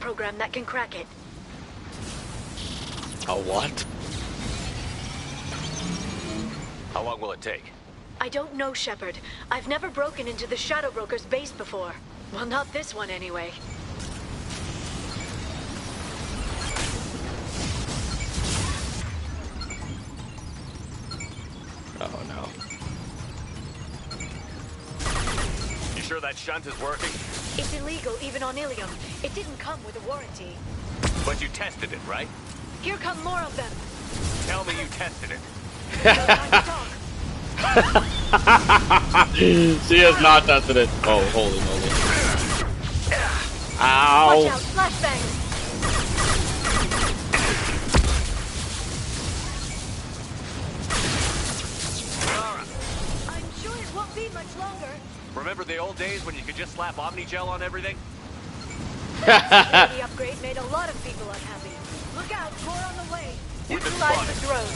program that can crack it. A what? How long will it take? I don't know, Shepard. I've never broken into the Shadow Broker's base before. Well, not this one anyway. Oh no. You sure that shunt is working? It's illegal even on Ilium. It didn't come with a warranty. But you tested it, right? Here come more of them. Tell me you tested it. No time to talk. She has not tested it. Oh, holy moly. Ow. Watch out, flashbangs. I'm sure it won't be much longer. Remember the old days when you could just slap Omnigel on everything? The upgrade made a lot of people unhappy. Look out, more on the way. We've been Neutralize the spotted. drone.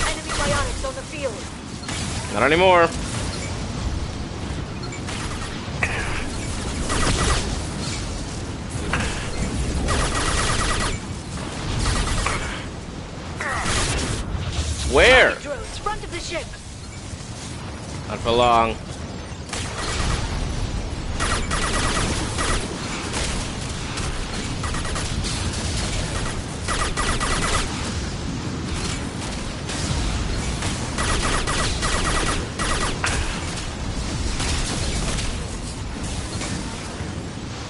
Enemy bionics on the field. Not anymore. Where? Drones, front of the ship. Not for long.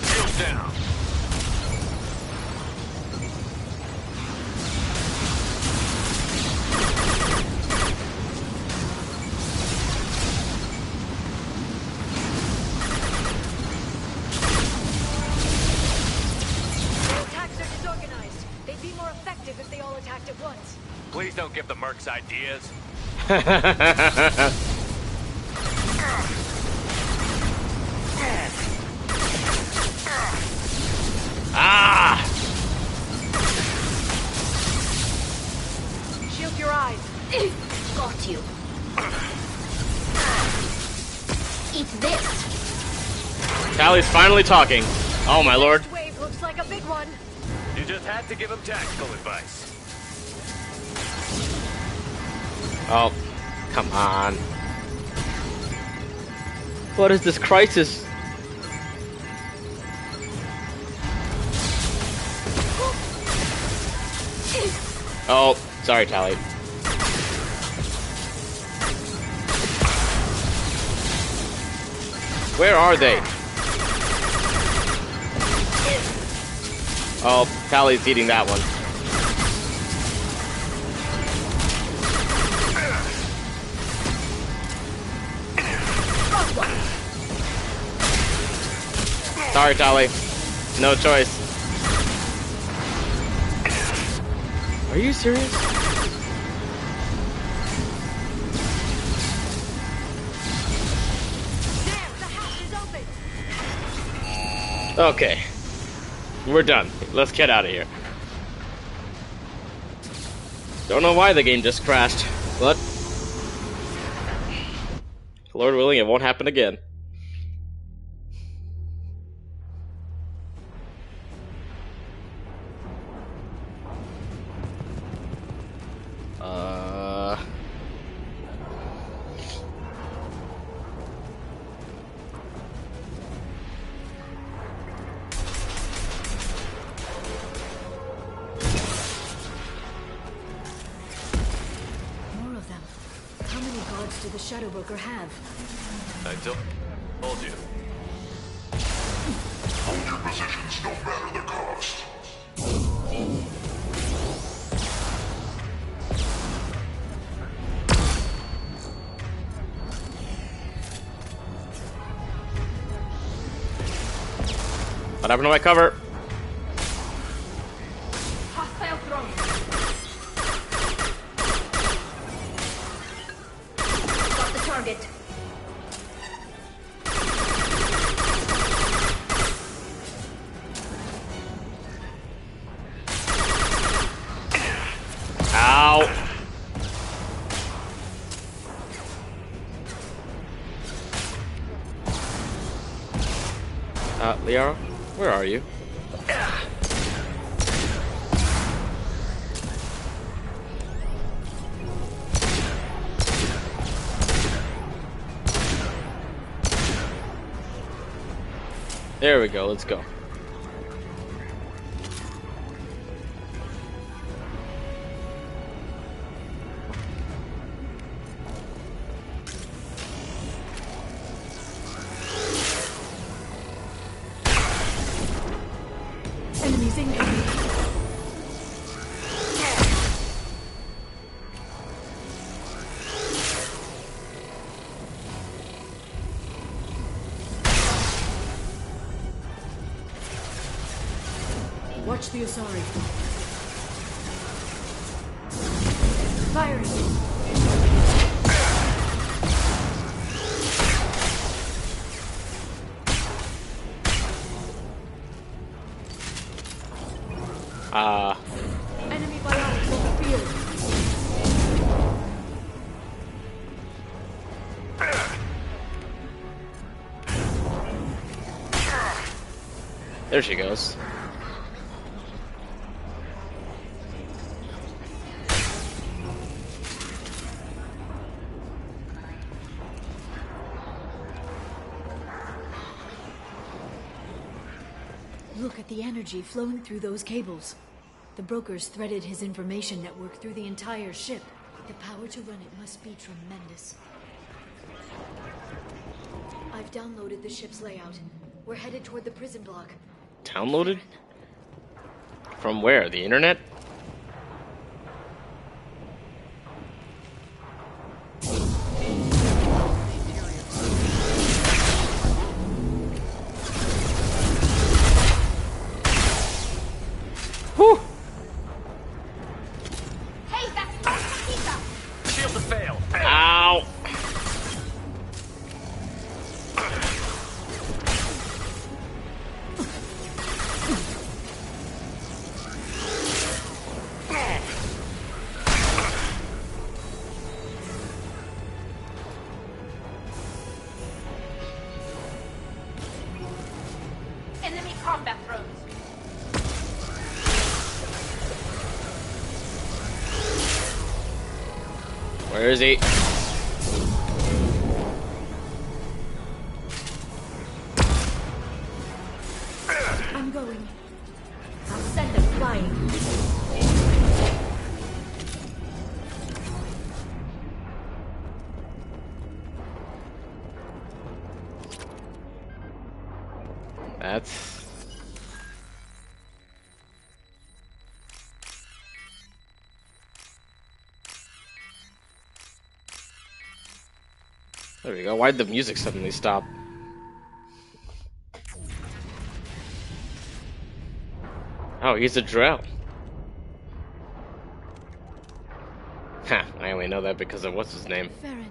Shield down. Their attacks are disorganized. They'd be more effective if they all attacked at once. Please don't give the mercs ideas. Ah! Shield your eyes. Got you. Eat this. Tally's finally talking. Oh my lord. Next wave looks like a big one. You just had to give him tactical advice. Oh, come on. What is this crisis? Oh, sorry, Tally. Where are they? Oh, Tally's eating that one. Sorry, Tally. No choice. Are you serious? There, the hatch is open. Okay. We're done. Let's get out of here. Don't know why the game just crashed, but Lord willing, it won't happen again. More of them. How many guards do the Shadow Broker have? I told you. Hold your positions, no matter the cost. What happened to my cover? Hostile drone. Got the target. Ow. Liara, where are you? There we go, let's go. Enemies incoming. Watch the Asari. Firing. Enemy biotics on the field. There she goes. Look at the energy flowing through those cables. The brokers threaded his information network through the entire ship. The power to run it must be tremendous. I've downloaded the ship's layout. We're headed toward the prison block. Downloaded? From where? The internet? Whew! Hey, that's Pizza! Shield to fail. Ow! Enemy combat drones. Where is he? I'm going. I'll send them flying. That's... There we go. Why'd the music suddenly stop? Oh, he's a drow. Ha, I only know that because of what's his name. Farron,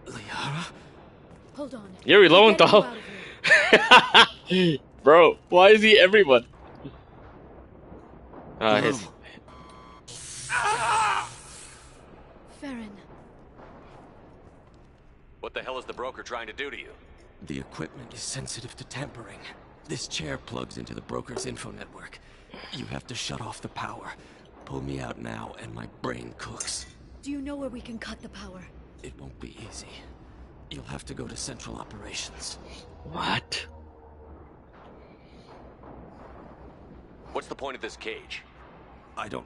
Liara? hold on. Yuri We're getting you Lowenthal. out of here. Bro, why is he everyone? His... Farron, What the hell is the broker trying to do to you? The equipment is sensitive to tampering. This chair plugs into the broker's info network. You have to shut off the power. Pull me out now and my brain cooks. do you know where we can cut the power? It won't be easy. You'll have to go to Central Operations. What? What's the point of this cage? I don't...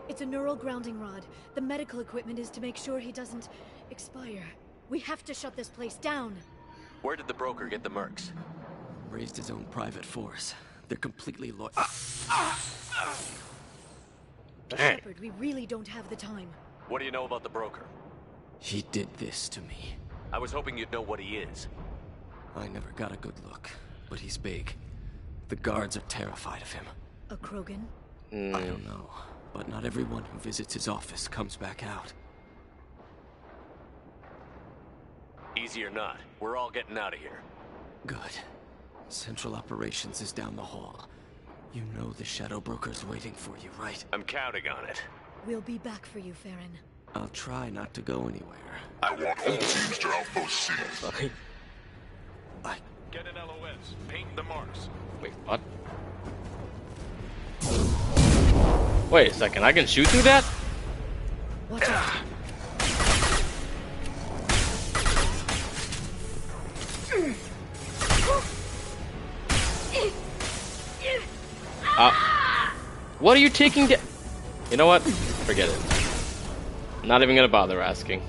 It's a neural grounding rod. The medical equipment is to make sure he doesn't expire. We have to shut this place down. Where did the broker get the mercs? Raised his own private force. They're completely loyal. Dang. Shepard, we really don't have the time. What do you know about the broker? He did this to me. I was hoping you'd know what he is. I never got a good look, but he's big. The guards are terrified of him. A Krogan? I don't know, but not everyone who visits his office comes back out. Easy or not, we're all getting out of here. Good. Central Operations is down the hall. You know the Shadow Broker's waiting for you, right? I'm counting on it. We'll be back for you, Farron. I'll try not to go anywhere. I want all teams to Outpost C. Get an LOS. Paint the marks. Wait, what? Wait a second, I can shoot through that? Watch out. What are you taking to... You know what? Forget it. I'm not even gonna bother asking.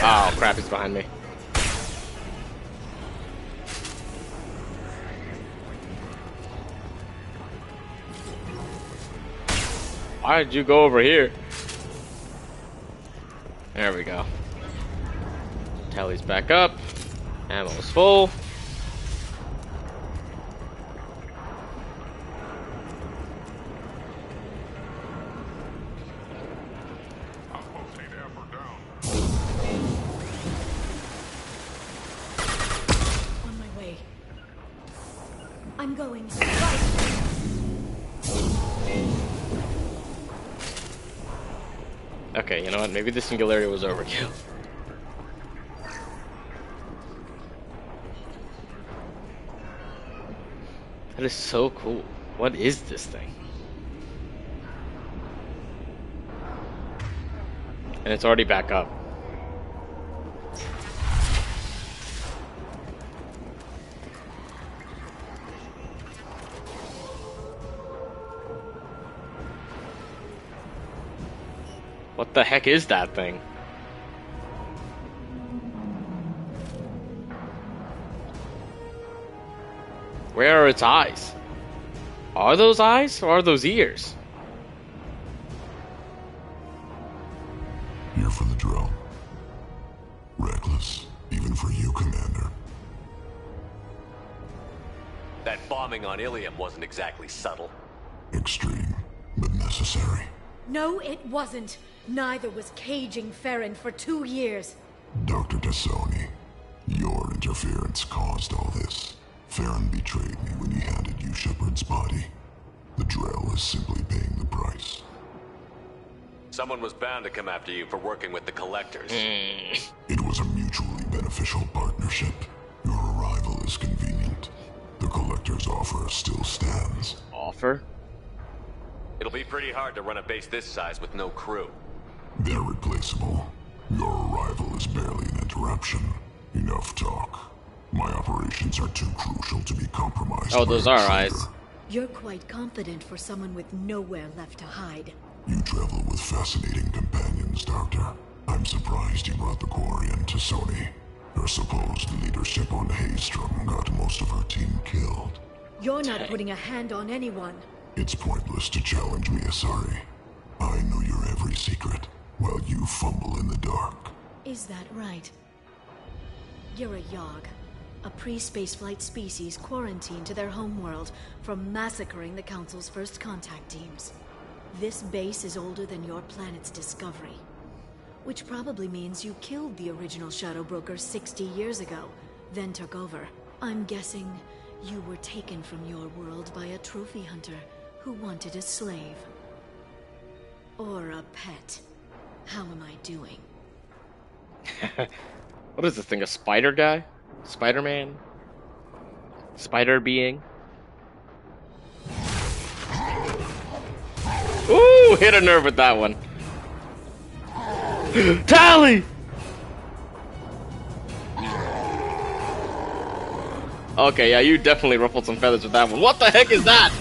Oh crap, he's behind me. Why did you go over here? There we go. Tally's back up. Ammo's full. On my way. I'm going. Okay, you know what? Maybe the singularity was overkill. That is so cool. What is this thing? And it's already back up. What the heck is that thing? Where are its eyes? Are those eyes or are those ears? Here for the drill. Reckless, even for you, Commander. That bombing on Ilium wasn't exactly subtle. Extreme, but necessary. No, it wasn't. Neither was caging Farron for 2 years. Dr. Tassoni, your interference caused all this. Farron betrayed me when he handed you Shepard's body. The Drell is simply paying the price. Someone was bound to come after you for working with the Collectors. It was a mutually beneficial partnership. Your arrival is convenient. The Collector's offer still stands. Offer? It'll be pretty hard to run a base this size with no crew. They're replaceable. Your arrival is barely an interruption. Enough talk. My operations are too crucial to be compromised. Oh, by those a are traitor. eyes. You're quite confident for someone with nowhere left to hide. You travel with fascinating companions, Doctor. I'm surprised you brought the Quarian to Sony. Her supposed leadership on Haystrom got most of her team killed. You're not putting a hand on anyone. It's pointless to challenge me, Asari. I know your every secret, while you fumble in the dark. Is that right? You're a Yogg, a pre-spaceflight species quarantined to their homeworld from massacring the Council's first contact teams. This base is older than your planet's discovery, which probably means you killed the original Shadow Broker 60 years ago, then took over. I'm guessing you were taken from your world by a trophy hunter who wanted a slave. Or a pet. How am I doing? What is this thing? A spider guy? Spider-Man? Spider being? Ooh, hit a nerve with that one. Tally! Okay, yeah, you definitely ruffled some feathers with that one. What the heck is that?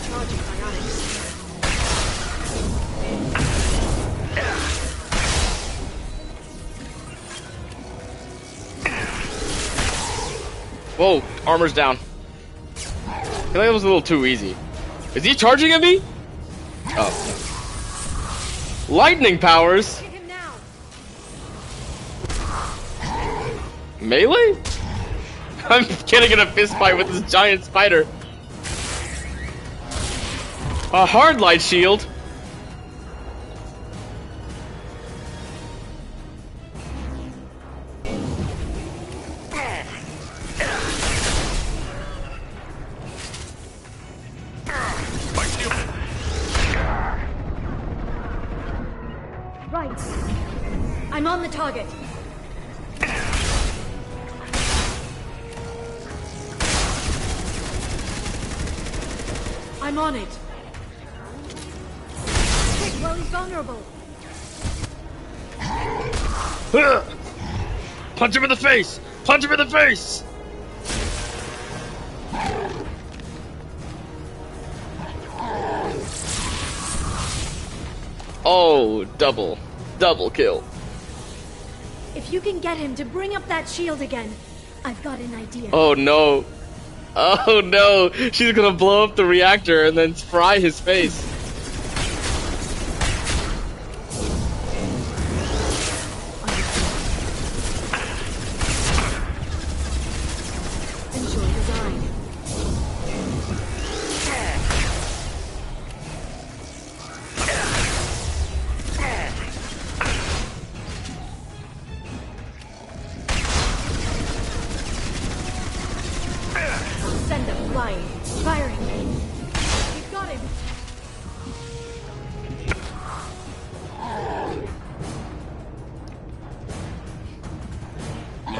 Charging biotics. Whoa, armor's down. I feel like that was a little too easy. Is he charging at me? Oh. Lightning powers? Hit him now. Melee? I'm getting in a fist fight with this giant spider. A hard light shield? Right. I'm on the target. I'm on it. Quick, while he's vulnerable. Punch him in the face! Punch him in the face! Oh, double kill. If you can get him to bring up that shield again, I've got an idea. Oh no. Oh no, she's gonna blow up the reactor and then fry his face. Enjoy the ride. Send them flying. Firing. We've got him.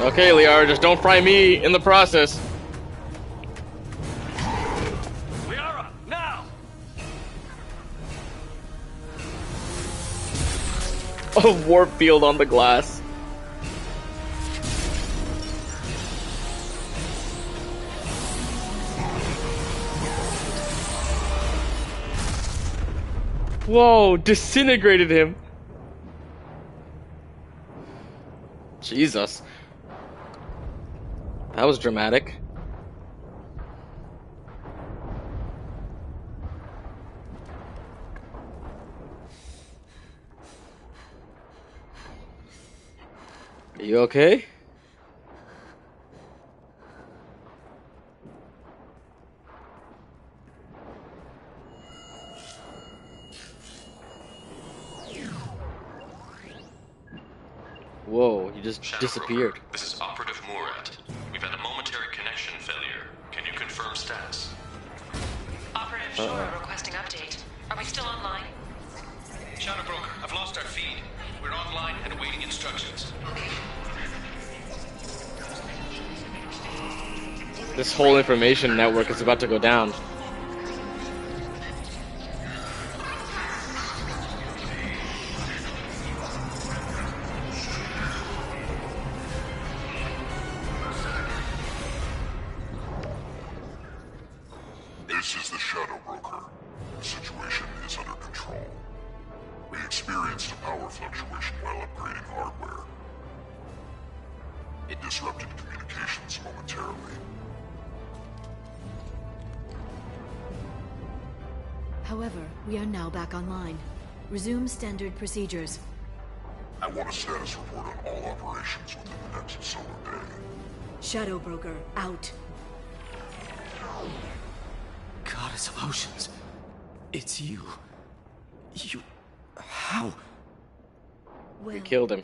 Okay, Lair, just don't fry me in the process. Liara, now! A warp field on the glass. Whoa, disintegrated him. Jesus. That was dramatic. Are you okay? Whoa, you just disappeared. This is Operative Murat. We've had a momentary connection failure. Can you confirm status? Operative Shora requesting update. Are we still online? Shadow Broker, I've lost our feed. We're online and awaiting instructions. This whole information network is about to go down. This is the Shadow Broker. The situation is under control. We experienced a power fluctuation while upgrading hardware. It disrupted communications momentarily. However, we are now back online. Resume standard procedures. I want a status report on all operations within the next solar day. Shadow Broker, out. Goddess of Oceans. It's you. You... How? Well, We killed him.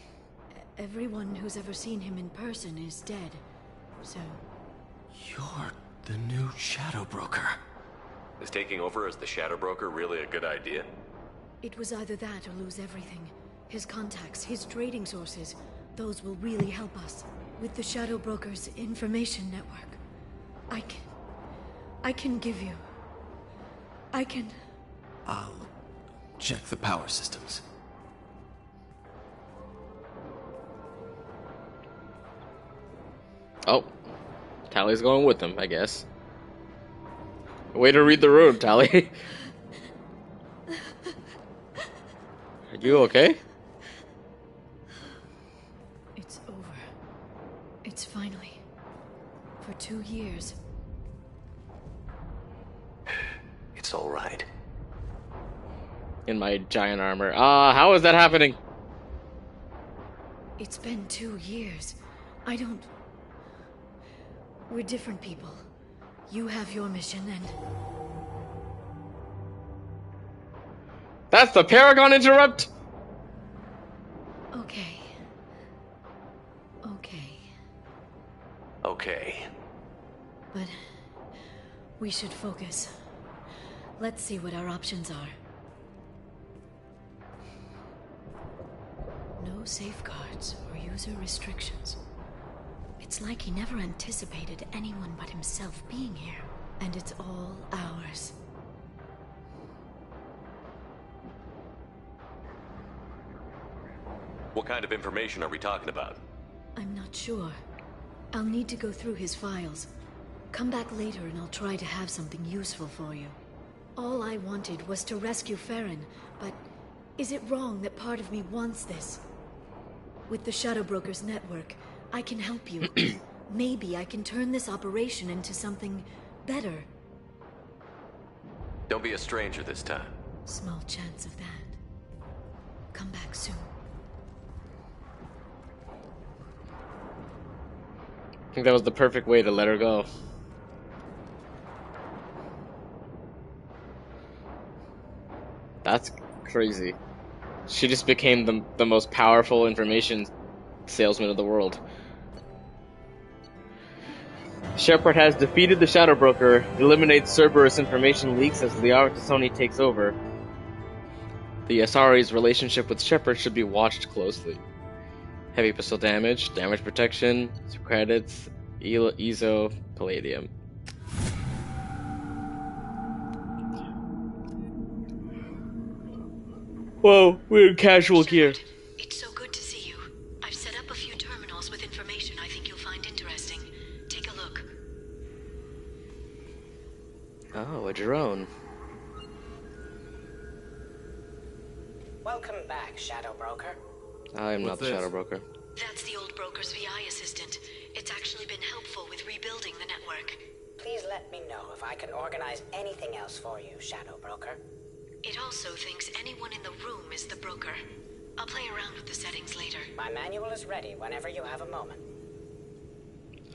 everyone who's ever seen him in person is dead. So, You're the new Shadow Broker. Is taking over as the Shadow Broker really a good idea? it was either that or lose everything. His contacts, his trading sources, those will really help us. With the Shadow Broker's information network, I can give you... I'll check the power systems. Oh. Tally's going with him, I guess. Way to read the room, Tally. Are you okay? It's over. It's finally. For 2 years. It's all right. In my giant armor. How is that happening? It's been 2 years. I don't... We're different people. You have your mission and... That's the Paragon interrupt? Okay. Okay. Okay. But... we should focus. Let's see what our options are. safeguards or user restrictions. It's like he never anticipated anyone but himself being here. And it's all ours. What kind of information are we talking about? I'm not sure. I'll need to go through his files. Come back later and I'll try to have something useful for you. All I wanted was to rescue Farron, but is it wrong that part of me wants this? With the Shadow Brokers network, I can help you. Maybe I can turn this operation into something better. Don't be a stranger this time. Small chance of that. Come back soon. I think that was the perfect way to let her go. That's crazy. She just became the most powerful information salesman in the world. Shepard has defeated the Shadow Broker, eliminates Cerberus information leaks as Lair to Sony takes over. The Asari's relationship with Shepard should be watched closely. Heavy pistol damage, damage protection, credits, EZO, Palladium. Whoa, we're in casual gear. It's so good to see you. I've set up a few terminals with information I think you'll find interesting. Take a look. Oh, a drone. Welcome back, Shadow Broker. I am not the Shadow Broker. That's the old broker's VI assistant. It's actually been helpful with rebuilding the network. Please let me know if I can organize anything else for you, Shadow Broker. It also thinks anyone in the room is the broker. I'll play around with the settings later. My manual is ready whenever you have a moment.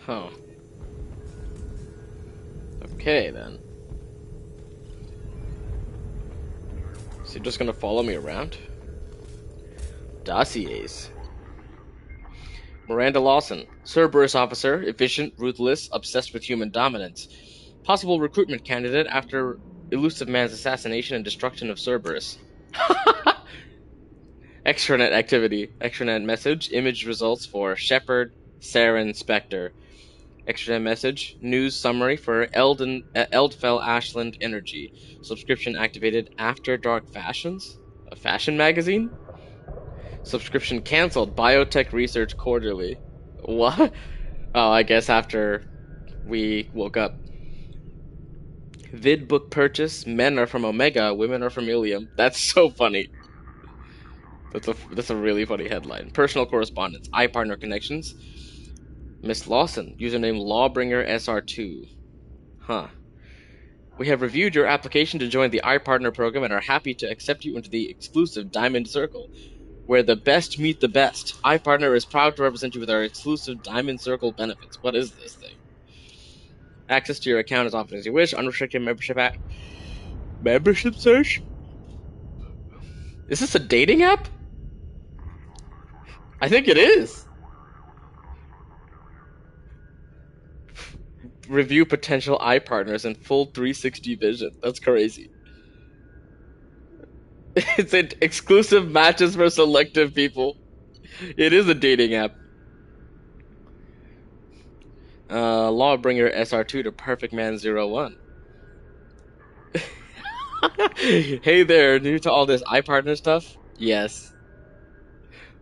Huh. Okay, then. Is he just gonna follow me around? Dossiers. Miranda Lawson, Cerberus officer, efficient, ruthless, obsessed with human dominance. Possible recruitment candidate after Elusive Man's assassination and destruction of Cerberus. Extranet activity. Extranet message. Image results for Shepard, Saren, Spectre. Extranet message. News summary for Eldfell Ashland Energy. Subscription activated after Dark Fashions? A fashion magazine? Subscription cancelled. Biotech Research Quarterly. What? Oh, I guess after we woke up. Vid book purchase. Men are from Omega, women are from Ilium. That's so funny. That's a really funny headline. Personal correspondence. iPartner connections. Miss Lawson. Username Lawbringer SR2. Huh. We have reviewed your application to join the iPartner program and are happy to accept you into the exclusive Diamond Circle, where the best meet the best. iPartner is proud to represent you with our exclusive Diamond Circle benefits. What is this thing? Access to your account as often as you wish. Unrestricted membership search? Is this a dating app? I think it is. Review potential iPartners in full 360 vision. That's crazy. It's an exclusive matches for selective people. It is a dating app. Lawbringer SR2 to Perfect Man 01. Hey there, new to all this iPartner stuff? Yes.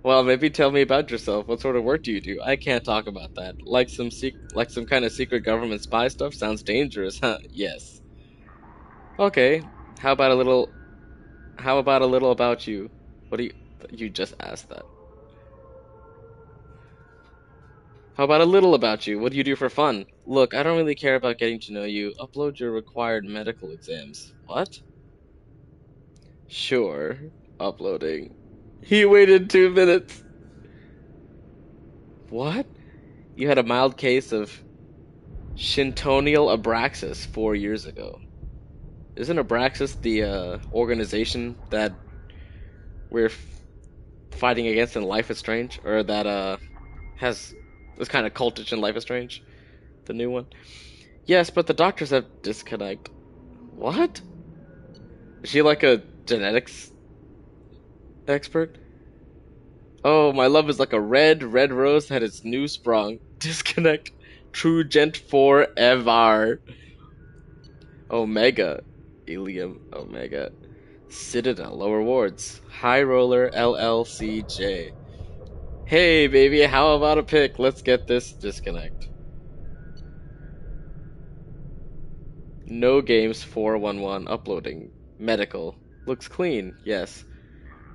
Well, maybe tell me about yourself. What sort of work do you do? I can't talk about that. Like some kind of secret government spy stuff? Sounds dangerous, huh? Yes. Okay. How about a little about you? What do you just asked that. How about a little about you? What do you do for fun? Look, I don't really care about getting to know you. Upload your required medical exams. What? Sure. Uploading. He waited 2 minutes. What? You had a mild case of Shintonial Abraxas 4 years ago. Isn't Abraxas the organization that we're fighting against in Life is Strange? Or that has this kind of cultish in Life is Strange? The new one? Yes, but the doctors have disconnect. What? Is she like a genetics expert? Oh, my love is like a red rose that is new sprung. Disconnect. True gent forever. Omega. Ilium. Omega. Citadel. Lower wards. High roller LLCJ. Hey, baby, how about a pick? Let's get this disconnect. No games 411 uploading. Medical. Looks clean, yes.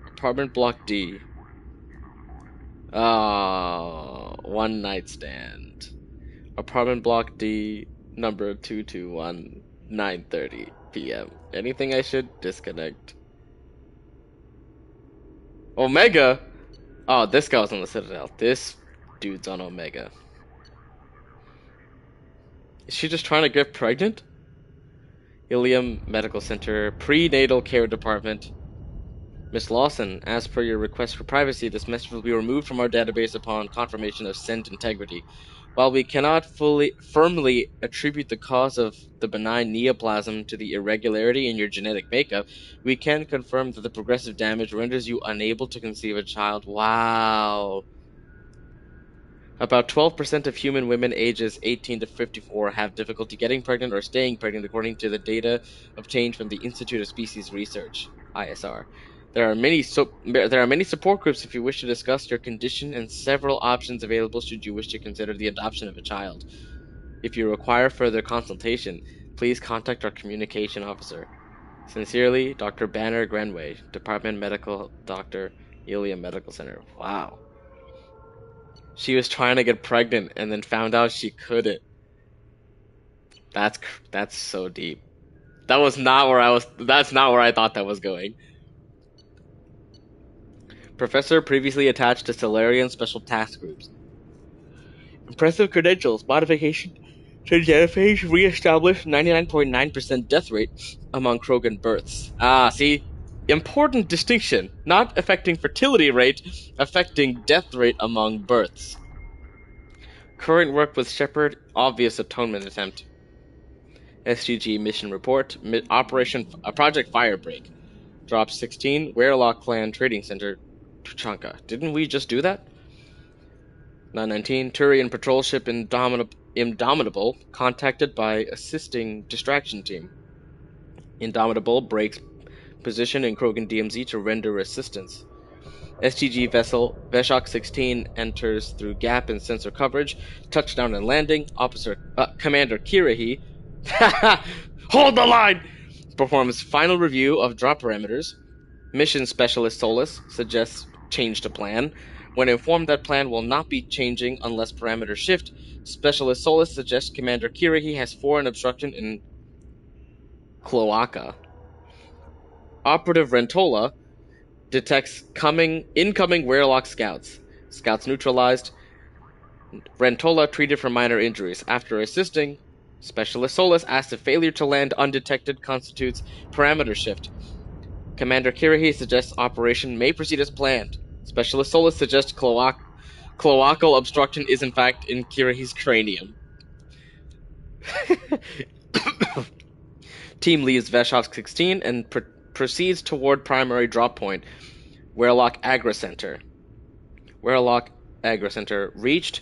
Apartment block D. One night stand. Apartment block D, number 221, 9:30 p.m. Anything I should disconnect? Omega? Oh, this guy was on the Citadel. This dude's on Omega. Is she just trying to get pregnant? Ilium Medical Center, Prenatal Care Department. Miss Lawson, as per your request for privacy, this message will be removed from our database upon confirmation of sent integrity. While we cannot firmly attribute the cause of the benign neoplasm to the irregularity in your genetic makeup, we can confirm that the progressive damage renders you unable to conceive a child. Wow. About 12% of human women ages 18 to 54 have difficulty getting pregnant or staying pregnant, according to the data obtained from the Institute of Species Research, ISR. There are many support groups if you wish to discuss your condition and several options available should you wish to consider the adoption of a child. If you require further consultation, please contact our communication officer. Sincerely, Dr. Banner Grenway, Department Medical Doctor, Ilium Medical Center. Wow. She was trying to get pregnant and then found out she couldn't. That's so deep. That's not where I thought that was going. Professor previously attached to Solarian Special Task Groups. Impressive credentials. Modification to genophage re-established 99.9% death rate among Krogan births. See? Important distinction. Not affecting fertility rate, affecting death rate among births. Current work with Shepard, obvious atonement attempt. SGG mission report, Project Firebreak. Drop 16, Werelock Clan Trading Center, Tuchanka. Didn't we just do that? 919, Turian patrol ship Indomitable, contacted by assisting distraction team. Indomitable breaks position in Krogan DMZ to render assistance. STG vessel Veshok 16 enters through gap in sensor coverage. Touchdown and landing. Commander Kirahi hold the line! Performs final review of drop parameters. Mission Specialist Solus suggests change to plan. When informed that plan will not be changing unless parameters shift, Specialist Solus suggests Commander Kirahi has foreign obstruction in Cloaca. Operative Rentola detects incoming Werelock scouts. Scouts neutralized. Rentola treated for minor injuries. After assisting, Specialist Solus asked if failure to land undetected constitutes parameter shift. Commander Kirahi suggests operation may proceed as planned. Specialist Solus suggests cloacal obstruction is in fact in Kirahi's cranium. Team leaves Veshok 16 and proceeds toward primary drop point, Werelock Agra Center. Werelock Agra Center reached.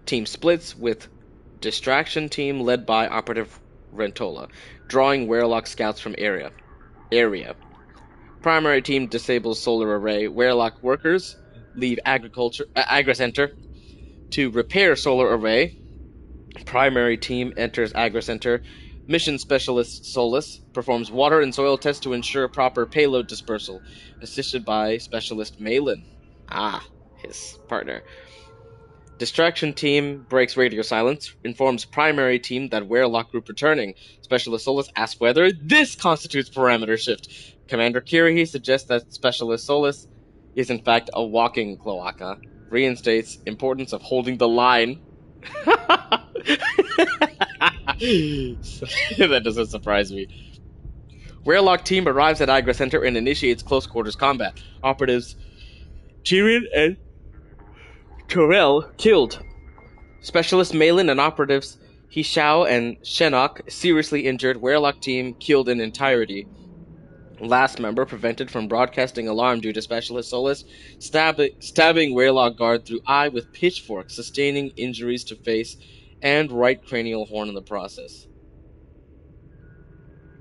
Team splits with distraction team led by Operative Rentola, drawing Werelock scouts from area. Primary team disables solar array. Werelock workers leave Agra Center to repair solar array. Primary team enters Agra Center. Mission Specialist Solus performs water and soil tests to ensure proper payload dispersal, assisted by Specialist Malin. His partner. Distraction team breaks radio silence, informs primary team that Werelock group returning. Specialist Solus asks whether this constitutes parameter shift. Commander Kirahi suggests that Specialist Solus is in fact a walking cloaca. Reinstates importance of holding the line. That doesn't surprise me. Werelock team arrives at Agra Center and initiates close quarters combat. Operatives Tyrion and Torel killed. Specialist Malin and operatives Hishao and Shenok seriously injured. Werelock team killed in entirety. Last member prevented from broadcasting alarm due to Specialist Solus stabbing Waylock guard through eye with pitchfork, sustaining injuries to face and right cranial horn in the process.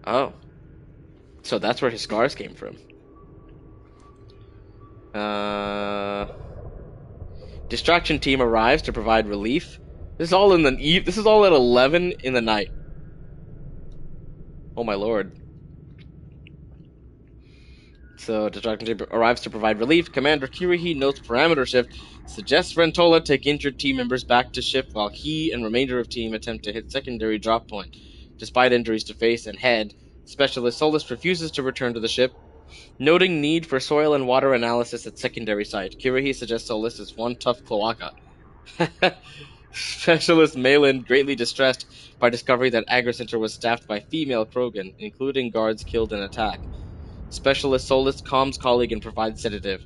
Oh. So that's where his scars came from. Distraction team arrives to provide relief. This is all This is all at 11 in the night. Oh my lord. So Distraction team arrives to provide relief. Commander Kirihi notes parameter shift, suggests Rentola take injured team members back to ship while he and remainder of team attempt to hit secondary drop point. Despite injuries to face and head, Specialist Solus refuses to return to the ship. Noting need for soil and water analysis at secondary site, Kirihi suggests Solus is one tough cloaca. Specialist Malin, greatly distressed by discovery that Agra Center was staffed by female Krogan, including guards killed in attack. Specialist Solus calms colleague and provides sedative.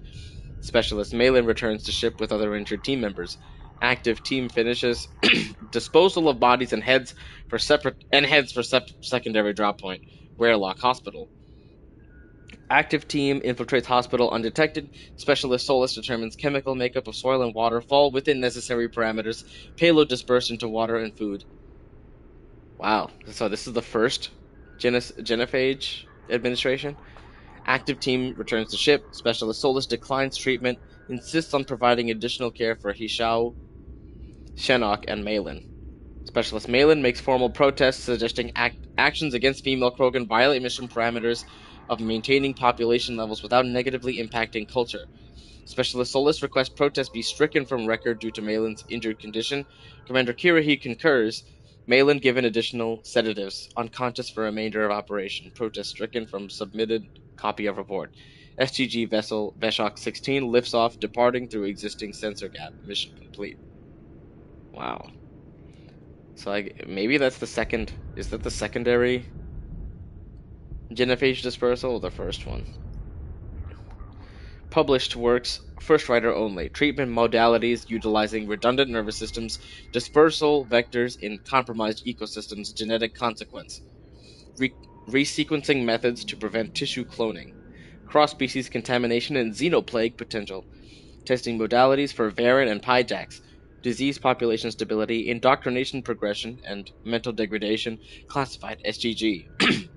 Specialist Malin returns to ship with other injured team members. Active team finishes disposal of bodies and heads for secondary drop point, Warelock Hospital. Active team infiltrates hospital undetected. Specialist Solus determines chemical makeup of soil and water fall within necessary parameters. Payload dispersed into water and food. Wow. So this is the first genophage administration. Active team returns to ship. Specialist Solus declines treatment, insists on providing additional care for Hishao, Shenok, and Malin. Specialist Malin makes formal protests suggesting actions against female Krogan violate mission parameters of maintaining population levels without negatively impacting culture. Specialist Solus requests protests be stricken from record due to Malin's injured condition. Commander Kirihi concurs. Malin given additional sedatives, unconscious for remainder of operation. Protest stricken from submitted copy of report. STG vessel Veshok 16 lifts off, departing through existing sensor gap. Mission complete. Wow. So maybe that's the second. Is that the secondary genophage dispersal or the first one? Published works, first writer only. Treatment modalities utilizing redundant nervous systems, dispersal vectors in compromised ecosystems, genetic consequence. Resequencing methods to prevent tissue cloning. Cross-species contamination and xenoplague potential. Testing modalities for variant and Pyjax. Disease population stability, indoctrination progression, and mental degradation, classified SGG.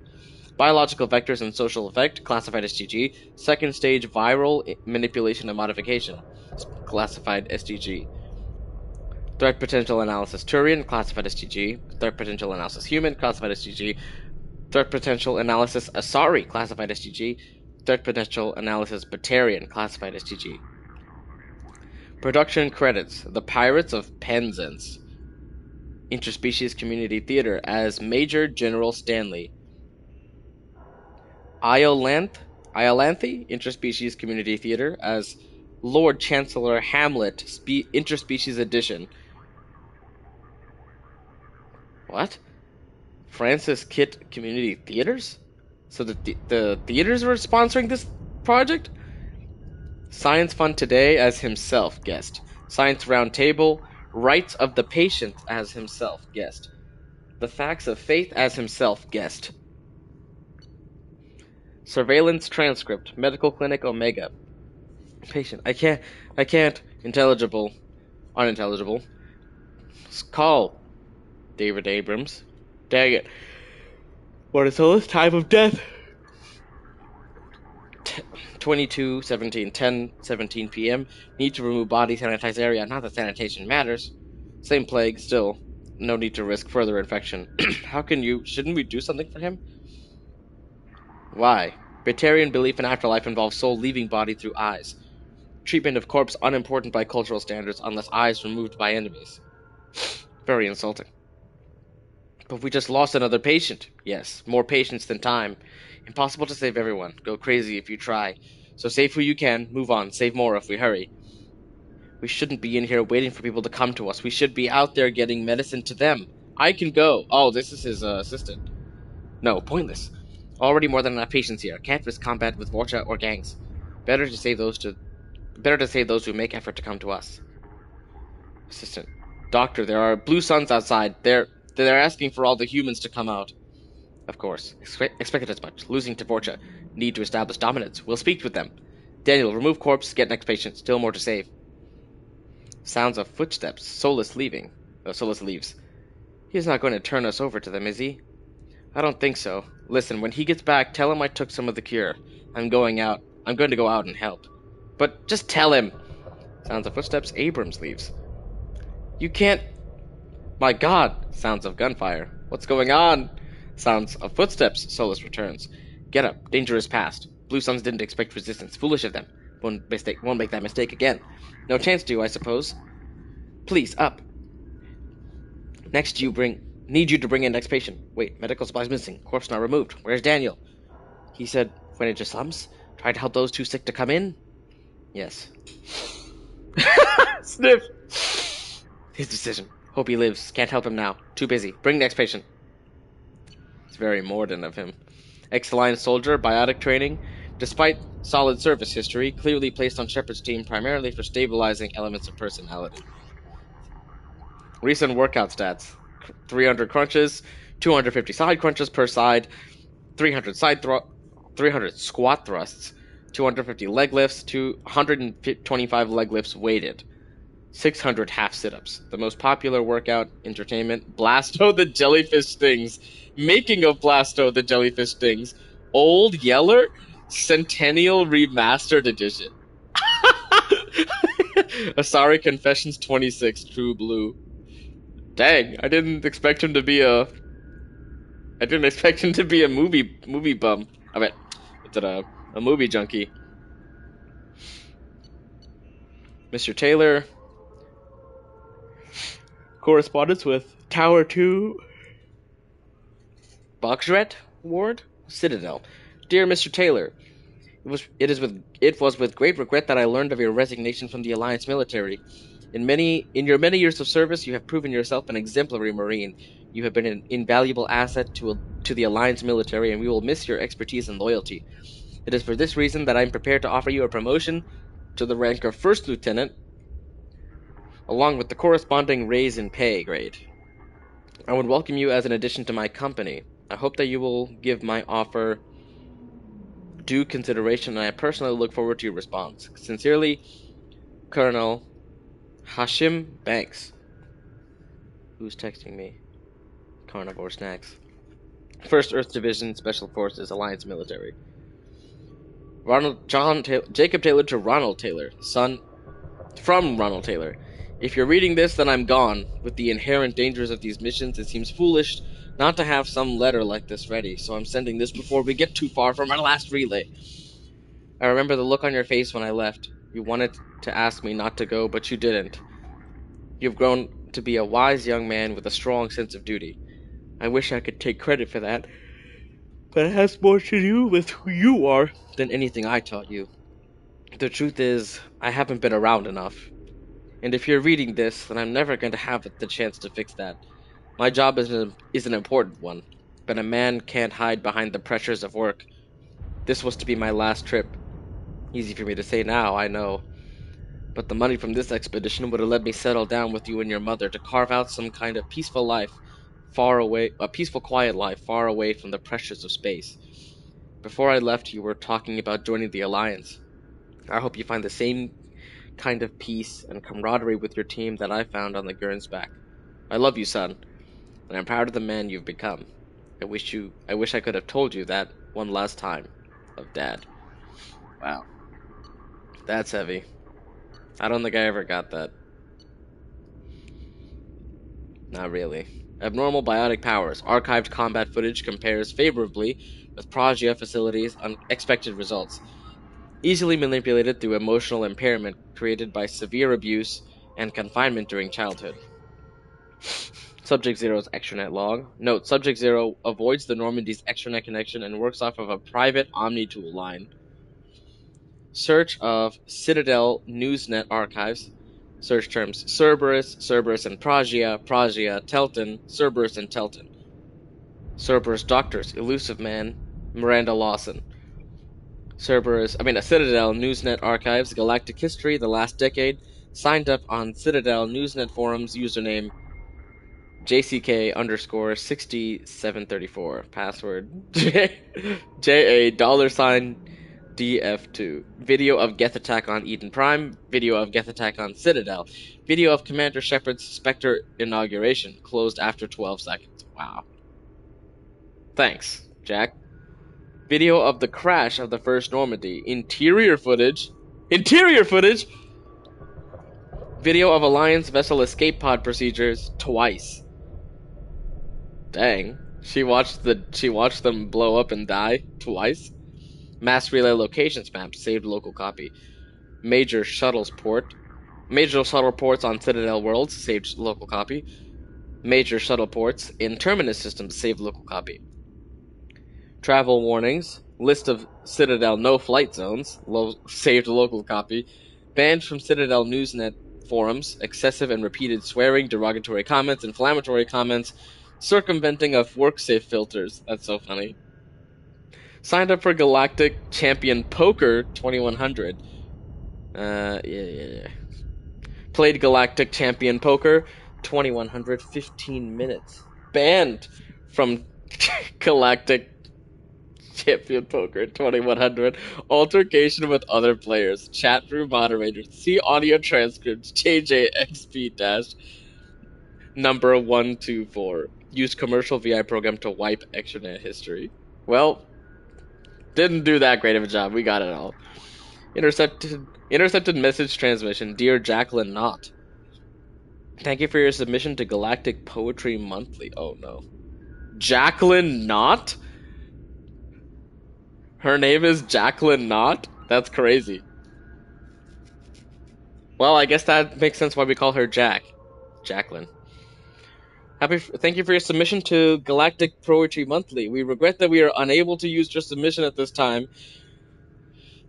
Biological vectors and social effect, classified SGG. Second stage viral manipulation and modification, classified SGG. Threat potential analysis Turian, classified SGG. Threat potential analysis human, classified SGG. Threat potential analysis Asari, classified SGG. Threat potential analysis Batarian, classified SGG. Production credits: The Pirates of Penzance. Interspecies Community Theater as Major General Stanley. Iolanthe, Interspecies Community Theater as Lord Chancellor Hamlet, Interspecies Edition. What? Francis Kitt Community Theaters? So the theaters were sponsoring this project? Science Fund Today as himself guest. Science Roundtable, Rights of the Patient as himself guest. The Facts of Faith as himself guest. Surveillance Transcript, Medical Clinic Omega. Patient, I can't, unintelligible. Call, David Abrams. Dang it. What is all this time of death? 22:17, 10:17 p.m. Need to remove body, sanitize area. Not that sanitation matters. Same plague, still. No need to risk further infection. Shouldn't we do something for him? Why? Batarian belief in afterlife involves soul leaving body through eyes. Treatment of corpse unimportant by cultural standards unless eyes removed by enemies. Very insulting. But we just lost another patient. Yes, more patients than time. Impossible to save everyone. Go crazy if you try. So save who you can, move on, save more if we hurry. We shouldn't be in here waiting for people to come to us. We should be out there getting medicine to them. I can go. Oh, this is his assistant. No, pointless. Already more than enough patients here. Can't risk combat with Vorcha or gangs. Better to save those who make effort to come to us. Assistant. Doctor, there are blue suns outside. They're asking for all the humans to come out. Of course. Expected as much. Losing to Vorcha. need to establish dominance. We'll speak with them. Daniel, remove corpse, get next patient. Still more to save. Sounds of footsteps. Solus leaving. Solus leaves. He's not going to turn us over to them, is he? I don't think so. Listen, when he gets back, tell him I took some of the cure. I'm going to go out and help. But just tell him. Sounds of footsteps. Abrams leaves. You can't... My God! Sounds of gunfire. What's going on? Sounds of footsteps. Solus returns. Get up. Danger is past. Blue Suns didn't expect resistance. Foolish of them. Won't make that mistake again. No chance to, I suppose. Please, up. Next need you to bring in next patient. Wait, medical supplies missing. Corpse not removed. Where's Daniel? He said, went into slums. Tried to help those too sick to come in? Yes. Sniff. His decision. Hope he lives. Can't help him now. Too busy. Bring next patient. It's very Morden of him. Ex-Alliance soldier, biotic training. Despite solid service history, clearly placed on Shepard's team primarily for stabilizing elements of personality. Recent workout stats. 300 crunches, 250 side crunches per side, 300 300 squat thrusts, 250 leg lifts, 125 leg lifts weighted, 600 half sit-ups. The most popular workout entertainment, Blasto the Jellyfish Stings. Making of Blasto the Jellyfish Stings. Old Yeller Centennial Remastered Edition. Asari Confessions 26 True Blue. Dang, I didn't expect him to be a movie bum. I mean, it's a movie junkie. Mr. Taylor. Correspondence with Tower 2. Boxret Ward? Citadel. Dear Mr. Taylor, it was with great regret that I learned of your resignation from the Alliance military. In your many years of service, you have proven yourself an exemplary Marine. You have been an invaluable asset to the Alliance military, and we will miss your expertise and loyalty. It is for this reason that I am prepared to offer you a promotion to the rank of First Lieutenant, along with the corresponding raise in pay grade. I would welcome you as an addition to my company. I hope that you will give my offer due consideration, and I personally look forward to your response. Sincerely, Colonel Hashim Banks. Who's texting me? Carnivore Snacks. 1st Earth Division, Special Forces, Alliance Military. Jacob Taylor to Ronald Taylor. Son from Ronald Taylor. If you're reading this, then I'm gone. With the inherent dangers of these missions, it seems foolish not to have some letter like this ready, so I'm sending this before we get too far from our last relay. I remember the look on your face when I left. You wanted to ask me not to go, but you didn't. You've grown to be a wise young man with a strong sense of duty. I wish I could take credit for that, but it has more to do with who you are than anything I taught you. The truth is, I haven't been around enough. And if you're reading this, then I'm never going to have the chance to fix that. My job is an important one, but a man can't hide behind the pressures of work. This was to be my last trip. Easy for me to say now, I know. But the money from this expedition would have let me settle down with you and your mother to carve out some kind of peaceful life, a peaceful, quiet life, far away from the pressures of space. Before I left, you were talking about joining the Alliance. I hope you find the same kind of peace and camaraderie with your team that I found on the Gernsback. I love you, son, and I'm proud of the man you've become. I wish I could have told you that one last time. Of Dad. Wow. That's heavy. I don't think I ever got that. Not really. Abnormal biotic powers. Archived combat footage compares favorably with Progea facilities' unexpected results. Easily manipulated through emotional impairment created by severe abuse and confinement during childhood. Subject Zero's extranet log. Note, Subject Zero avoids the Normandy's extranet connection and works off of a private OmniTool line. Search of Citadel Newsnet archives. Search terms Cerberus, Cerberus and Progea, Progea, Telton, Cerberus and Telton. Cerberus Doctors, Elusive Man, Miranda Lawson. Citadel Newsnet archives, Galactic History, The Last Decade, signed up on Citadel Newsnet forums, username JCK underscore 6734. Password JA dollar sign DF2. Video of Geth attack on Eden Prime. Video of Geth attack on Citadel. Video of Commander Shepard's Spectre inauguration. Closed after 12 seconds. Wow. Thanks, Jack. Video of the crash of the first Normandy. Interior footage. Interior footage! Video of Alliance vessel escape pod procedures twice. Dang. She watched them blow up and die twice. Mass relay locations map, saved local copy. Major shuttle ports on Citadel worlds, saved local copy. Major shuttle ports in terminus systems, saved local copy. Travel warnings, list of Citadel no flight zones, saved local copy. Banned from Citadel Newsnet forums, excessive and repeated swearing, derogatory comments, inflammatory comments, circumventing of WorkSafe filters. That's so funny. Signed up for Galactic Champion Poker 2100. Yeah. Played Galactic Champion Poker 2100, 15 minutes. Banned from Galactic Champion Poker 2100. Altercation with other players. Chat room moderators. See audio transcripts. JJXP dash number 124. Use commercial VI program to wipe extranet history. Well, didn't do that great of a job. We got it all. Intercepted message transmission. Dear Jacqueline Knott. Thank you for your submission to Galactic Poetry Monthly. Oh no. Jacqueline Knott? Her name is Jacqueline Knott? That's crazy. Well, I guess that makes sense why we call her Jacqueline. Thank you for your submission to Galactic Poetry Monthly. We regret that we are unable to use your submission at this time.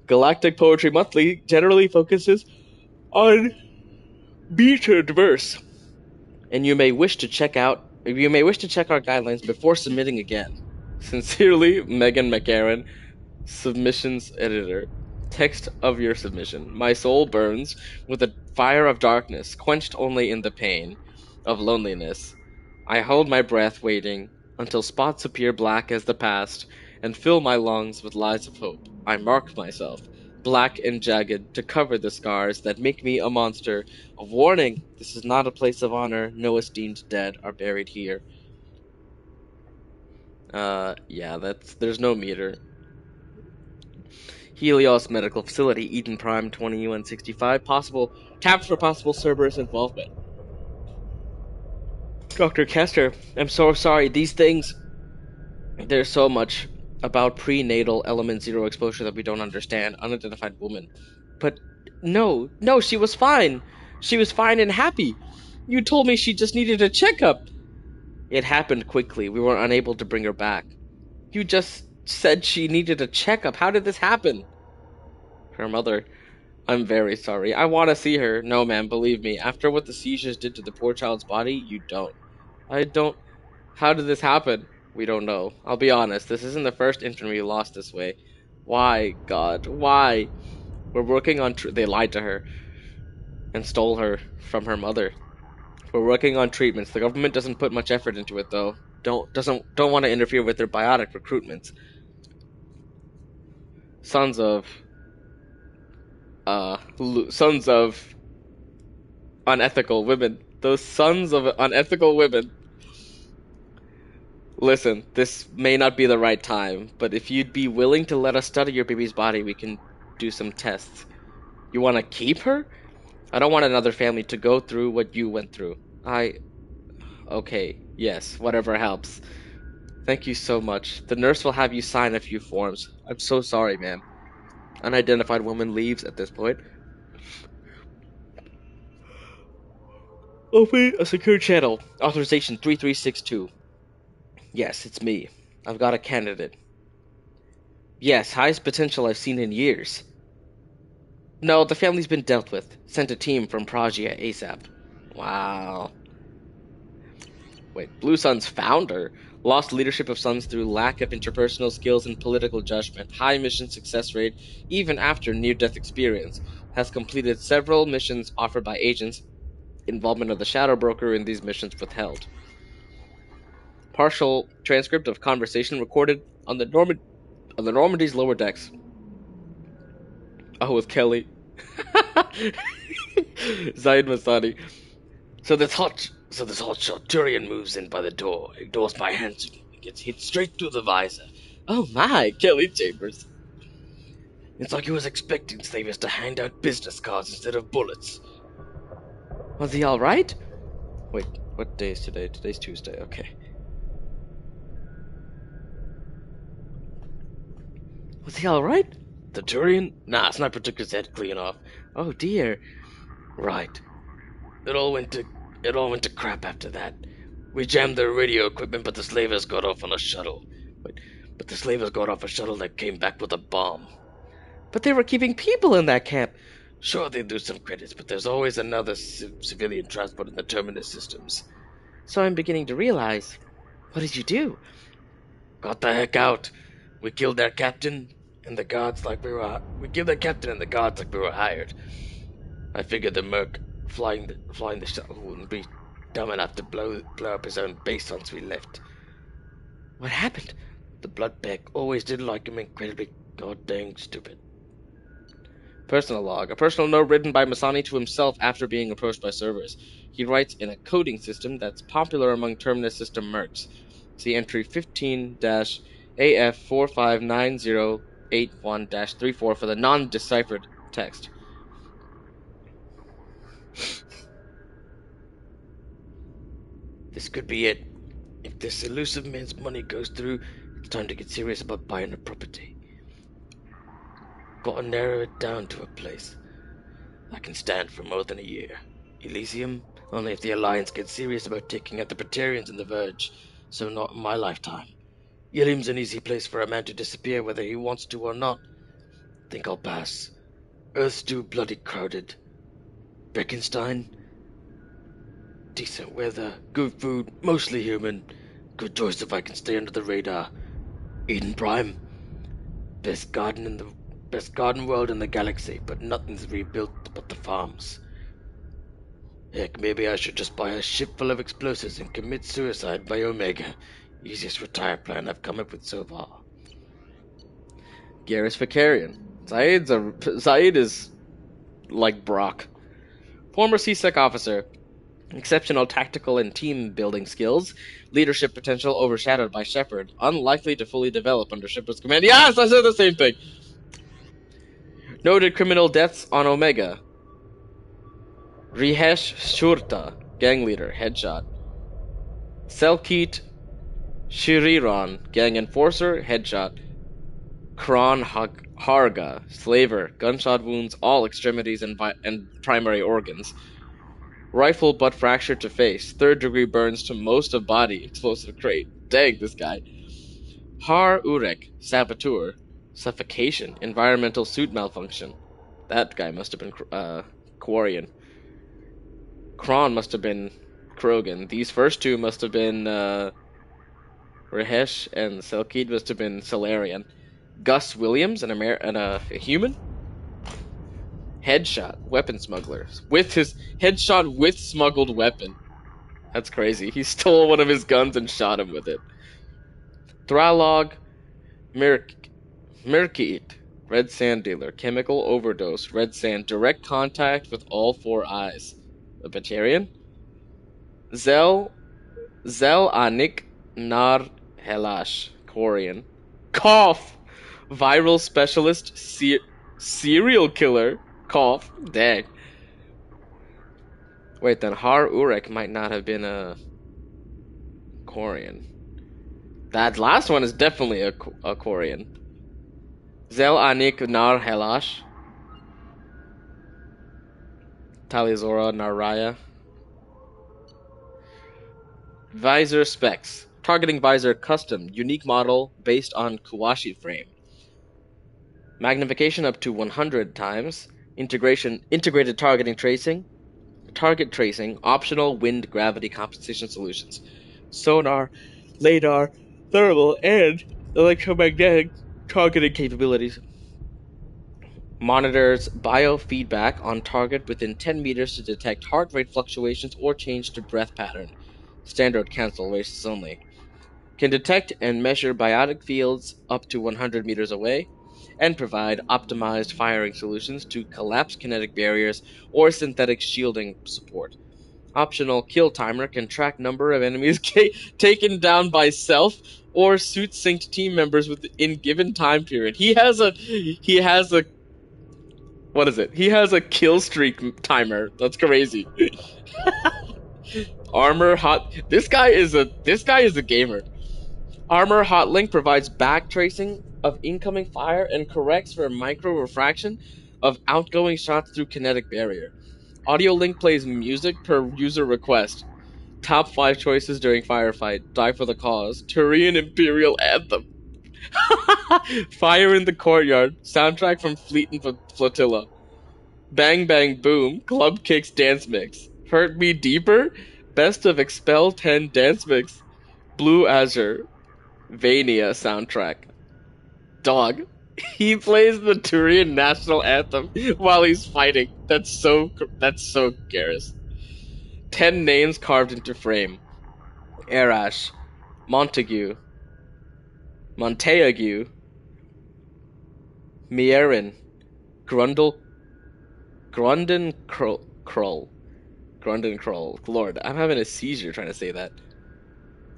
Galactic Poetry Monthly generally focuses on metered verse, and you may wish to check our guidelines before submitting again. Sincerely, Megan McCarran, Submissions Editor. Text of your submission. My soul burns with a fire of darkness, quenched only in the pain of loneliness. I hold my breath, waiting until spots appear black as the past and fill my lungs with lies of hope. I mark myself, black and jagged, to cover the scars that make me a monster. A warning, this is not a place of honor. No esteemed dead are buried here. Yeah, there's no meter. Helios Medical Facility, Eden Prime 20 UN65. Taps for possible Cerberus involvement. Dr. Kester, I'm so sorry. These things, there's so much about prenatal element zero exposure that we don't understand. Unidentified woman. But no, she was fine. She was fine and happy. You told me she just needed a checkup. It happened quickly. We were unable to bring her back. You just said she needed a checkup. How did this happen? Her mother, I'm very sorry. I want to see her. No, ma'am, believe me. After what the seizures did to the poor child's body, you don't. I don't. How did this happen? We don't know. I'll be honest. This isn't the first infant we lost this way. Why, God? Why? We're working on. They lied to her and stole her from her mother. We're working on treatments. The government doesn't put much effort into it, though. Don't want to interfere with their biotic recruitments. Sons of unethical women. Those sons of unethical women. Listen, this may not be the right time, but if you'd be willing to let us study your baby's body, we can do some tests. You want to keep her? I don't want another family to go through what you went through. Okay, yes, whatever helps. Thank you so much. The nurse will have you sign a few forms. I'm so sorry, ma'am. Unidentified woman leaves at this point. Open a secure channel. Authorization 3362. Yes, it's me. I've got a candidate. Yes, highest potential I've seen in years. No, the family's been dealt with. Sent a team from Pragia ASAP. Wow. Wait, Blue Sun's founder lost leadership of Suns through lack of interpersonal skills and political judgment, high mission success rate, even after near-death experience, has completed several missions offered by agents, involvement of the Shadow Broker in these missions withheld. Partial transcript of conversation recorded on the Normandy's lower decks. Oh, with Kelly. Zaid Masani. So this hotshot Turian moves in by the door, ignores my hand signal, and gets hit straight through the visor. Oh my, Kelly Chambers. It's like he was expecting slavers to hand out business cards instead of bullets. Was he alright? Wait, what day is today? Today's Tuesday, okay. Was he alright? The Turian? Nah, Sniper took his head clean off. Oh dear. Right. It all went to crap after that. We jammed their radio equipment, but the slavers got off on a shuttle. But the slavers got off a shuttle that came back with a bomb. But they were keeping people in that camp. Sure, they do some credits, but there's always another civilian transport in the terminus systems. So I'm beginning to realize. What did you do? Got the heck out. We killed their captain and the guards like we were. We killed their captain and the guards like we were hired. I figured the merc flying the shuttle wouldn't be dumb enough to blow up his own base once we left. What happened? The bloodbag always did like him incredibly goddamn stupid. Personal log. A personal note written by Masani to himself after being approached by servers. He writes in a coding system that's popular among terminus system mercs. See entry 15-AF459081-34 for the non-deciphered text. This could be it. If this elusive man's money goes through, it's time to get serious about buying a property. Gotta narrow it down to a place I can stand for more than a year. Elysium, only if the Alliance gets serious about taking out the Praetorians in the Verge, so not in my lifetime. Ilium's an easy place for a man to disappear whether he wants to or not. Think I'll pass. Earth's too bloody crowded. Beckenstein? Decent weather, good food, mostly human. Good choice if I can stay under the radar. Eden Prime? Best garden world in the galaxy, but nothing's rebuilt but the farms. Heck, maybe I should just buy a ship full of explosives and commit suicide by Omega. Easiest retire plan I've come up with so far. Garrus Vakarian. Zaid is like Brock. Former CSEC officer. Exceptional tactical and team building skills. Leadership potential overshadowed by Shepard. Unlikely to fully develop under Shepard's command. Yes, I said the same thing! Noted criminal deaths on Omega. Rihesh Shurta, gang leader, headshot. Selkeet Shiriran, gang enforcer, headshot. Kron Harga, slaver, gunshot wounds, all extremities and primary organs. Rifle butt fracture to face, 3rd degree burns to most of body, explosive crate. Dang, this guy. Har Urek, saboteur, suffocation, environmental suit malfunction. That guy must have been Quarian. Kron must have been Krogan. These first two must have been Rahesh, and Selkeed must have been Solarian. Gus Williams, a human? Headshot, weapon smuggler. With his headshot with smuggled weapon. That's crazy. He stole one of his guns and shot him with it. Thralog Mirkeet, red sand dealer. Chemical overdose, red sand. Direct contact with all 4 eyes. A Batarian? Zel Anik Nar Helash, Quarian. Cough! Viral specialist, serial killer. Cough. Dang. Wait, then Har Urek might not have been a Quarian. That last one is definitely a Quarian. Zel Anik Nar Helash. Talizora Naraya. Visor specs. Targeting visor custom. Unique model based on Kuwashi frame. Magnification up to 100 times. Integrated targeting tracing. Target tracing. Optional wind gravity compensation solutions. Sonar, radar, thermal, and electromagnetic targeting capabilities. Monitors biofeedback on target within 10 meters to detect heart rate fluctuations or change to breath pattern. Standard cancel races only. can detect and measure biotic fields up to 100 meters away, and provide optimized firing solutions to collapse kinetic barriers or synthetic shielding support. Optional kill timer can track number of enemies taken down by self or suit synced team members within given time period. He has a what is it? He has a kill streak timer. That's crazy. Armor hot. This guy is a gamer. Armor Hotlink provides back tracing of incoming fire and corrects for micro refraction of outgoing shots through kinetic barrier. Audio Link plays music per user request. Top 5 choices during firefight. Die for the cause. Turian Imperial Anthem. Fire in the Courtyard. Soundtrack from Fleet and Flotilla. Bang Bang Boom. Club Kicks Dance Mix. Hurt Me Deeper. Best of Expel 10 Dance Mix. Blue Azure. Vania soundtrack. Dog. He plays the Turian national anthem while he's fighting. That's so Garrus. 10 names carved into frame. Arash, Montague, Montague, Mierin, Grundle, Grundenkroll. Grundenkroll. Lord, I'm having a seizure trying to say that.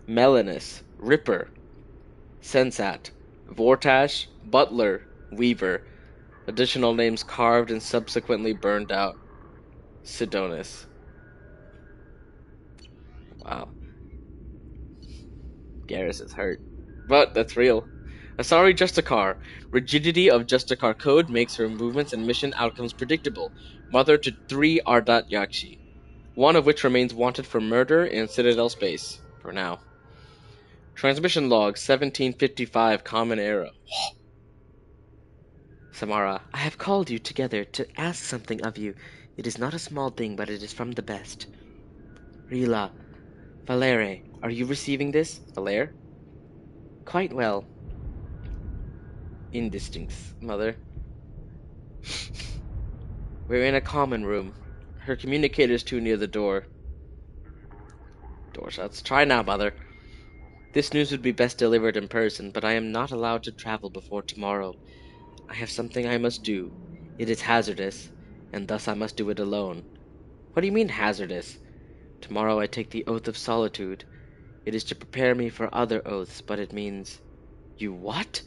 Melanus, Ripper, Sensat, Vortash, Butler, Weaver. Additional names carved and subsequently burned out. Sidonis. Wow. Garrus is hurt. But that's real. Asari Justicar. Rigidity of Justicar code makes her movements and mission outcomes predictable. Mother to 3 Ardat Yakshi. One of which remains wanted for murder in Citadel space. For now. Transmission log 1755 Common Era. Samara, I have called you together to ask something of you. It is not a small thing, but it is from the best. Rila, Valere, are you receiving this? Valere? Quite well. Indistincts, mother. We're in a common room. Her communicator's too near the door. Door shuts. Try now, mother. This news would be best delivered in person, but I am not allowed to travel before tomorrow. I have something I must do. It is hazardous, and thus I must do it alone. What do you mean hazardous? Tomorrow I take the oath of solitude. It is to prepare me for other oaths, but it means... You what?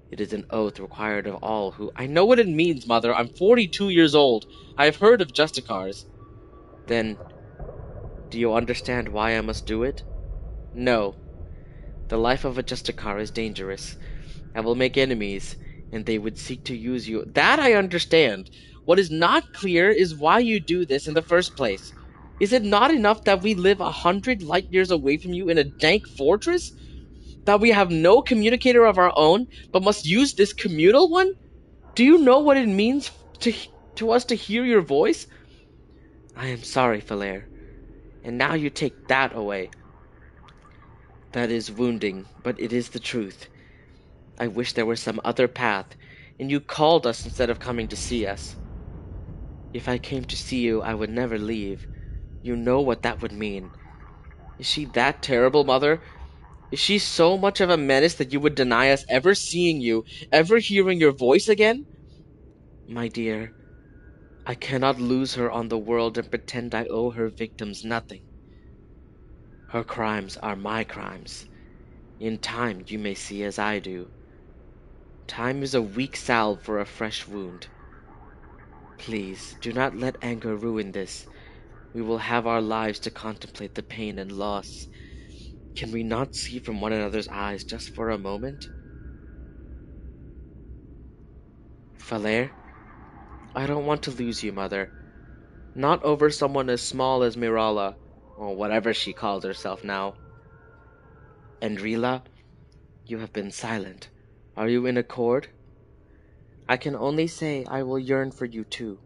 It is an oath required of all who... I know what it means, mother. I'm 42 years old. I have heard of Justicars. Then, do you understand why I must do it? No. The life of a Justicar is dangerous. I will make enemies, and they would seek to use you. That I understand. What is not clear is why you do this in the first place. Is it not enough that we live 100 light years away from you in a dank fortress? That we have no communicator of our own, but must use this communal one? Do you know what it means to us to hear your voice? I am sorry, Falair. And now you take that away. That is wounding, but it is the truth. I wish there were some other path, and you called us instead of coming to see us. If I came to see you, I would never leave. You know what that would mean. Is she that terrible, mother? Is she so much of a menace that you would deny us ever seeing you, ever hearing your voice again? My dear, I cannot lose her on the world and pretend I owe her victims nothing. Her crimes are my crimes. In time you may see as I do. Time is a weak salve for a fresh wound. Please, do not let anger ruin this. We will have our lives to contemplate the pain and loss. Can we not see from one another's eyes just for a moment? Falair, I don't want to lose you, mother. Not over someone as small as Mirala, or whatever she calls herself now. And Rila, you have been silent. Are you in accord? I can only say I will yearn for you too.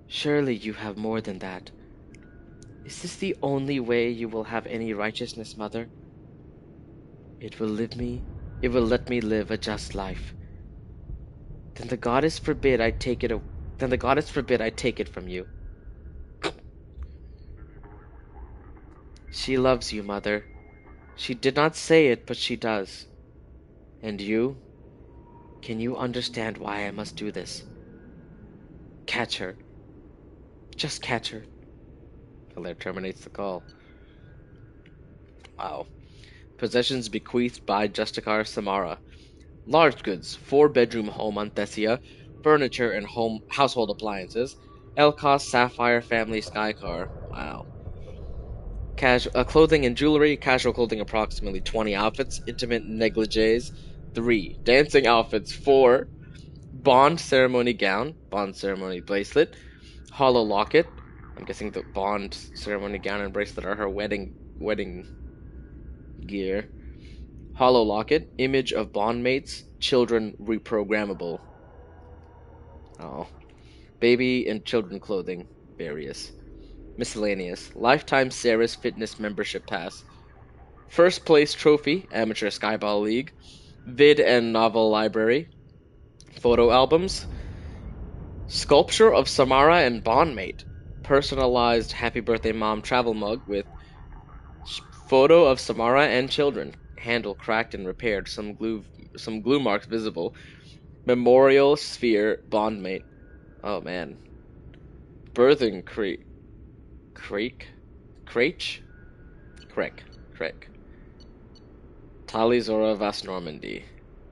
Surely you have more than that. Is this the only way you will have any righteousness, mother? It will let me live a just life. Then the goddess forbid I take it from you. She loves you, mother. She did not say it, but she does. And you? Can you understand why I must do this? Catch her. Just catch her. Lair terminates the call. Wow. Possessions bequeathed by Justicar Samara. Large goods, 4-bedroom home on Thessia, furniture and household appliances, Elkos Sapphire Family Sky Car. Wow. Clothing and jewelry, casual clothing approximately 20 outfits, intimate negligees, 3. Dancing outfits, 4. Bond ceremony gown, bond ceremony bracelet, hollow locket. I'm guessing the bond ceremony gown and bracelet are her wedding gear. Hollow locket, image of bond mates, children reprogrammable. Oh. Baby and children clothing, various. Miscellaneous, lifetime Sarah's Fitness membership pass. First place trophy, Amateur Skyball League. Vid and novel library. Photo albums. Sculpture of Samara and Bondmate. Personalized Happy Birthday Mom travel mug with photo of Samara and children. Handle cracked and repaired, some glue marks visible. Memorial sphere Bondmate. Oh man. Birthing Creek? Creek. Talizora Vas Normandy.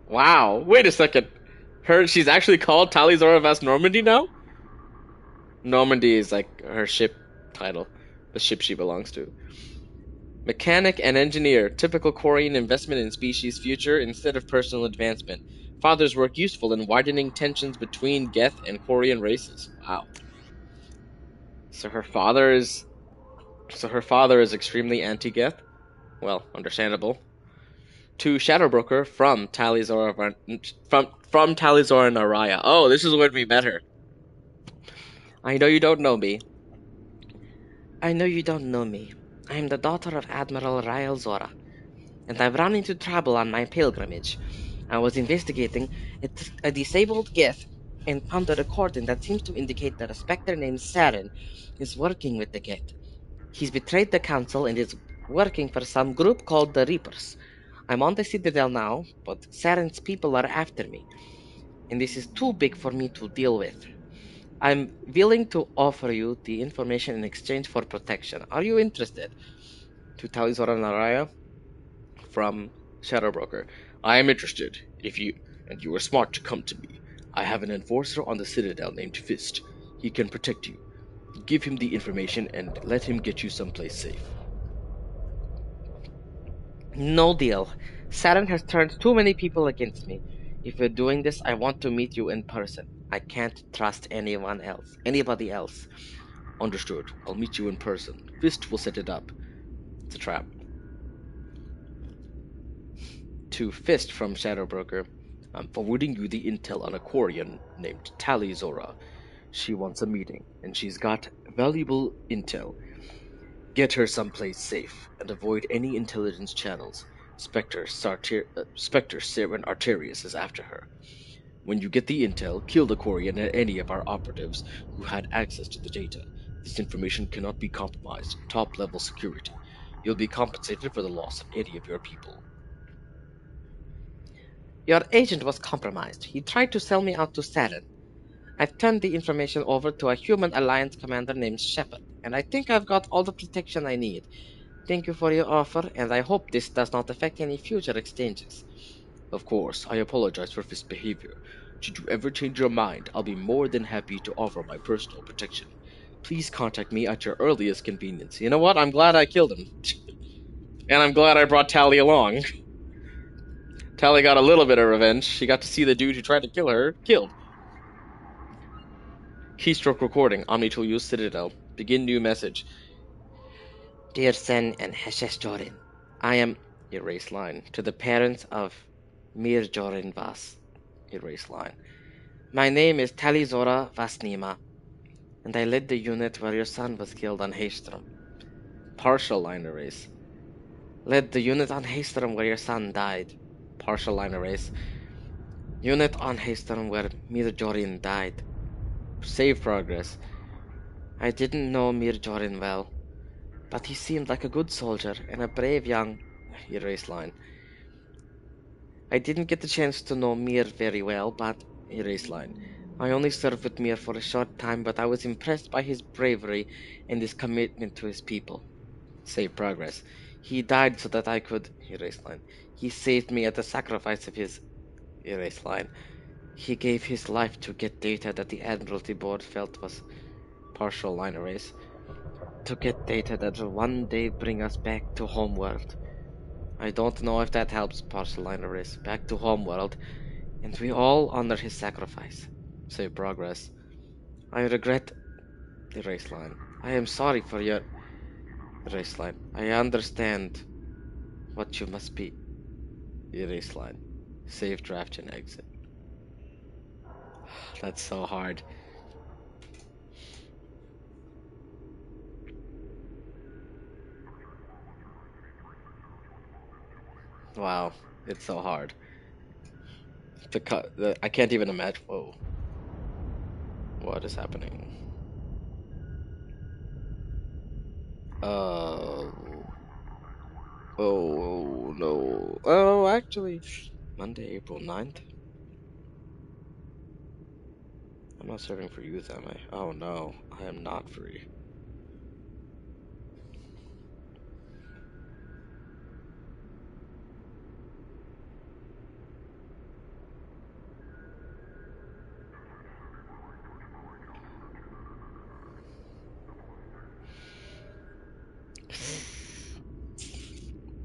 Wow, wait a second. She's actually called Talizora Vas Normandy now? Normandy is like her ship title, the ship she belongs to. Mechanic and engineer, typical Korean investment in species future instead of personal advancement. Father's work useful in widening tensions between Geth and Korean races. Wow. So her father is extremely anti-Geth? Well, understandable. To Shadow Broker from Talizora Naraya. Oh, this is when we met her. I know you don't know me. I am the daughter of Admiral Rael Zora, and I've run into trouble on my pilgrimage. I was investigating a disabled Geth and found a recording that seems to indicate that a specter named Saren is working with the Geth. He's betrayed the council and is working for some group called the Reapers. I'm on the Citadel now, but Saren's people are after me, and this is too big for me to deal with. I'm willing to offer you the information in exchange for protection. Are you interested? To Talizora Naraya from Shadow Broker. I am interested. You are smart to come to me. I have an enforcer on the Citadel named Fist. He can protect you. Give him the information and let him get you someplace safe. No deal. Saturn has turned too many people against me. If you're doing this, I want to meet you in person. I can't trust anybody else. Understood. I'll meet you in person. Fist will set it up. It's a trap. To Fist from Shadow Broker. I'm forwarding you the intel on a Quarian named Tali Zora. She wants a meeting, and she's got valuable intel. Get her someplace safe, and avoid any intelligence channels. Spectre Saren Arterius is after her. When you get the intel, kill the Quarian and any of our operatives who had access to the data. This information cannot be compromised. Top-level security. You'll be compensated for the loss of any of your people. Your agent was compromised. He tried to sell me out to Saren. I've turned the information over to a human alliance commander named Shepard, and I think I've got all the protection I need. Thank you for your offer, and I hope this does not affect any future exchanges. Of course, I apologize for Fist's behavior. Should you ever change your mind, I'll be more than happy to offer my personal protection. Please contact me at your earliest convenience. You know what? I'm glad I killed him. And I'm glad I brought Tally along. Tally got a little bit of revenge. She got to see the dude who tried to kill her killed. Keystroke recording. Omni-tool use Citadel. Begin new message. Dear Sen and Heshesh Jorin, I am... Erase line. To the parents of Mir Jorin Vas. Erase line. My name is Talizora Vasnima, and I led the unit where your son was killed on Haystrom. Partial line erase. Led the unit on Haystrom where your son died. Partial line erase. Unit on Haystrom where Mir Jorin died. Save progress. I didn't know Mir Jorin well, but he seemed like a good soldier and a brave young Erase line. I didn't get the chance to know Mir very well, but erase line. I only served with Mir for a short time, but I was impressed by his bravery and his commitment to his people. Save progress. He died so that I could erase line. He saved me at the sacrifice of his erase line. He gave his life to get data that the Admiralty Board felt was partial line erase. To get data that will one day bring us back to homeworld. I don't know if that helps, partial line erase. Back to homeworld. And we all honor his sacrifice. Save progress. I regret erase line. I am sorry for your erase line. I understand what you must be. Erase line. Save draft and exit. That's so hard. Wow, it's so hard. To cut, I can't even imagine. Whoa, what is happening? Oh, oh no. Oh, actually, Monday, April 9th. I'm not serving for youth, am I? Oh no, I am not free.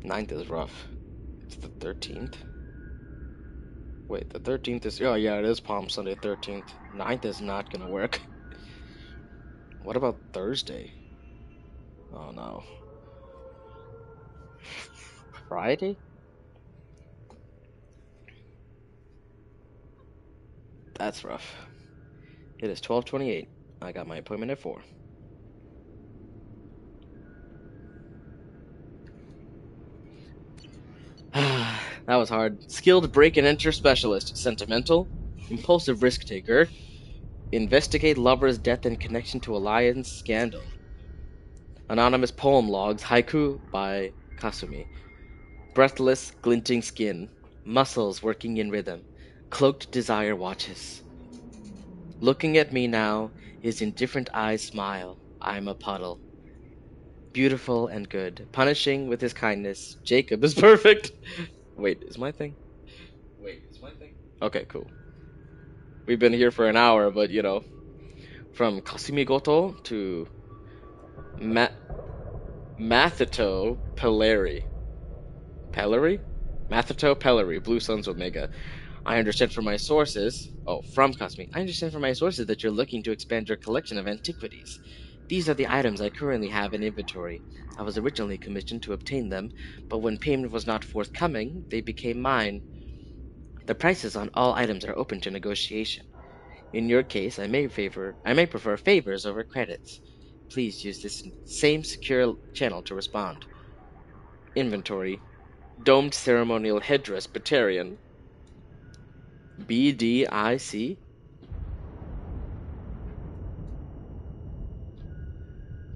Ninth is rough. It's the 13th. Wait, the 13th is... Oh yeah, it is Palm Sunday 13th. Ninth is not gonna work. What about Thursday? Oh no. Friday? That's rough. It is 12:28. I got my appointment at 4. That was hard. Skilled break and enter specialist. Sentimental. Impulsive risk taker. Investigate lover's death in connection to alliance scandal. Anonymous poem logs. Haiku by Kasumi. Breathless, glinting skin. Muscles working in rhythm. Cloaked desire watches. Looking at me now, his indifferent eyes smile. I'm a puddle. Beautiful and good. Punishing with his kindness. Jacob is perfect. Wait, is my thing? Okay, cool. We've been here for an hour, but you know, from Kasumi-goto to Mathito Pelleri. Pelleri? Mathito Pelleri, Blue Suns Omega. I understand from my sources, from Kasumi, I understand from my sources that you're looking to expand your collection of antiquities. These are the items I currently have in inventory. I was originally commissioned to obtain them, but when payment was not forthcoming, they became mine. The prices on all items are open to negotiation. In your case, I may prefer favors over credits. Please use this same secure channel to respond. Inventory. Domed ceremonial headdress, Batarian. BDIC.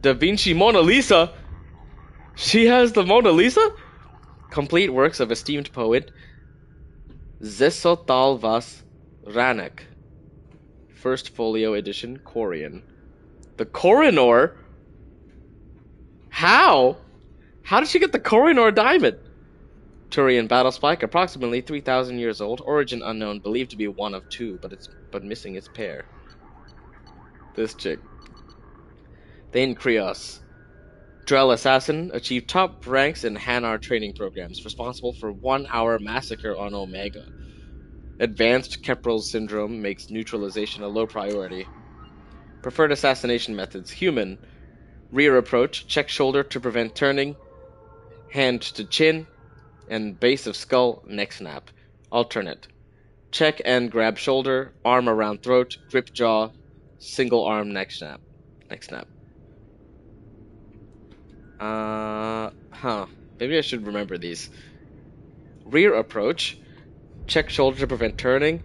Da Vinci Mona Lisa? She has the Mona Lisa? Complete works of esteemed poet Zesotalvas Ranek. First folio edition, Corian. The Korinor? How? How did she get the Korinor diamond? Turian battlespike, approximately 3,000 years old, origin unknown, believed to be one of two, but missing its pair. This chick. Thane Krios. Drell Assassin achieved top ranks in Hanar training programs, responsible for 1-hour massacre on Omega. Advanced Keprel's syndrome makes neutralization a low priority. Preferred assassination methods: human, rear approach, check shoulder to prevent turning, hand to chin, and base of skull, neck snap. Alternate: check and grab shoulder, arm around throat, grip jaw, single arm neck snap. Neck snap. Maybe I should remember these. Rear approach, check shoulder to prevent turning,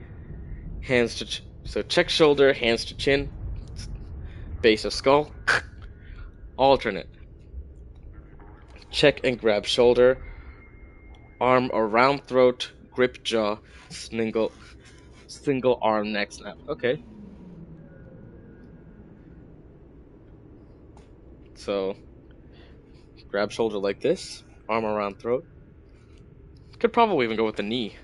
hands to so check shoulder, hands to chin, base of skull. Alternate: check and grab shoulder, arm around throat, grip jaw, single arm neck snap. Okay. So grab shoulder like this, arm around throat. Could probably even go with the knee.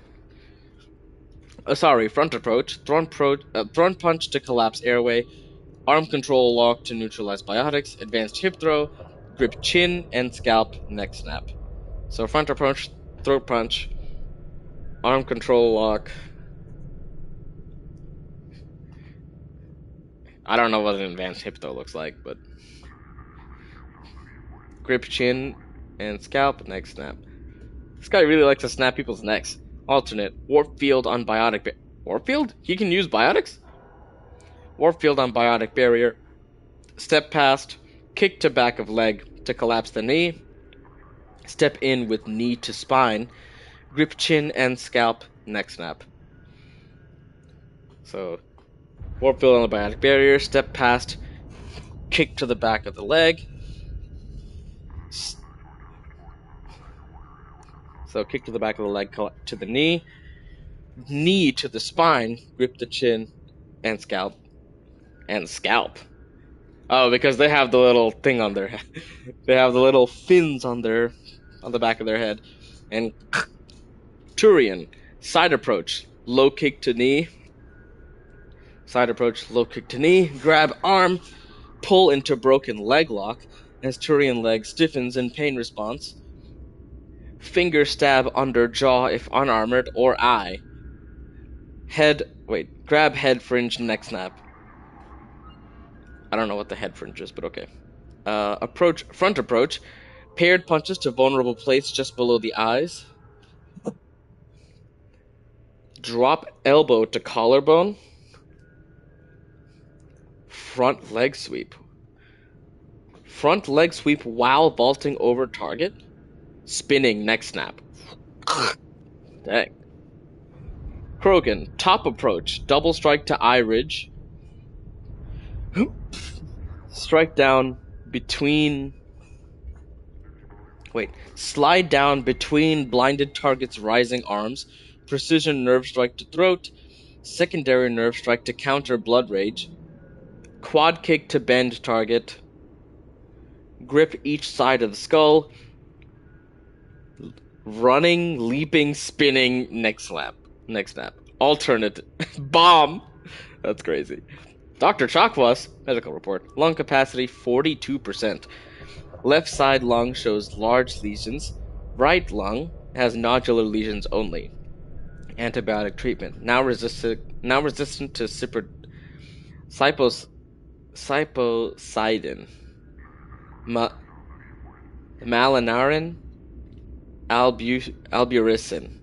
Sorry, front approach, thrown punch to collapse airway, arm control lock to neutralize biotics, advanced hip throw, grip chin, and scalp neck snap. So front approach, throat punch, arm control lock. I don't know what an advanced hip throw looks like, but grip chin and scalp neck snap. This guy really likes to snap people's necks. Alternate, warp field on biotic. Warp field? He can use biotics? Warp field on biotic barrier. Step past, kick to back of leg to collapse the knee. Step in with knee to spine. Grip chin and scalp neck snap. So, warp field on the biotic barrier. Step past, kick to the back of the leg. So kick to the back of the leg to the knee. Knee to the spine. Grip the chin and scalp. And scalp. Oh, because they have the little thing on their head. They have the little fins on the back of their head. And Turian, side approach, low kick to knee. Side approach, low kick to knee. Grab arm, pull into broken leg lock as Turian leg stiffens in pain response. Finger stab under jaw if unarmored or eye. Grab head fringe neck snap. I don't know what the head fringe is, but okay. Front approach, paired punches to vulnerable place just below the eyes. Drop elbow to collarbone. Front leg sweep. Front leg sweep while vaulting over target. Spinning neck snap. Dang. Krogan, top approach, double strike to eye ridge. Strike down between. Slide down between blinded target's rising arms. Precision nerve strike to throat. Secondary nerve strike to counter blood rage. Quad kick to bend target. Grip each side of the skull. Running, leaping, spinning, neck snap. Alternate. Bomb! That's crazy. Dr. Chakwas, medical report. Lung capacity 42%. Left side lung shows large lesions. Right lung has nodular lesions only. Antibiotic treatment. Now resistant to cyposidin. Malinarin. Alburysin.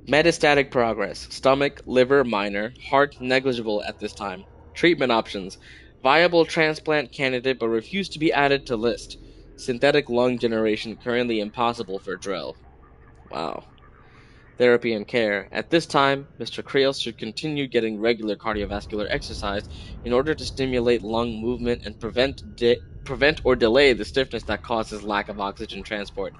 Metastatic progress. Stomach, liver minor. Heart negligible at this time. Treatment options. Viable transplant candidate but refused to be added to list. Synthetic lung generation currently impossible for Drell. Wow. Therapy and care. At this time, Mr. Kreos should continue getting regular cardiovascular exercise in order to stimulate lung movement and prevent or delay the stiffness that causes lack of oxygen transport.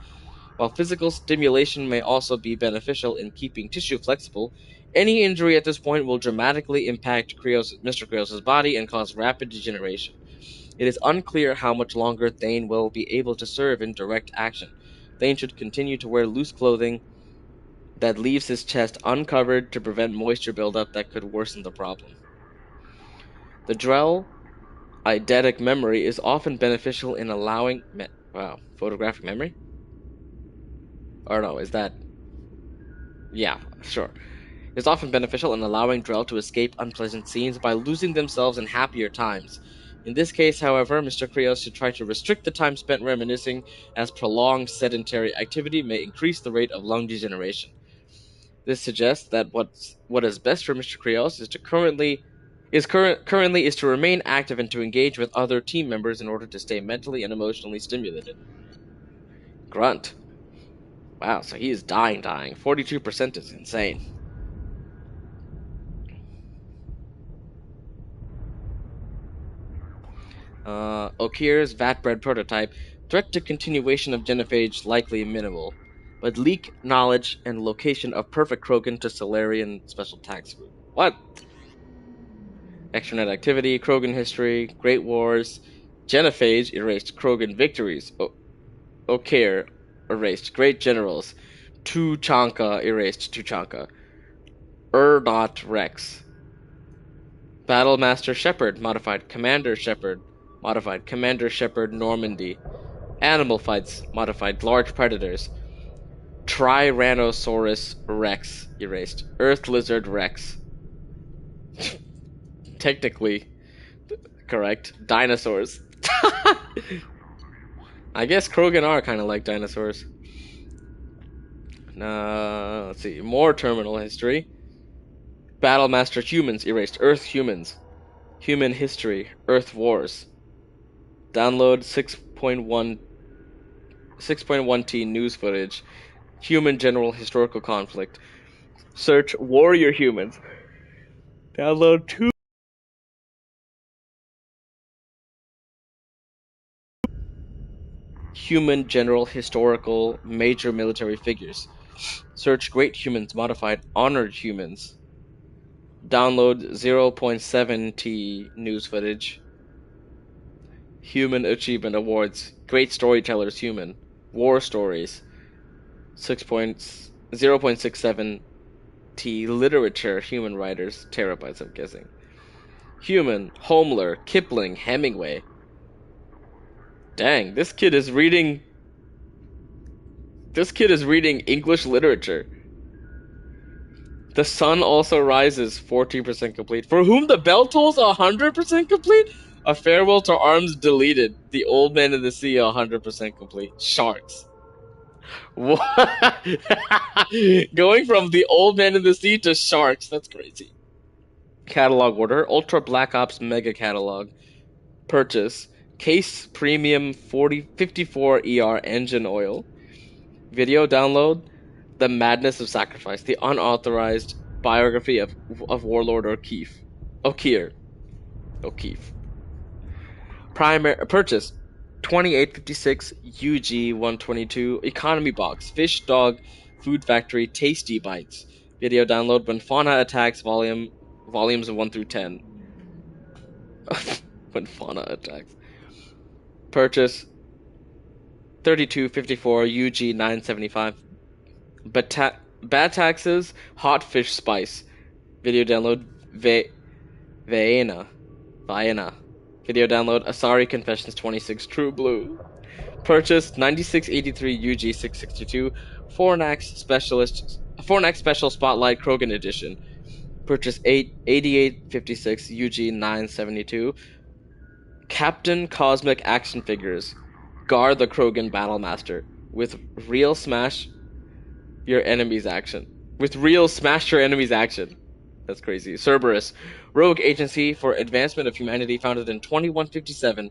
While physical stimulation may also be beneficial in keeping tissue flexible, any injury at this point will dramatically impact Mr. Kreos' body and cause rapid degeneration. It is unclear how much longer Thane will be able to serve in direct action. Thane should continue to wear loose clothing that leaves his chest uncovered to prevent moisture buildup that could worsen the problem. The Drell eidetic memory is often beneficial in allowing... photographic memory? Or no, is that... Yeah, sure. It's often beneficial in allowing Drell to escape unpleasant scenes by losing themselves in happier times. In this case, however, Mr. Kreos should try to restrict the time spent reminiscing, as prolonged sedentary activity may increase the rate of lung degeneration. This suggests that what is best for Mr. Kreos is to remain active and to engage with other team members in order to stay mentally and emotionally stimulated. Grunt. Wow, so he is dying. 42% is insane. Okir's vat-bred prototype. Threat to continuation of genophage likely minimal, but leak knowledge and location of Perfect Krogan to Solarian Special Task Group. What? Extranet activity, Krogan history, Great Wars, Genophage erased Krogan victories, Okeer erased Great Generals, Tuchanka erased Tuchanka, Urdot Rex, Battlemaster Shepard modified Commander Shepard Normandy, Animal Fights modified Large Predators, Tyrannosaurus Rex erased, Earth Lizard Rex. Technically correct. Dinosaurs. I guess Krogan are kind of like dinosaurs. Let's see. More terminal history. Battlemaster Humans erased. Earth Humans. Human History. Earth Wars. Download 6.1T news footage. Human General Historical Conflict. Search Warrior Humans. Download 2. Human General Historical Major Military Figures. Search Great Humans Modified Honored Humans. Download 0.7T news footage. Human Achievement Awards. Great Storytellers Human. War Stories. 0.67T Literature Human Writers. Terabytes, I'm guessing. Human. Homeler. Kipling. Hemingway. Dang, this kid is reading English literature. The Sun Also Rises, 14% complete. For Whom the Bell Tolls, 100% complete? A Farewell to Arms deleted. The Old Man in the Sea, 100% complete. Sharks. What? Going from The Old Man in the Sea to Sharks, that's crazy. Catalog order, Ultra Black Ops Mega Catalog. Purchase, Case Premium 54ER Engine Oil. Video download, The Madness of Sacrifice, the unauthorized biography of Warlord Okeer. Primary purchase, 2856 UG 122 Economy Box, Fish Dog Food Factory Tasty Bites. Video download, When Fauna Attacks volumes 1 through 10. When Fauna Attacks. Purchase, 3254 UG 975 Bad Taxes, Hot Fish Spice. Video download, Vienna. Video download, Asari Confessions 26 True Blue. Purchase, 9683 UG 662 Fornax Special Spotlight Krogan Edition. Purchase, 8856 UG 972 Captain Cosmic Action Figures. Gar the Krogan Battlemaster. With real smash your enemy's action. That's crazy. Cerberus, rogue agency for advancement of humanity founded in 2157,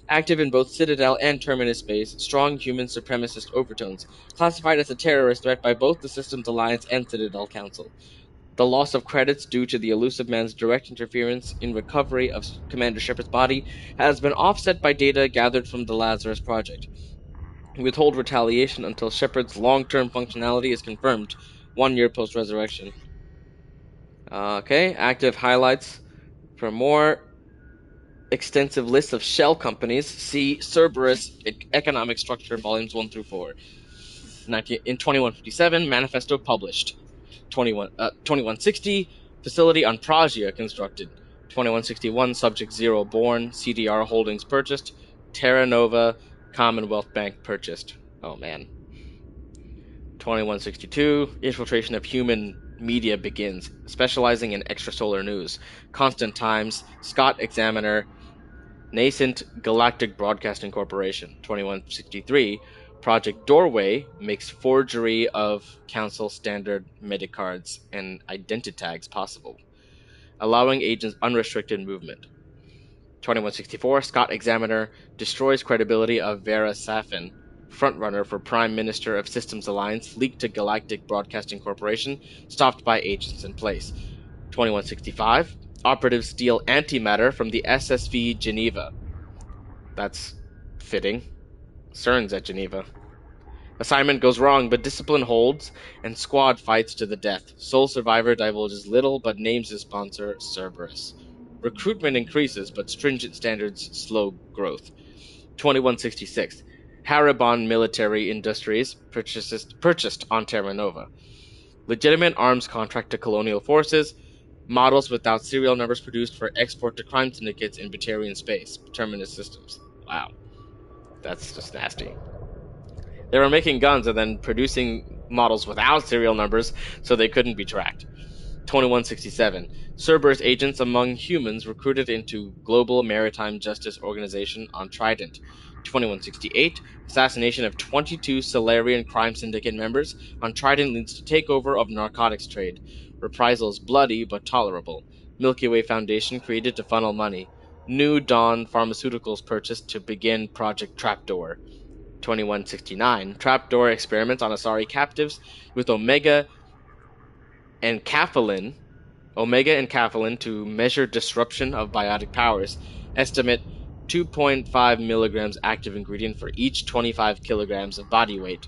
active in both Citadel and Terminus space, strong human supremacist overtones, classified as a terrorist threat by both the Systems Alliance and Citadel Council. The loss of credits due to the elusive man's direct interference in recovery of Commander Shepard's body has been offset by data gathered from the Lazarus Project. Withhold retaliation until Shepard's long-term functionality is confirmed, 1 year post-resurrection. Okay, active highlights. For more extensive list of shell companies, see Cerberus Economic Structure, Volumes 1 through 4. In 2157, Manifesto published. 2160, Facility on Pragia constructed. 2161, Subject Zero born, CDR Holdings purchased. Terra Nova, Commonwealth Bank purchased. Oh man. 2162, infiltration of human media begins, specializing in extrasolar news. Constant Times, Scott Examiner, nascent Galactic Broadcasting Corporation. 2163, Project Doorway makes forgery of Council standard Medicards and identitags possible, allowing agents unrestricted movement. 2164, Scott Examiner destroys credibility of Vera Safin, frontrunner for Prime Minister of Systems Alliance, leaked to Galactic Broadcasting Corporation, stopped by agents in place. 2165, operatives steal antimatter from the SSV Geneva. That's fitting. CERN's at Geneva. Assignment goes wrong, but discipline holds, and squad fights to the death. Sole survivor divulges little, but names his sponsor, Cerberus. Recruitment increases, but stringent standards slow growth. 2166. Haribon Military Industries purchased on Terra Nova. Legitimate arms contract to colonial forces. Models without serial numbers produced for export to crime syndicates in Batarian space. Terminus systems. Wow. That's just nasty. They were making guns and then producing models without serial numbers so they couldn't be tracked. 2167. Cerberus agents among humans recruited into Global Maritime Justice Organization on Trident. 2168. Assassination of 22 Solarian crime syndicate members on Trident leads to takeover of narcotics trade. Reprisals bloody but tolerable. Milky Way Foundation created to funnel money. New Dawn Pharmaceuticals purchased to begin Project Trapdoor. 2169. Trapdoor experiments on Asari captives with Omega and Caphalin to measure disruption of biotic powers. Estimate 2.5 milligrams active ingredient for each 25 kilograms of body weight.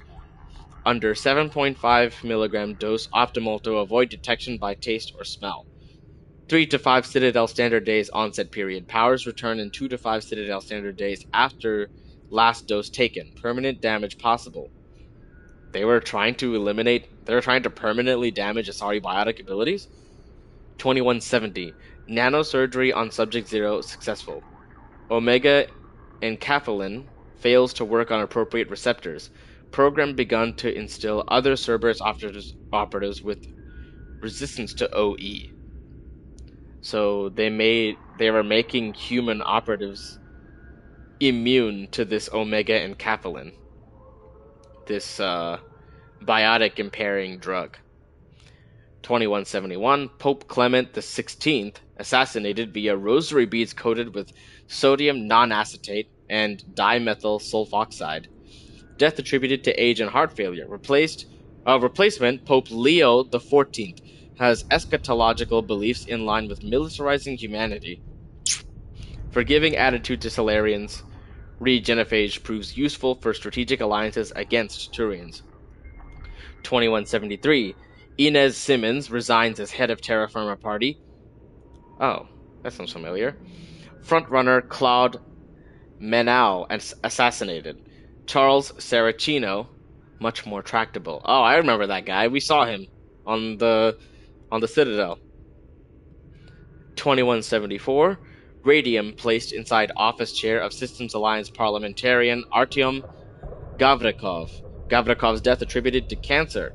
Under 7.5 milligram dose optimal to avoid detection by taste or smell. 3 to 5 Citadel Standard Days onset period. Powers return in 2 to 5 Citadel Standard Days after last dose taken. Permanent damage possible. They were trying to permanently damage Asari biotic abilities? 2170. Nanosurgery on Subject Zero successful. Omega enkephalin fails to work on appropriate receptors. Program begun to instill other Cerberus operatives with resistance to OE. So they were making human operatives immune to this Omega enkephalin. This biotic impairing drug. 2171. Pope Clement XVI assassinated via rosary beads coated with sodium non-acetate and dimethyl sulfoxide. Death attributed to age and heart failure. Replacement, Pope Leo XIV, has eschatological beliefs in line with militarizing humanity. Forgiving attitude to Solarians. Regenephage proves useful for strategic alliances against Turians. 2173. Inez Simmons resigns as head of Terra Firma Party. Oh, that sounds familiar. Frontrunner Claude Menau assassinated. Charles Saracino, much more tractable. Oh, I remember that guy. We saw him on the Citadel. 2174. Radium placed inside office chair of Systems Alliance parliamentarian Artyom Gavrikov. Gavrikov's death attributed to cancer.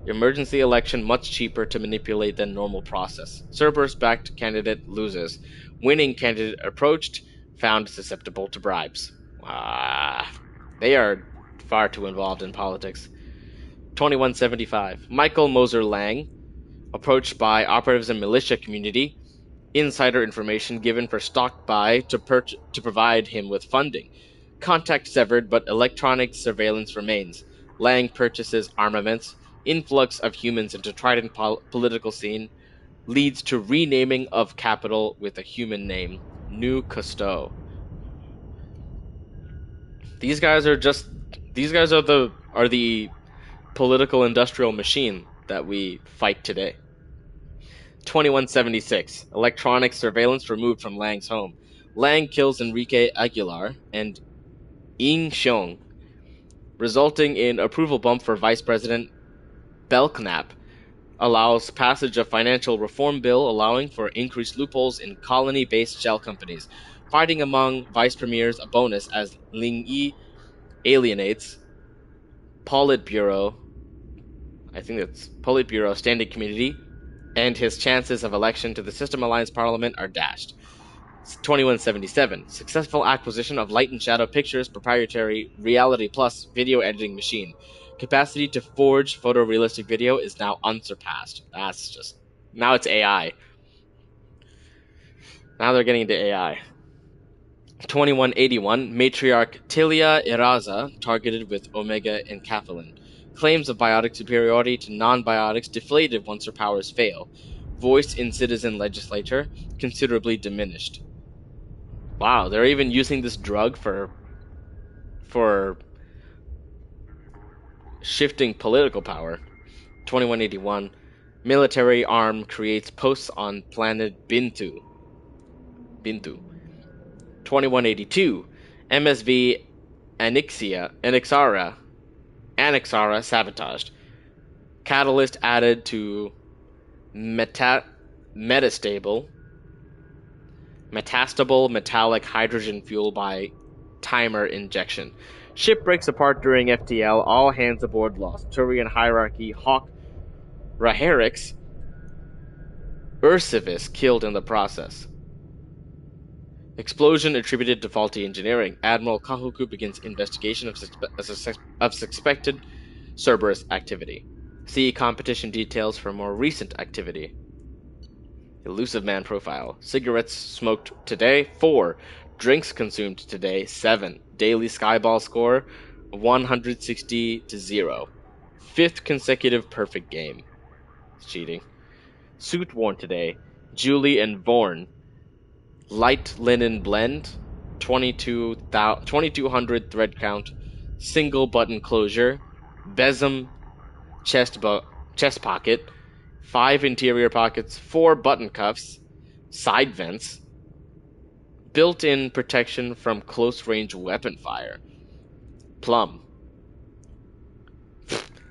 Emergency election much cheaper to manipulate than normal process. Cerberus-backed candidate loses. Winning candidate approached, found susceptible to bribes. They are far too involved in politics. 2175. Michael Moser Lang, approached by operatives and militia community, insider information given for stock buy to provide him with funding. Contact severed, but electronic surveillance remains. Lang purchases armaments. Influx of humans into Trident political scene leads to renaming of capital with a human name, New Cousteau. These guys are the political industrial machine that we fight today. 2176. Electronic surveillance removed from Lang's home. Lang kills Enrique Aguilar and Ying Xiong, resulting in approval bump for Vice President Belknap. Allows passage of financial reform bill allowing for increased loopholes in colony-based shell companies. Fighting among vice premiers a bonus as Ling Yi alienates Politburo Standing Committee, and his chances of election to the System Alliance Parliament are dashed. 2177. Successful acquisition of Light and Shadow Pictures proprietary Reality Plus video editing machine. Capacity to forge photorealistic video is now unsurpassed. Now it's AI. Now they're getting into AI. 2181. Matriarch Tilia Iraza targeted with Omega enkephalin. Claims of biotic superiority to non-biotics deflated once her powers fail. Voice in citizen legislature considerably diminished. Wow, they're even using this drug for shifting political power. 2181. Military arm creates posts on planet Bintu. 2182. MSV Anixara sabotaged. Catalyst added to metastable metallic hydrogen fuel by timer injection. Ship breaks apart during FTL. All hands aboard lost. Turian hierarchy. Hawk Raherix Ursivis killed in the process. Explosion attributed to faulty engineering. Admiral Kahuku begins investigation of suspected Cerberus activity. See competition details for more recent activity. Elusive Man profile. Cigarettes smoked today, 4. Drinks consumed today, 7. Daily Skyball score, 160 to 0. 5th consecutive perfect game. Cheating. Suit worn today, Julie and Vorn. Light linen blend, 2200 thread count. Single button closure. Besom chest pocket. 5 interior pockets, 4 button cuffs, side vents, built-in protection from close-range weapon fire. Plum.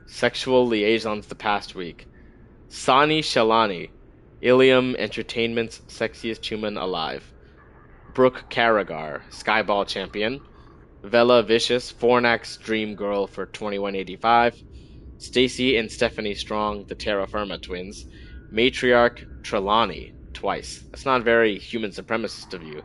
Sexual liaisons the past week. Sani Shalani, Ilium Entertainment's sexiest human alive. Brooke Carragher, Skyball champion. Vela Vicious, Fornax dream girl for 2185. Stacy and Stephanie Strong, the Terra Firma twins. Matriarch Trelawney, twice. That's not very human supremacist of you.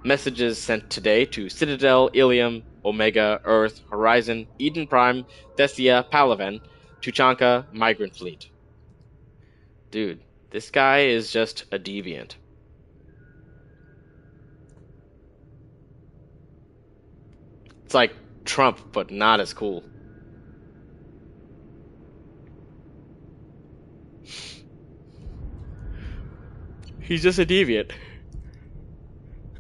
Messages sent today to Citadel, Ilium, Omega, Earth, Horizon, Eden Prime, Thessia, Palaven, Tuchanka, Migrant Fleet. Dude, this guy is just a deviant. It's like Trump, but not as cool. He's just a deviant.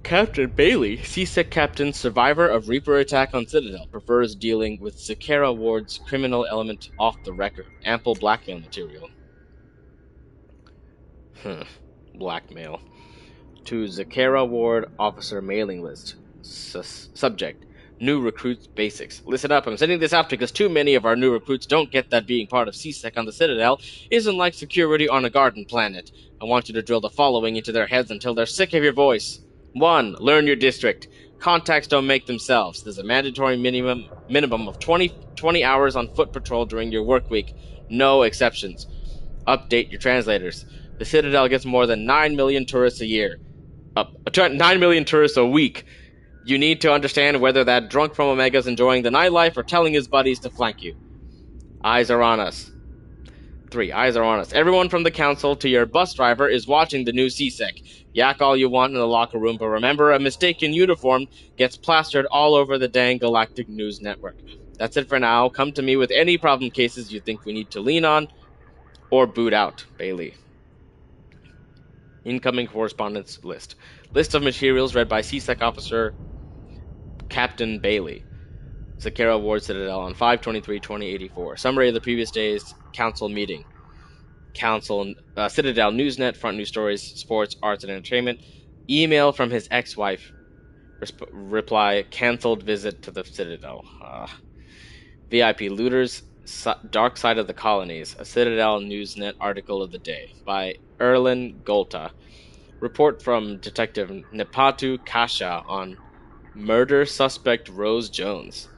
Captain Bailey, CSEC captain, survivor of Reaper attack on Citadel, prefers dealing with Zakera Ward's criminal element off the record. Ample blackmail material. Blackmail. To Zakera Ward officer mailing list. Subject. New recruits basics. Listen up, I'm sending this out because too many of our new recruits don't get that being part of CSEC on the Citadel isn't like security on a garden planet. I want you to drill the following into their heads until they're sick of your voice. 1. Learn your district. Contacts don't make themselves. There's a mandatory minimum of 20 hours on foot patrol during your work week. No exceptions. Update your translators. The Citadel gets more than 9 million tourists a year. 9 million tourists a week. You need to understand whether that drunk from Omega's enjoying the nightlife or telling his buddies to flank you. Eyes are on us. 3. Eyes are on us. Everyone from the council to your bus driver is watching the new CSEC. Yak all you want in the locker room, but remember, a mistaken uniform gets plastered all over the dang Galactic News Network. That's it for now. Come to me with any problem cases you think we need to lean on or boot out. Bailey. Incoming correspondence list. List of materials read by CSEC officer Captain Bailey. Zakera Ward Citadel on 5/23/2084. Summary of the previous day's council meeting. Council Citadel Newsnet, front news stories, sports, arts, and entertainment. Email from his ex-wife. Reply, cancelled visit to the Citadel. VIP looters, dark side of the colonies. A Citadel Newsnet article of the day by Erlin Golta. Report from Detective Nepatu Kasha on murder suspect Rose Jones.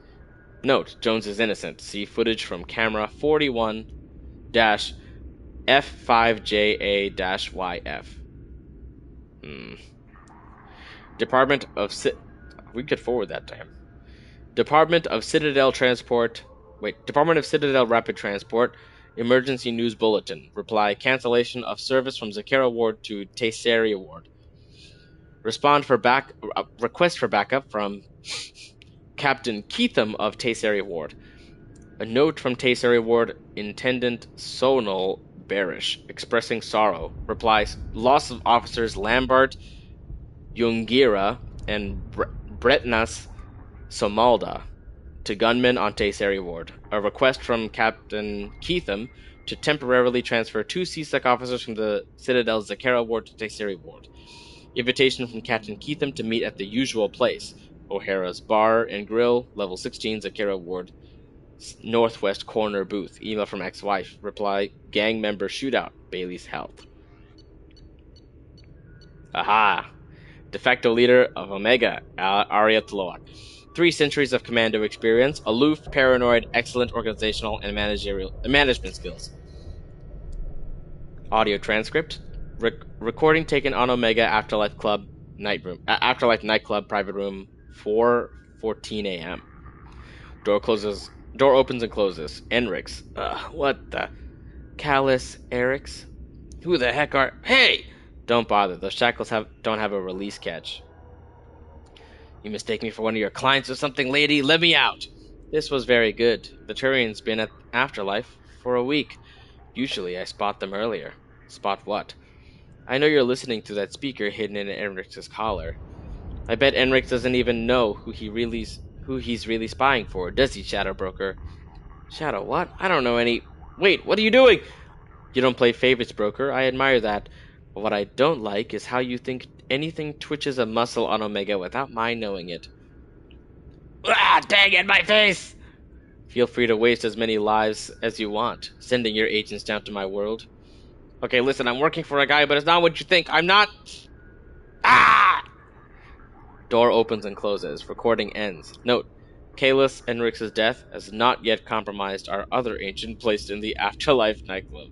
Note, Jones is innocent. See footage from camera 41-F5JA-YF. Department of we could forward that to him. Department of Citadel Rapid Transport. Emergency News Bulletin. Reply, cancellation of service from Zakera Ward to Tesseri Ward. Request for backup from Captain Keatham of Tesseri Ward. A note from Tesseri Ward Intendant Sonal Barish, expressing sorrow. Replies, loss of officers Lambert, Jungira, and Bretnas Somalda. to gunmen on Tayseri Ward. A request from Captain Keitham to temporarily transfer 2 CSEC officers from the Citadel's Zakera Ward to Tayseri Ward. Invitation from Captain Keitham to meet at the usual place, O'Hara's Bar and Grill, level 16, Zakera Ward, northwest corner booth. Email from ex-wife. Reply, gang member shootout, Bailey's health. Aha! De facto leader of Omega, Arya Tloak. 3 centuries of commando experience, aloof, paranoid, excellent organizational and management skills. Audio transcript. Recording taken on Omega Afterlife Club Afterlife nightclub, private room, 4:14 a.m. Door opens and closes. Enrix. What the? Callus Eric's? Who the heck are? Hey! Don't bother. Those shackles don't have a release catch. You mistake me for one of your clients or something, lady? Let me out! This was very good. The Turian's been at Afterlife for a week. Usually I spot them earlier. Spot what? I know you're listening to that speaker hidden in Enrix's collar. I bet Enrix doesn't even know who he's really spying for, does he, Shadow Broker? Shadow what? I don't know any... Wait, what are you doing? You don't play favorites, Broker. I admire that. But what I don't like is how you think anything twitches a muscle on Omega without my knowing it. Ah, dang it, my face! Feel free to waste as many lives as you want, sending your agents down to my world. Okay, listen, I'm working for a guy, but it's not what you think. I'm not... Ah! Door opens and closes. Recording ends. Note, Kalis Enrix's death has not yet compromised our other agent placed in the Afterlife nightclub.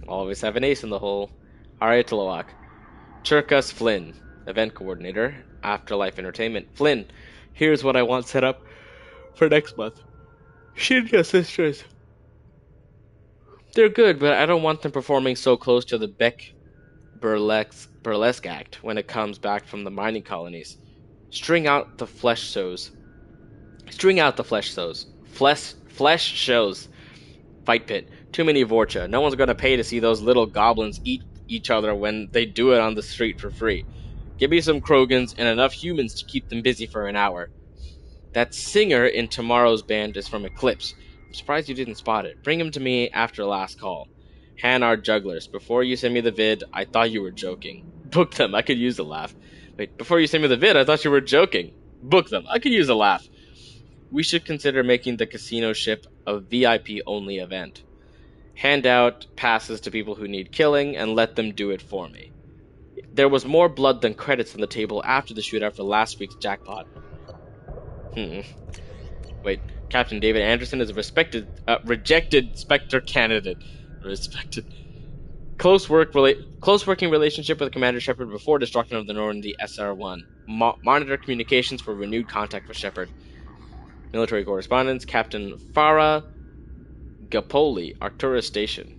Always have an ace in the hole. Arya Tloak. Turkus Flynn, event coordinator, Afterlife Entertainment. Flynn, here's what I want set up for next month. Shinja sisters. They're good, but I don't want them performing so close to the Beck burlesque act when it comes back from the mining colonies. String out the flesh shows. Flesh shows. Fight pit. Too many Vorcha. No one's gonna pay to see those little goblins eat each other when they do it on the street for free. Give me some Krogans and enough humans to keep them busy for an hour. That singer in tomorrow's band is from Eclipse. I'm surprised you didn't spot it. Bring him to me after last call. Hanard Jugglers. Before you send me the vid, I thought you were joking. Book them. I could use a laugh. Wait, before you send me the vid, I thought you were joking. Book them. I could use a laugh. We should consider making the casino ship a VIP-only event. Hand out passes to people who need killing and let them do it for me. There was more blood than credits on the table after the shootout for last week's jackpot. Wait, Captain David Anderson is a rejected Spectre candidate. Respected. Close working relationship with Commander Shepard before destruction of the Normandy SR-1. Monitor communications for renewed contact with Shepard. Military correspondence, Captain Farah Gapoli, Arcturus Station.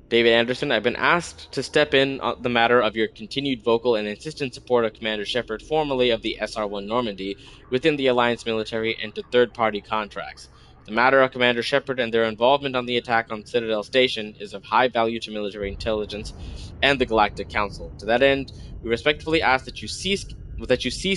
David Anderson, I've been asked to step in on the matter of your continued vocal and insistent support of Commander Shepard, formerly of the SR-1 Normandy, within the Alliance military and to third-party contracts. The matter of Commander Shepard and their involvement on the attack on Citadel Station is of high value to military intelligence and the Galactic Council. To that end, we respectfully ask that you cease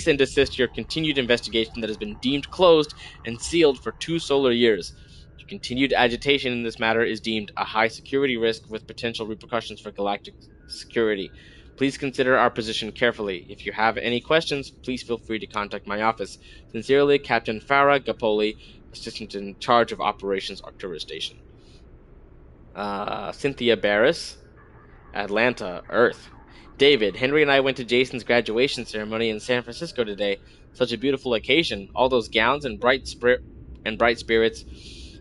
and desist your continued investigation that has been deemed closed and sealed for 2 solar years. Your continued agitation in this matter is deemed a high security risk with potential repercussions for galactic security. Please consider our position carefully. If you have any questions, please feel free to contact my office. Sincerely, Captain Farah Gapoli, Assistant in Charge of Operations, Arcturus Station. Cynthia Barris, Atlanta, Earth. David, Henry and I went to Jason's graduation ceremony in San Francisco today. Such a beautiful occasion. All those gowns and bright spirits.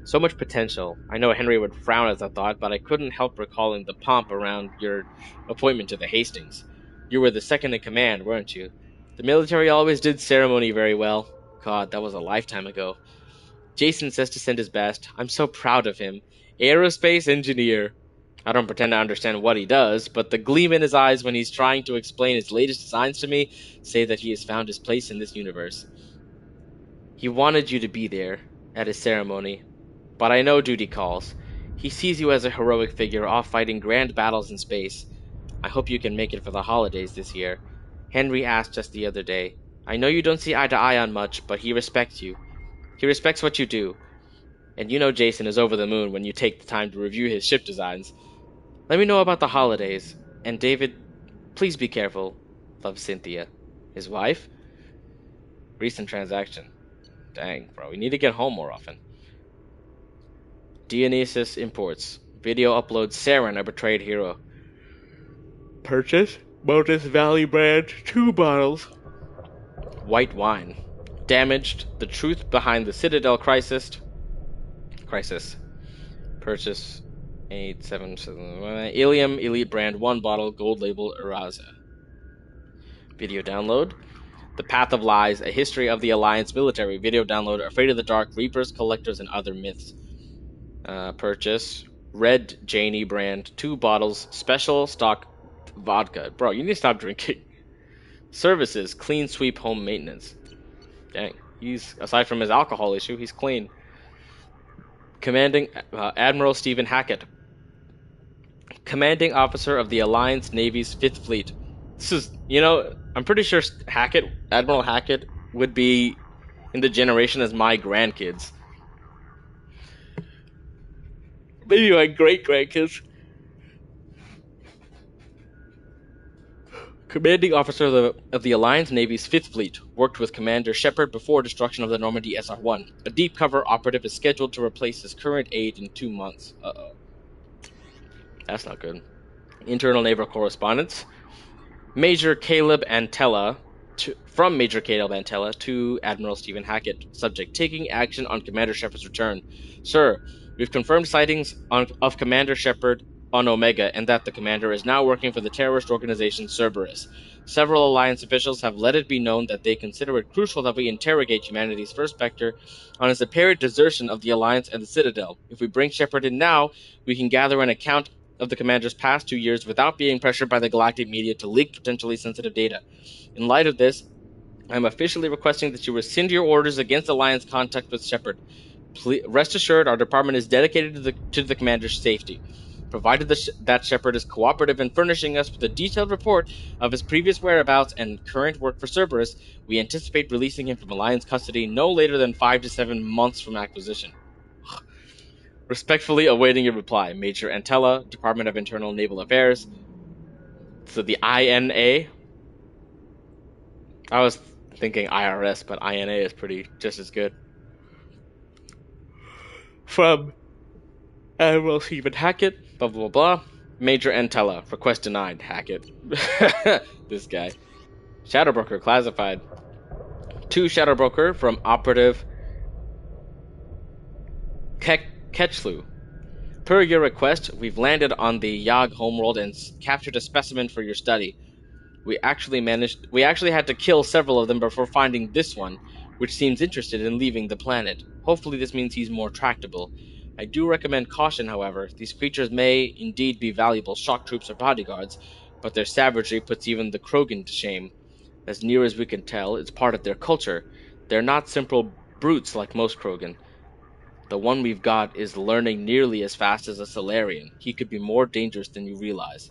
So much potential. I know Henry would frown at the thought, but I couldn't help recalling the pomp around your appointment to the Hastings. You were the second in command, weren't you? The military always did ceremony very well. God, that was a lifetime ago. Jason says to send his best. I'm so proud of him. Aerospace engineer. I don't pretend to understand what he does, but the gleam in his eyes when he's trying to explain his latest designs to me say that he has found his place in this universe. He wanted you to be there at his ceremony, but I know duty calls. He sees you as a heroic figure off fighting grand battles in space. I hope you can make it for the holidays this year. Henry asked just the other day. I know you don't see eye to eye on much, but he respects you. He respects what you do. And you know Jason is over the moon when you take the time to review his ship designs. Let me know about the holidays. And David, please be careful. Love, Cynthia. His wife? Recent transaction. Dang, bro. We need to get home more often. Dionysus Imports. Video uploads Saren, a betrayed hero. Purchase Motus Valley brand 2 bottles. White wine. Damaged. The truth behind the Citadel crisis. Purchase 877. Ilium Elite brand 1 bottle. Gold label Eraza. Video download. The Path of Lies, a history of the Alliance military. Video download. Afraid of the Dark, Reapers, Collectors, and Other Myths. Purchase Red Janie brand 2 bottles. Special stock vodka. Bro, you need to stop drinking. Services, clean sweep home maintenance. Dang, he's, aside from his alcohol issue, he's clean. Commanding Admiral Stephen Hackett. Commanding officer of the Alliance Navy's 5th Fleet. This is, you know, I'm pretty sure Admiral Hackett would be in the generation as my grandkids. Maybe my great-grandkids. Commanding officer of the Alliance Navy's 5th Fleet, worked with Commander Shepard before destruction of the Normandy SR-1. A deep cover operative is scheduled to replace his current aide in 2 months. Uh-oh. That's not good. Internal naval correspondence. Major Caleb Antella to Admiral Stephen Hackett. Subject: taking action on Commander Shepard's return. Sir, we've confirmed sightings of Commander Shepard on Omega, and that the commander is now working for the terrorist organization Cerberus. Several Alliance officials have let it be known that they consider it crucial that we interrogate humanity's first Spectre on his apparent desertion of the Alliance and the Citadel. If we bring Shepard in now, we can gather an account of the commander's past 2 years without being pressured by the galactic media to leak potentially sensitive data. In light of this, I am officially requesting that you rescind your orders against Alliance contact with Shepard. Rest assured, our department is dedicated to the commander's safety. Provided that Shepard is cooperative in furnishing us with a detailed report of his previous whereabouts and current work for Cerberus, we anticipate releasing him from Alliance custody no later than 5 to 7 months from acquisition. Respectfully awaiting your reply, Major Antella, Department of Internal Naval Affairs. So the INA. I was thinking IRS, but INA is just as good. From Admiral Stephen Hackett, blah blah blah. Major Antella, request denied, Hackett. This guy. Shadowbroker classified. To Shadowbroker from Operative Ketchlu. Per your request, we've landed on the Yag homeworld and captured a specimen for your study. We actually had to kill several of them before finding this one, which seems interested in leaving the planet. Hopefully this means he's more tractable. I do recommend caution, however. These creatures may indeed be valuable shock troops or bodyguards, but their savagery puts even the Krogan to shame. As near as we can tell, it's part of their culture. They're not simple brutes like most Krogan. The one we've got is learning nearly as fast as a Solarian. He could be more dangerous than you realize.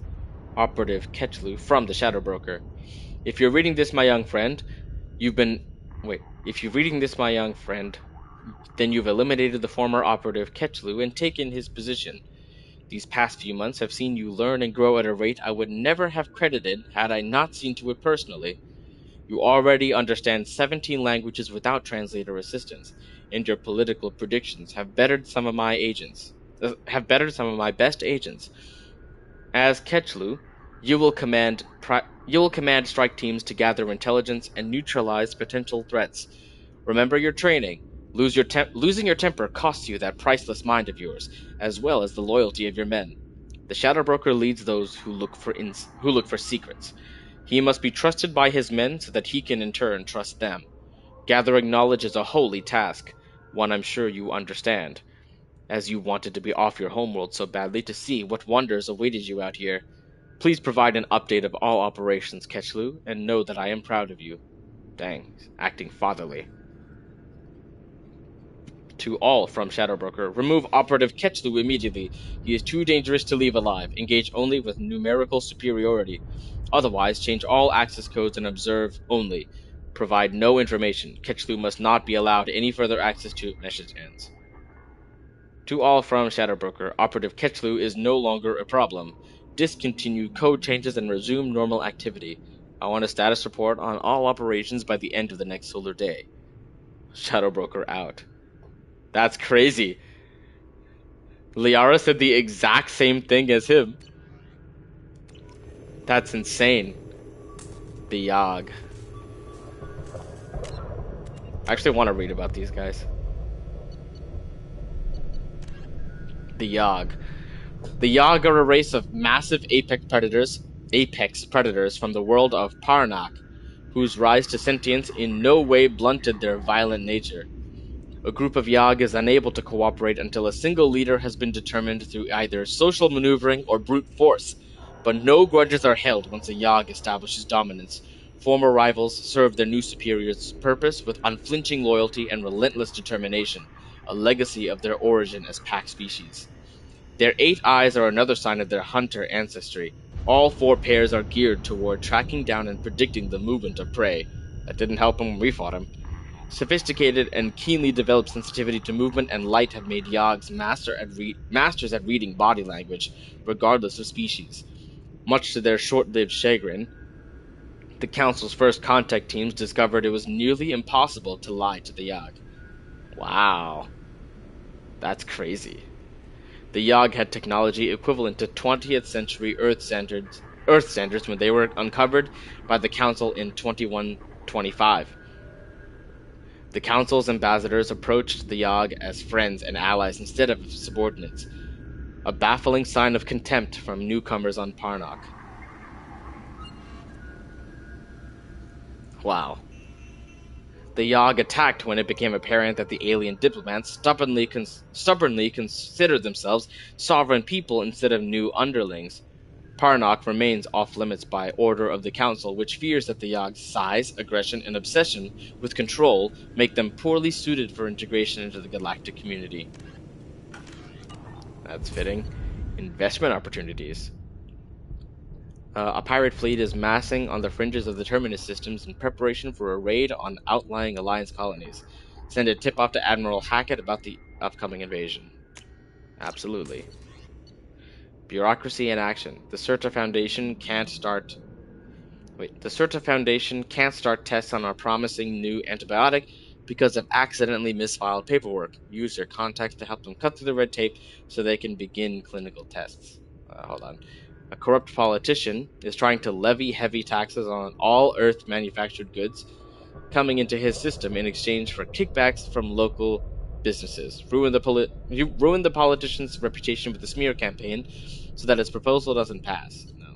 Operative Ketchlu from the Shadowbroker. If you're reading this, my young friend, then you've eliminated the former Operative Ketchlu and taken his position. These past few months have seen you learn and grow at a rate I would never have credited had I not seen to it personally. You already understand 17 languages without translator assistance, and your political predictions have bettered some of my best agents. As Ketchlu, you will command strike teams to gather intelligence and neutralize potential threats. Remember your training. Losing your temper costs you that priceless mind of yours, as well as the loyalty of your men. The Shadowbroker leads those who look for secrets. He must be trusted by his men so that he can in turn trust them. Gathering knowledge is a holy task, one I'm sure you understand, as you wanted to be off your homeworld so badly to see what wonders awaited you out here. Please provide an update of all operations, Ketchlu, and know that I am proud of you. Dang, acting fatherly. To all from Shadowbroker, remove Operative Ketchlu immediately. He is too dangerous to leave alive. Engage only with numerical superiority. Otherwise, change all access codes and observe only. Provide no information. Ketchlu must not be allowed any further access to message ends. To all from Shadowbroker, Operative Ketchlu is no longer a problem. Discontinue code changes and resume normal activity. I want a status report on all operations by the end of the next solar day. Shadowbroker out. That's crazy. Liara said the exact same thing as him. That's insane. The Yogg. I actually want to read about these guys. The Yogg. The Yogg are a race of massive apex predators from the world of Parnak, whose rise to sentience in no way blunted their violent nature. A group of Yogg is unable to cooperate until a single leader has been determined through either social maneuvering or brute force, but no grudges are held once a Yogg establishes dominance. Former rivals serve their new superior's purpose with unflinching loyalty and relentless determination, a legacy of their origin as pack species. Their 8 eyes are another sign of their hunter ancestry. All 4 pairs are geared toward tracking down and predicting the movement of prey. That didn't help him when we fought him. Sophisticated and keenly developed sensitivity to movement and light have made Yogg's masters at reading body language, regardless of species. Much to their short-lived chagrin, the Council's first contact teams discovered it was nearly impossible to lie to the Yogg. Wow. That's crazy. The Yogg had technology equivalent to 20th century Earth standards when they were uncovered by the Council in 2125. The Council's ambassadors approached the Yogg as friends and allies instead of subordinates, a baffling sign of contempt from newcomers on Parnak. Wow. The Yogg attacked when it became apparent that the alien diplomats stubbornly considered themselves sovereign people instead of new underlings. Parnak remains off-limits by order of the Council, which fears that the Yogg's size, aggression, and obsession with control make them poorly suited for integration into the galactic community. That's fitting. Investment opportunities. A pirate fleet is massing on the fringes of the Terminus systems in preparation for a raid on outlying Alliance colonies. Send a tip-off to Admiral Hackett about the upcoming invasion. Absolutely. Bureaucracy in action. The Certa Foundation can't start tests on our promising new antibiotic because of accidentally misfiled paperwork. Use their contacts to help them cut through the red tape so they can begin clinical tests. Hold on. A corrupt politician is trying to levy heavy taxes on all Earth manufactured goods coming into his system in exchange for kickbacks from local businesses. Ruin the politician's reputation with the smear campaign so that his proposal doesn't pass. No.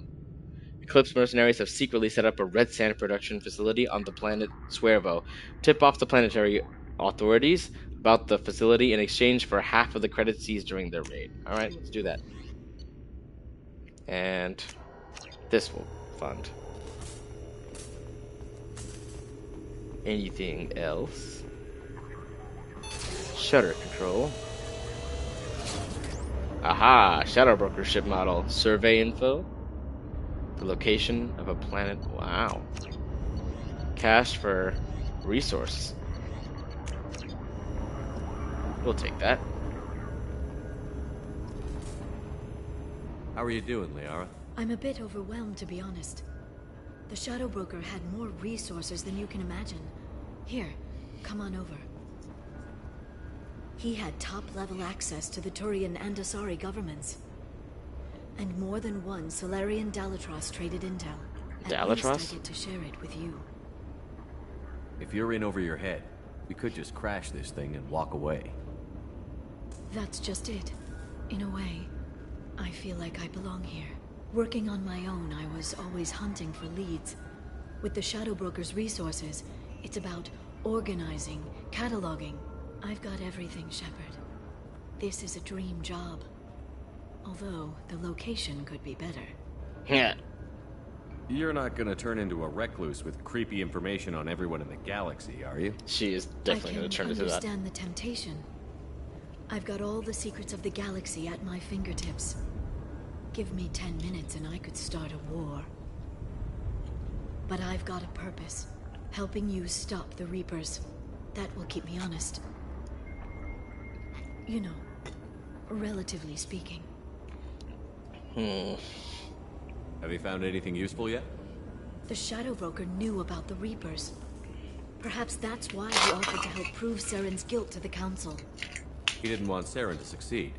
Eclipse mercenaries have secretly set up a red sand production facility on the planet Swervo. Tip off the planetary authorities about the facility in exchange for half of the credits seized during their raid. Alright, let's do that. And this will fund. Anything else? Shutter control. Aha! Shadowbroker ship model. Survey info. The location of a planet. Wow. Cash for resource. We'll take that. How are you doing, Liara? I'm a bit overwhelmed, to be honest. The Shadowbroker had more resources than you can imagine. Here, come on over. He had top-level access to the Turian and Asari governments. And more than one Solarian Dalatros traded intel. At least I get to share it with you. If you're in over your head, we could just crash this thing and walk away. That's just it. In a way, I feel like I belong here. Working on my own, I was always hunting for leads. With the Shadowbroker's resources, it's about organizing, cataloging. I've got everything, Shepard. This is a dream job. Although, the location could be better. Yeah. You're not gonna turn into a recluse with creepy information on everyone in the galaxy, are you? She is definitely gonna turn into that. I can understand the temptation. I've got all the secrets of the galaxy at my fingertips. Give me 10 minutes and I could start a war. But I've got a purpose. Helping you stop the Reapers. That will keep me honest. You know, relatively speaking. Have you found anything useful yet? The Shadow Broker knew about the Reapers. Perhaps that's why he offered to help prove Saren's guilt to the Council. He didn't want Saren to succeed.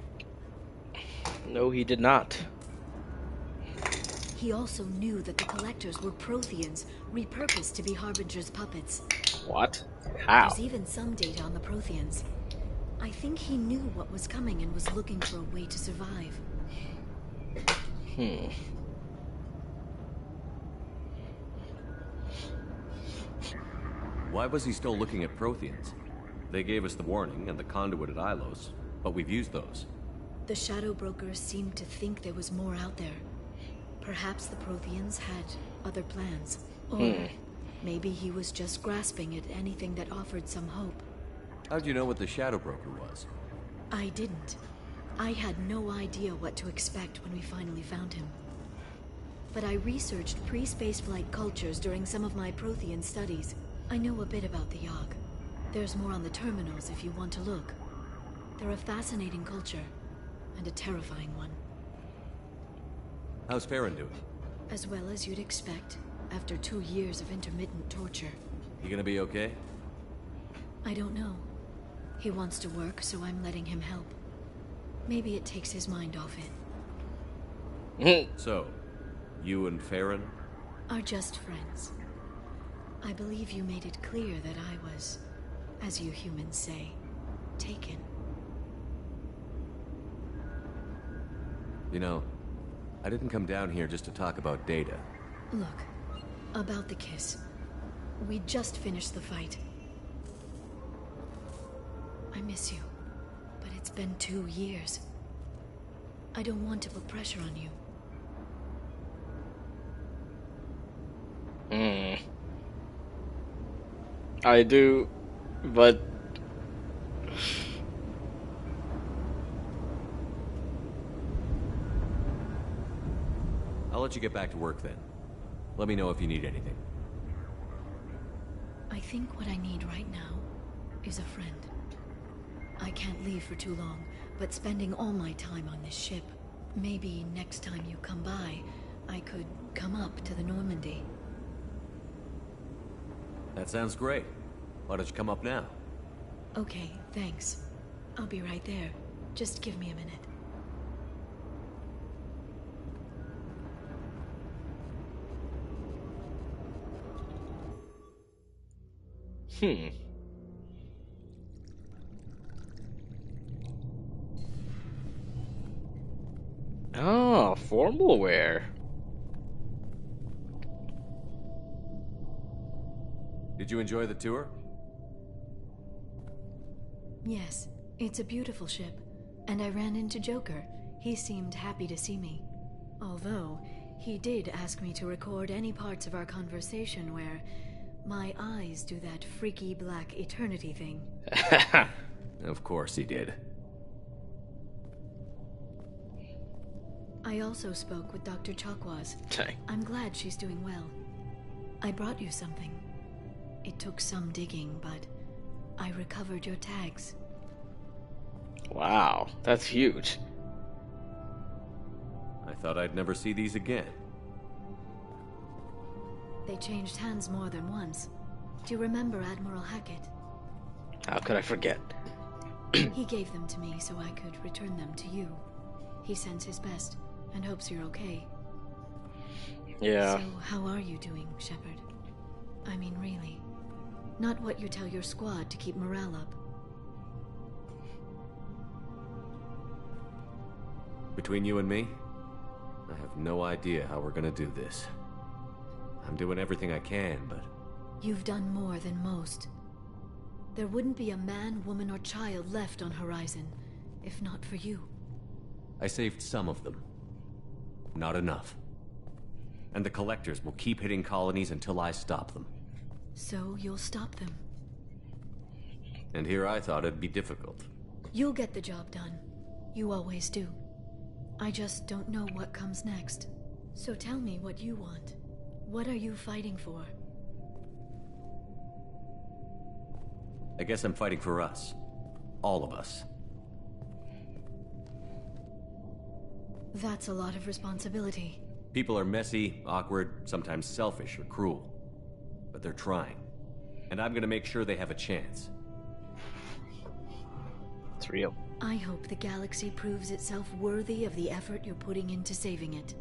No, he did not. He also knew that the Collectors were Protheans, repurposed to be Harbinger's puppets. What? How? There's even some data on the Protheans. I think he knew what was coming and was looking for a way to survive. Why was he still looking at Protheans? They gave us the warning and the conduit at Ilos, but we've used those. The Shadow Brokers seemed to think there was more out there. Perhaps the Protheans had other plans. Or maybe he was just grasping at anything that offered some hope. How'd you know what the Shadow Broker was? I didn't. I had no idea what to expect when we finally found him. But I researched pre-spaceflight cultures during some of my Prothean studies. I know a bit about the Yogg. There's more on the terminals if you want to look. They're a fascinating culture, and a terrifying one. How's Farron doing? As well as you'd expect, after 2 years of intermittent torture. You gonna be okay? I don't know. He wants to work, so I'm letting him help. Maybe it takes his mind off it. So, you and Farron? Are just friends. I believe you made it clear that I was, as you humans say, taken. You know, I didn't come down here just to talk about data. Look, about the kiss. We just finished the fight. I miss you, but it's been 2 years. I don't want to put pressure on you. I do, but... I'll let you get back to work then. Let me know if you need anything. I think what I need right now is a friend. I can't leave for too long, but spending all my time on this ship. Maybe next time you come by, I could come up to the Normandy. That sounds great. Why don't you come up now? Okay, thanks. I'll be right there. Just give me a minute. Oh, formal wear. Did you enjoy the tour? Yes, it's a beautiful ship. And I ran into Joker. He seemed happy to see me. Although, he did ask me to record any parts of our conversation where my eyes do that freaky black eternity thing. Of course he did. I also spoke with Dr. Chakwas. I'm glad she's doing well. I brought you something. It took some digging, but I recovered your tags. Wow, that's huge. I thought I'd never see these again. They changed hands more than once. Do you remember Admiral Hackett? How could I forget? He gave them to me so I could return them to you. He sends his best and hopes you're okay. Yeah. So, how are you doing, Shepard? I mean, really. Not what you tell your squad to keep morale up. Between you and me, I have no idea how we're gonna do this. I'm doing everything I can, but... You've done more than most. There wouldn't be a man, woman, or child left on Horizon, if not for you. I saved some of them. Not enough. And the Collectors will keep hitting colonies until I stop them. So you'll stop them. And here I thought it'd be difficult. You'll get the job done. You always do. I just don't know what comes next. So tell me what you want. What are you fighting for? I guess I'm fighting for us. All of us. That's a lot of responsibility. People are messy, awkward, sometimes selfish or cruel. But they're trying. And I'm gonna make sure they have a chance. It's real. I hope the galaxy proves itself worthy of the effort you're putting into saving it.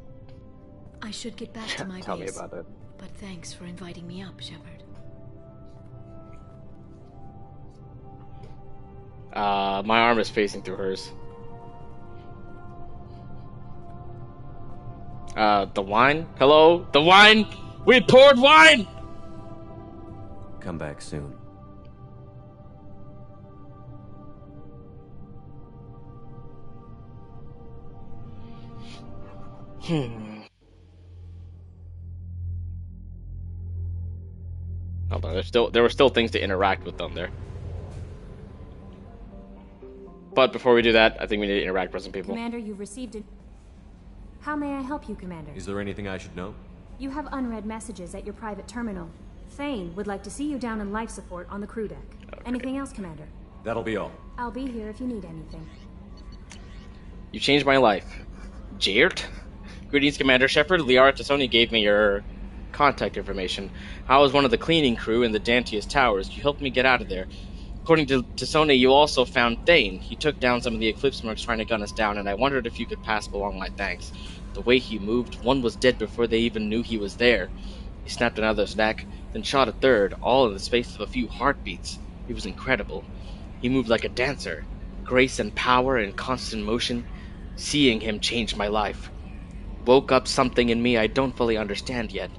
I should get back to my Tell me base. about it. But thanks for inviting me up, Shepard. My arm is facing through hers. The wine? Hello? The wine? We poured wine! Come back soon. Hold on, there were still things to interact with them there. But before we do that, I think we need to interact with some people. Commander, you've received it. How may I help you, Commander? Is there anything I should know? You have unread messages at your private terminal. Thane would like to see you down in life support on the crew deck. Okay. Anything else, Commander? That'll be all. I'll be here if you need anything. You changed my life. Jared? Greetings, Commander Shepard. Liara Tassoni gave me your contact information. I was one of the cleaning crew in the Dantius Towers. You helped me get out of there. According to Tassoni, you also found Thane. He took down some of the Eclipse mercs trying to gun us down, and I wondered if you could pass along my thanks. The way he moved, one was dead before they even knew he was there. He snapped another's neck, then shot a third, all in the space of a few heartbeats. He was incredible. He moved like a dancer. Grace and power and constant motion. Seeing him changed my life. Woke up something in me I don't fully understand yet.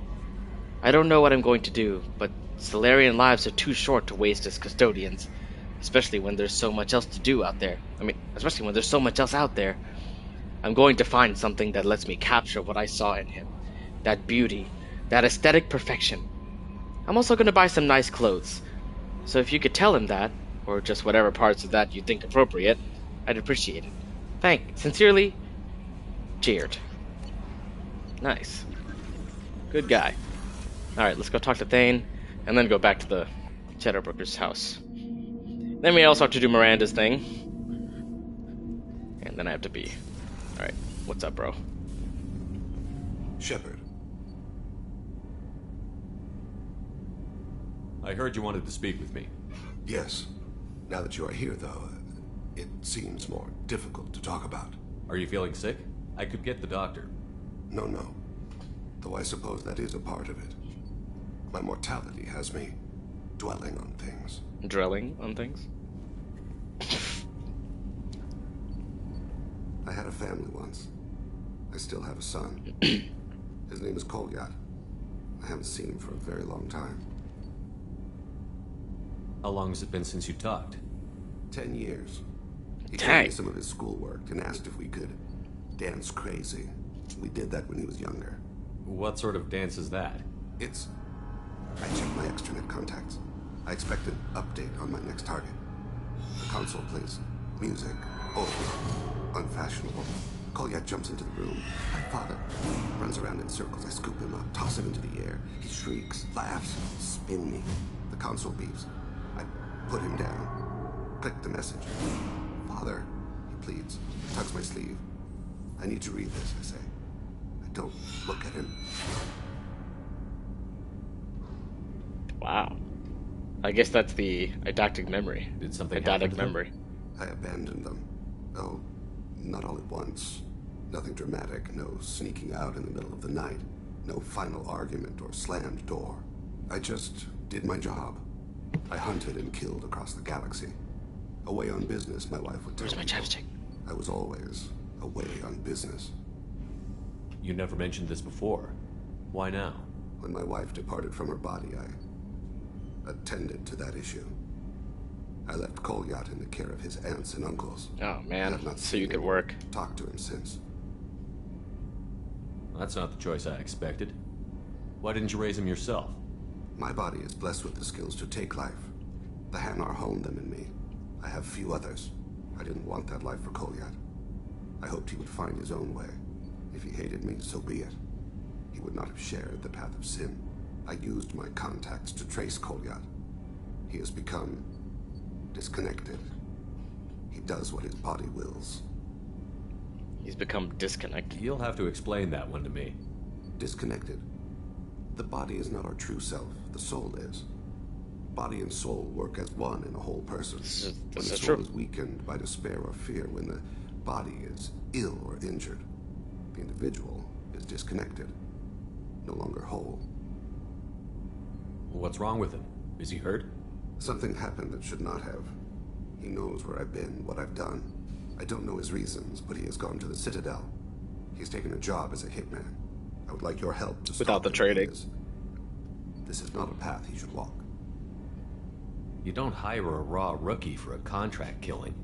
I don't know what I'm going to do, but Solarian lives are too short to waste as custodians. Especially when there's so much else to do out there. Especially when there's so much else out there. I'm going to find something that lets me capture what I saw in him. That beauty. That aesthetic perfection. I'm also going to buy some nice clothes. So if you could tell him that, or just whatever parts of that you think appropriate, I'd appreciate it. Sincerely, Jared. Nice. Good guy. Alright, let's go talk to Thane, and then go back to the Shadowbroker's house. Then we also have to do Miranda's thing. And then I have to be. Alright, what's up, bro? Shepard. I heard you wanted to speak with me. Yes. Now that you are here, though, it seems more difficult to talk about. Are you feeling sick? I could get the doctor. No. Though I suppose that is a part of it. My mortality has me dwelling on things. Dwelling on things? I had a family once. I still have a son. His name is Kolyat. I haven't seen him for a very long time. How long has it been since you talked? 10 years. He told me some of his schoolwork and asked if we could dance crazy. We did that when he was younger. What sort of dance is that? I checked my extranet contacts. I expect an update on my next target. The console plays music, old, unfashionable. Kolyat jumps into the room. My father runs around in circles. I scoop him up, toss him into the air. He shrieks, laughs, spin me. The console beeps. I put him down. Click the message. Father, he pleads, tugs my sleeve. I need to read this, I say. I don't look at him. Wow. I guess that's the eidetic memory. Did something eidetic memory. I abandoned them. Oh, not all at once. Nothing dramatic, no sneaking out in the middle of the night. No final argument or slammed door. I just did my job. I hunted and killed across the galaxy. Away on business, my wife would tell me. Where's my chapstick? I was always away on business. You never mentioned this before. Why now? When my wife departed from her body, I attended to that issue. I left Kolyat in the care of his aunts and uncles. Oh man, not so you could work. Talked to him since. That's not the choice I expected. Why didn't you raise him yourself? My body is blessed with the skills to take life. The Hanar honed them in me. I have few others. I didn't want that life for Kolyat. I hoped he would find his own way. If he hated me, so be it. He would not have shared the path of sin. I used my contacts to trace Kolyat. He has become disconnected. He does what his body wills. He's become disconnected. You'll have to explain that one to me. Disconnected. The body is not our true self. The soul is. Body and soul work as one in a whole person. When the soul is weakened by despair or fear, when the body is ill or injured, the individual is disconnected, no longer whole. What's wrong with him? Is he hurt? Something happened that should not have. He knows where I've been, what I've done. I don't know his reasons, but he has gone to the Citadel. He's taken a job as a hitman. I would like your help to stop without the him. trading. This is not a path he should walk. You don't hire a raw rookie for a contract killing.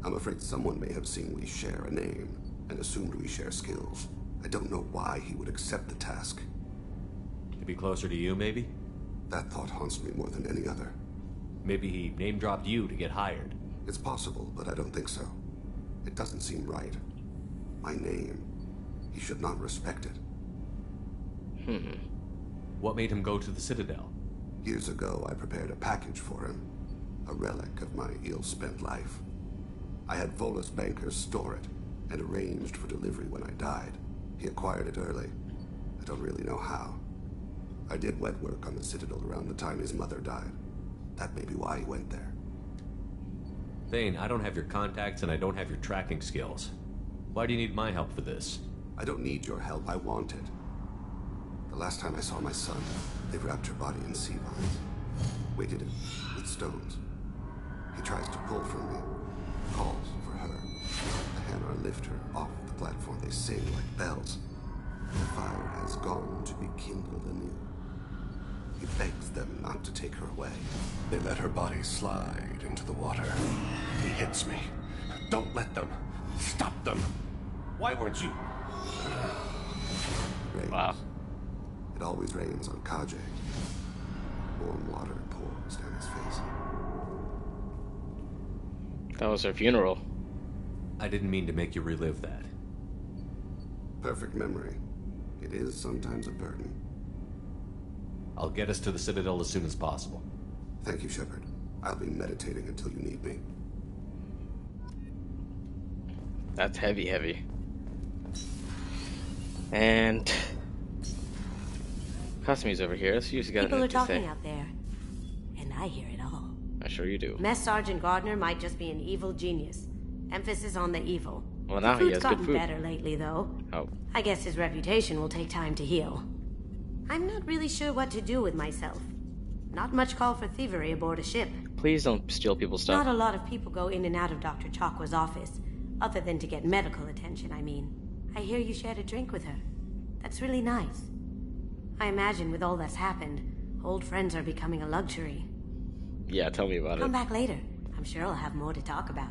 I'm afraid someone may have seen we share a name and assumed we share skills. I don't know why he would accept the task. To be closer to you, maybe? That thought haunts me more than any other. Maybe he name-dropped you to get hired. It's possible, but I don't think so. It doesn't seem right. My name. He should not respect it. What made him go to the Citadel? Years ago, I prepared a package for him. A relic of my ill-spent life. I had Volus bankers store it, and arranged for delivery when I died. He acquired it early. I don't really know how. I did wet work on the Citadel around the time his mother died. That may be why he went there. Thane, I don't have your contacts and I don't have your tracking skills. Why do you need my help for this? I don't need your help. I want it. The last time I saw my son, they wrapped her body in sea vines, weighted it with stones. He tries to pull from me, calls for her. The Hanar lift her off the platform. They sing like bells. The fire has gone to be kindled anew. He begs them not to take her away. They let her body slide into the water. He hits me. Don't let them. Stop them. Why weren't you? Rains. Wow. It always rains on Kajay. Warm water pours down his face. That was her funeral. I didn't mean to make you relive that. Perfect memory. It is sometimes a burden. I'll get us to the Citadel as soon as possible. Thank you, Shepard. I'll be meditating until you need me. That's heavy. And Cosme's over here. Let's see what you got People are to say. talking out there, and I hear it all. I'm sure you do. Mess Sergeant Gardner might just be an evil genius. Emphasis on the evil. Well, now the he has good food's food. gotten better lately, though. Oh. I guess his reputation will take time to heal. I'm not really sure what to do with myself. Not much call for thievery aboard a ship. Please don't steal people's stuff. Not a lot of people go in and out of Dr. Chakwa's office, other than to get medical attention, I mean. I hear you shared a drink with her. That's really nice. I imagine with all that's happened, old friends are becoming a luxury. Yeah, tell me about it. Come back later. I'm sure I'll have more to talk about.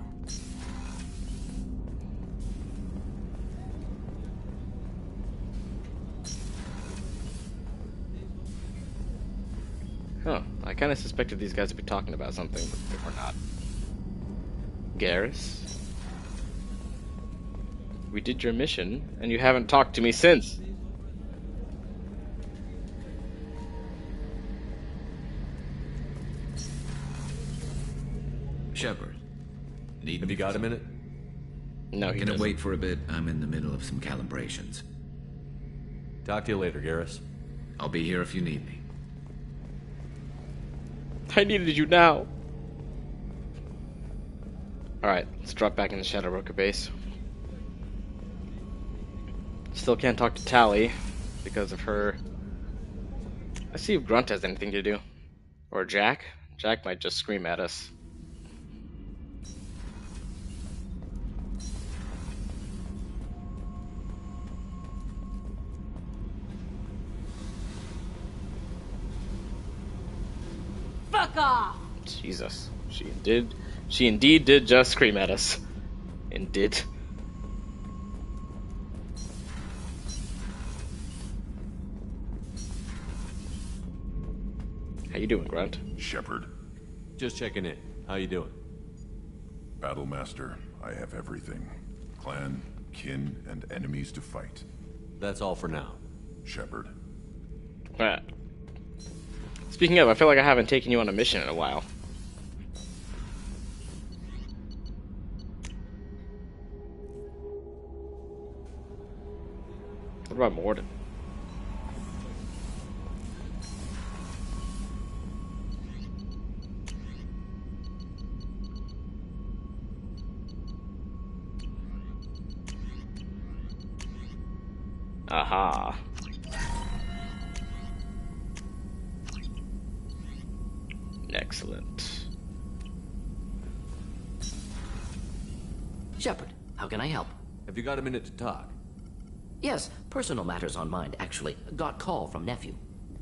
Huh. I kind of suspected these guys would be talking about something, but we're not. Garrus? We did your mission, and you haven't talked to me since. Shepard, Have you got a minute? No, he Can doesn't. it wait for a bit? I'm in the middle of some calibrations. Talk to you later, Garrus. I'll be here if you need me. I needed you now. Alright, let's drop back in the Shadow Broker base. Still can't talk to Tally because of her. Let's see if Grunt has anything to do. Or Jack. Jack might just scream at us. Fuck off! Jesus. She indeed did just scream at us. Indeed. How you doing, Grunt? Shepard. Just checking in. How you doing? Battlemaster, I have everything. Clan, kin, and enemies to fight. That's all for now. Shepard, Alright. Speaking of, I feel like I haven't taken you on a mission in a while. What about Morden? Aha. Excellent. Shepard, how can I help? Have you got a minute to talk? Yes, personal matters on mind, actually. Got call from nephew.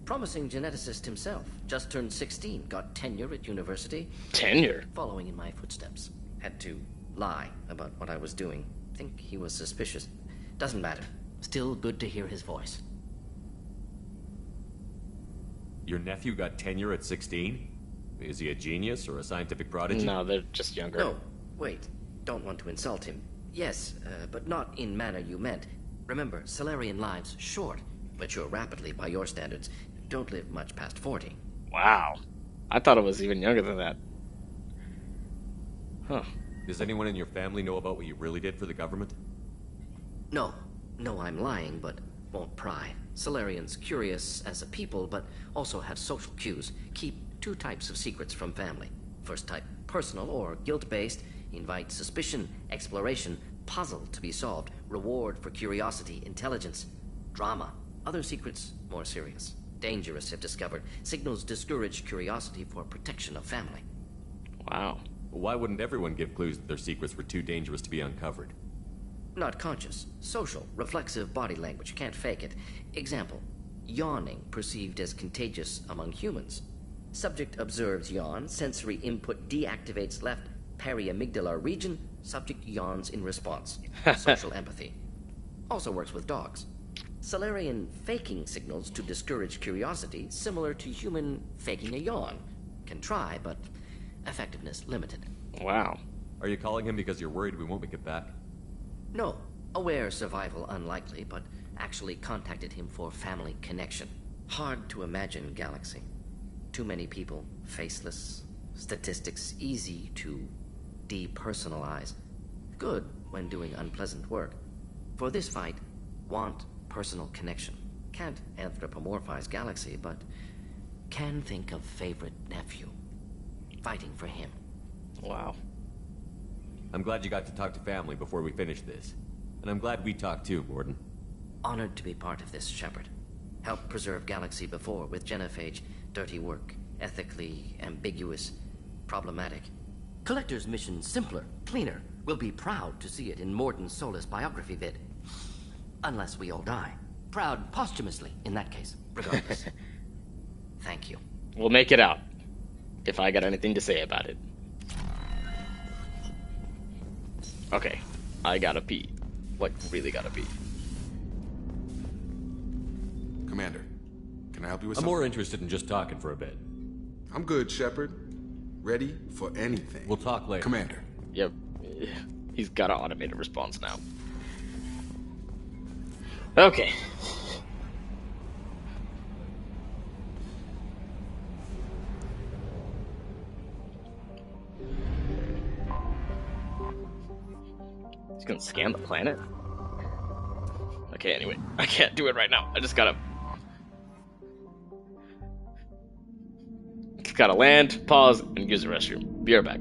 Promising geneticist himself. Just turned 16. Got tenure at university. Tenure? Following in my footsteps. Had to lie about what I was doing. Think he was suspicious. Doesn't matter. Still good to hear his voice. Your nephew got tenure at 16? Is he a genius or a scientific prodigy? No, they're just younger. No, wait. Don't want to insult him. Yes, but not in manner you meant. Remember, Salarian lives short. Mature rapidly by your standards. Don't live much past 40. Wow. I thought it was even younger than that. Huh. Does anyone in your family know about what you really did for the government? No. No, I'm lying, but won't pry. Salarians curious as a people, but also have social cues. Keep two types of secrets from family. First type, personal or guilt-based. Invite suspicion, exploration, puzzle to be solved, reward for curiosity, intelligence, drama. Other secrets, more serious. Dangerous if discovered. Signals discourage curiosity for protection of family. Wow. Why wouldn't everyone give clues that their secrets were too dangerous to be uncovered? Not conscious. Social, reflexive body language. Can't fake it. Example. Yawning perceived as contagious among humans. Subject observes yawn. Sensory input deactivates left periamygdala region. Subject yawns in response. Social empathy. Also works with dogs. Salarian faking signals to discourage curiosity, similar to human faking a yawn. Can try, but effectiveness limited. Wow. Are you calling him because you're worried we won't make it back? No. Aware survival unlikely, but actually contacted him for family connection. Hard to imagine galaxy. Too many people, faceless. Statistics easy to depersonalize. Good when doing unpleasant work. For this fight, want personal connection. Can't anthropomorphize galaxy, but can think of favorite nephew. Fighting for him. Wow. I'm glad you got to talk to family before we finish this. And I'm glad we talked too, Morden. Honored to be part of this, Shepard. Helped preserve galaxy before with genophage. Dirty work. Ethically ambiguous. Problematic. Collector's mission simpler, cleaner. We'll be proud to see it in Morden's Solus biography vid. Unless we all die. Proud posthumously, in that case, regardless. Thank you. We'll make it out. If I got anything to say about it. Okay. I gotta pee. Like, really gotta pee. Commander, can I help you with I'm something? more interested in just talking for a bit. I'm good, Shepard. Ready for anything. We'll talk later. Commander. Yep. He's got an automated response now. Okay. He's gonna scan the planet? Okay, anyway. I can't do it right now. I just gotta land, pause, and use the restroom. Be right back.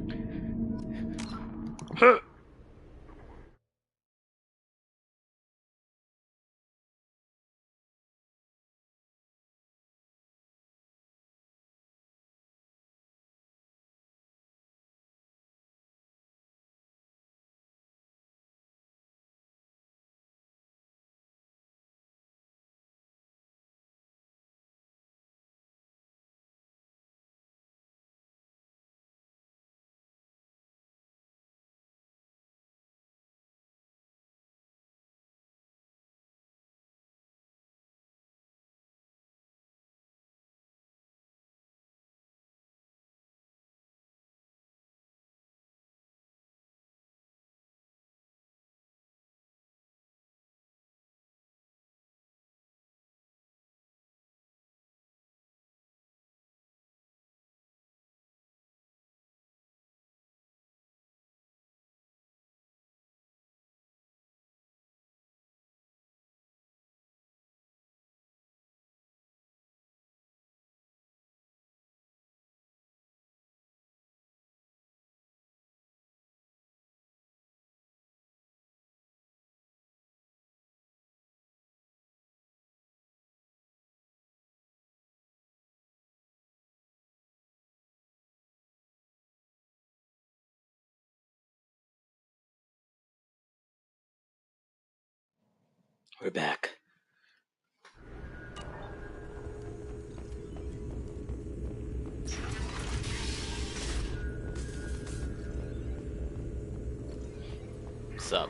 We're back. What's up?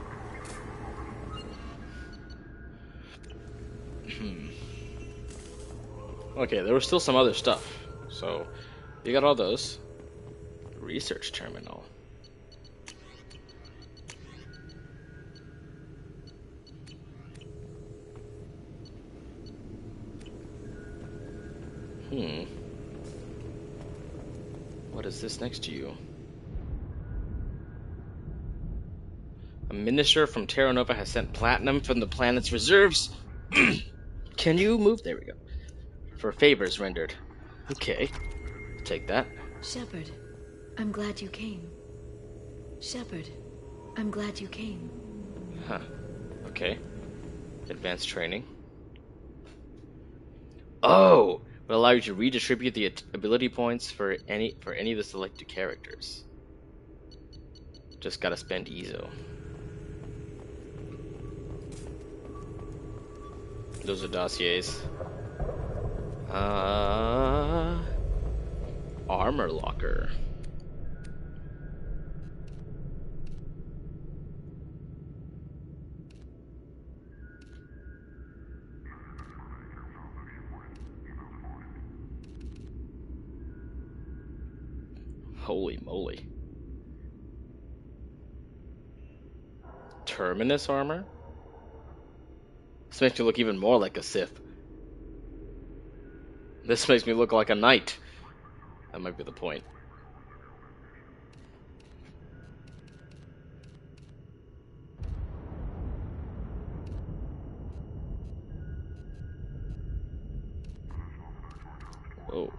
Okay, there was still some other stuff. So, you got all those. Research terminal. What is this next to you? A minister from Terra Nova has sent platinum from the planet's reserves. Can you move? There we go. For favors rendered. Okay. Take that. Shepard, I'm glad you came. Shepard, I'm glad you came. Huh. Okay. Advanced training. Oh! Will allow you to redistribute the ability points for any of the selected characters. Just gotta spend EZO. Those are dossiers. Armor locker. Holy moly. Terminus armor? This makes me look even more like a Sith. This makes me look like a knight. That might be the point. Whoa.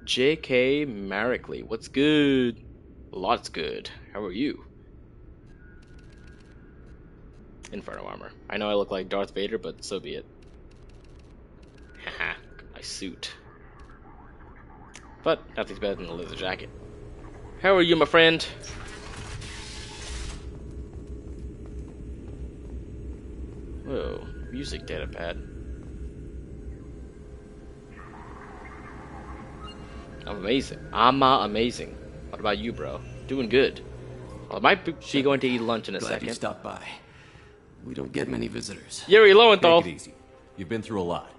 J.K. Marickley, what's good? Lots good. How are you? Inferno armor. I know I look like Darth Vader, but so be it. Haha, my suit. But nothing's better than the leather jacket. How are you, my friend? Whoa, music data pad. I'm amazing. I'm amazing. What about you, bro? Doing good. Well, I might be going to eat lunch in a second. Glad you stopped by. We don't get many visitors. Yuri Lowenthal. Take it easy. You've been through a lot.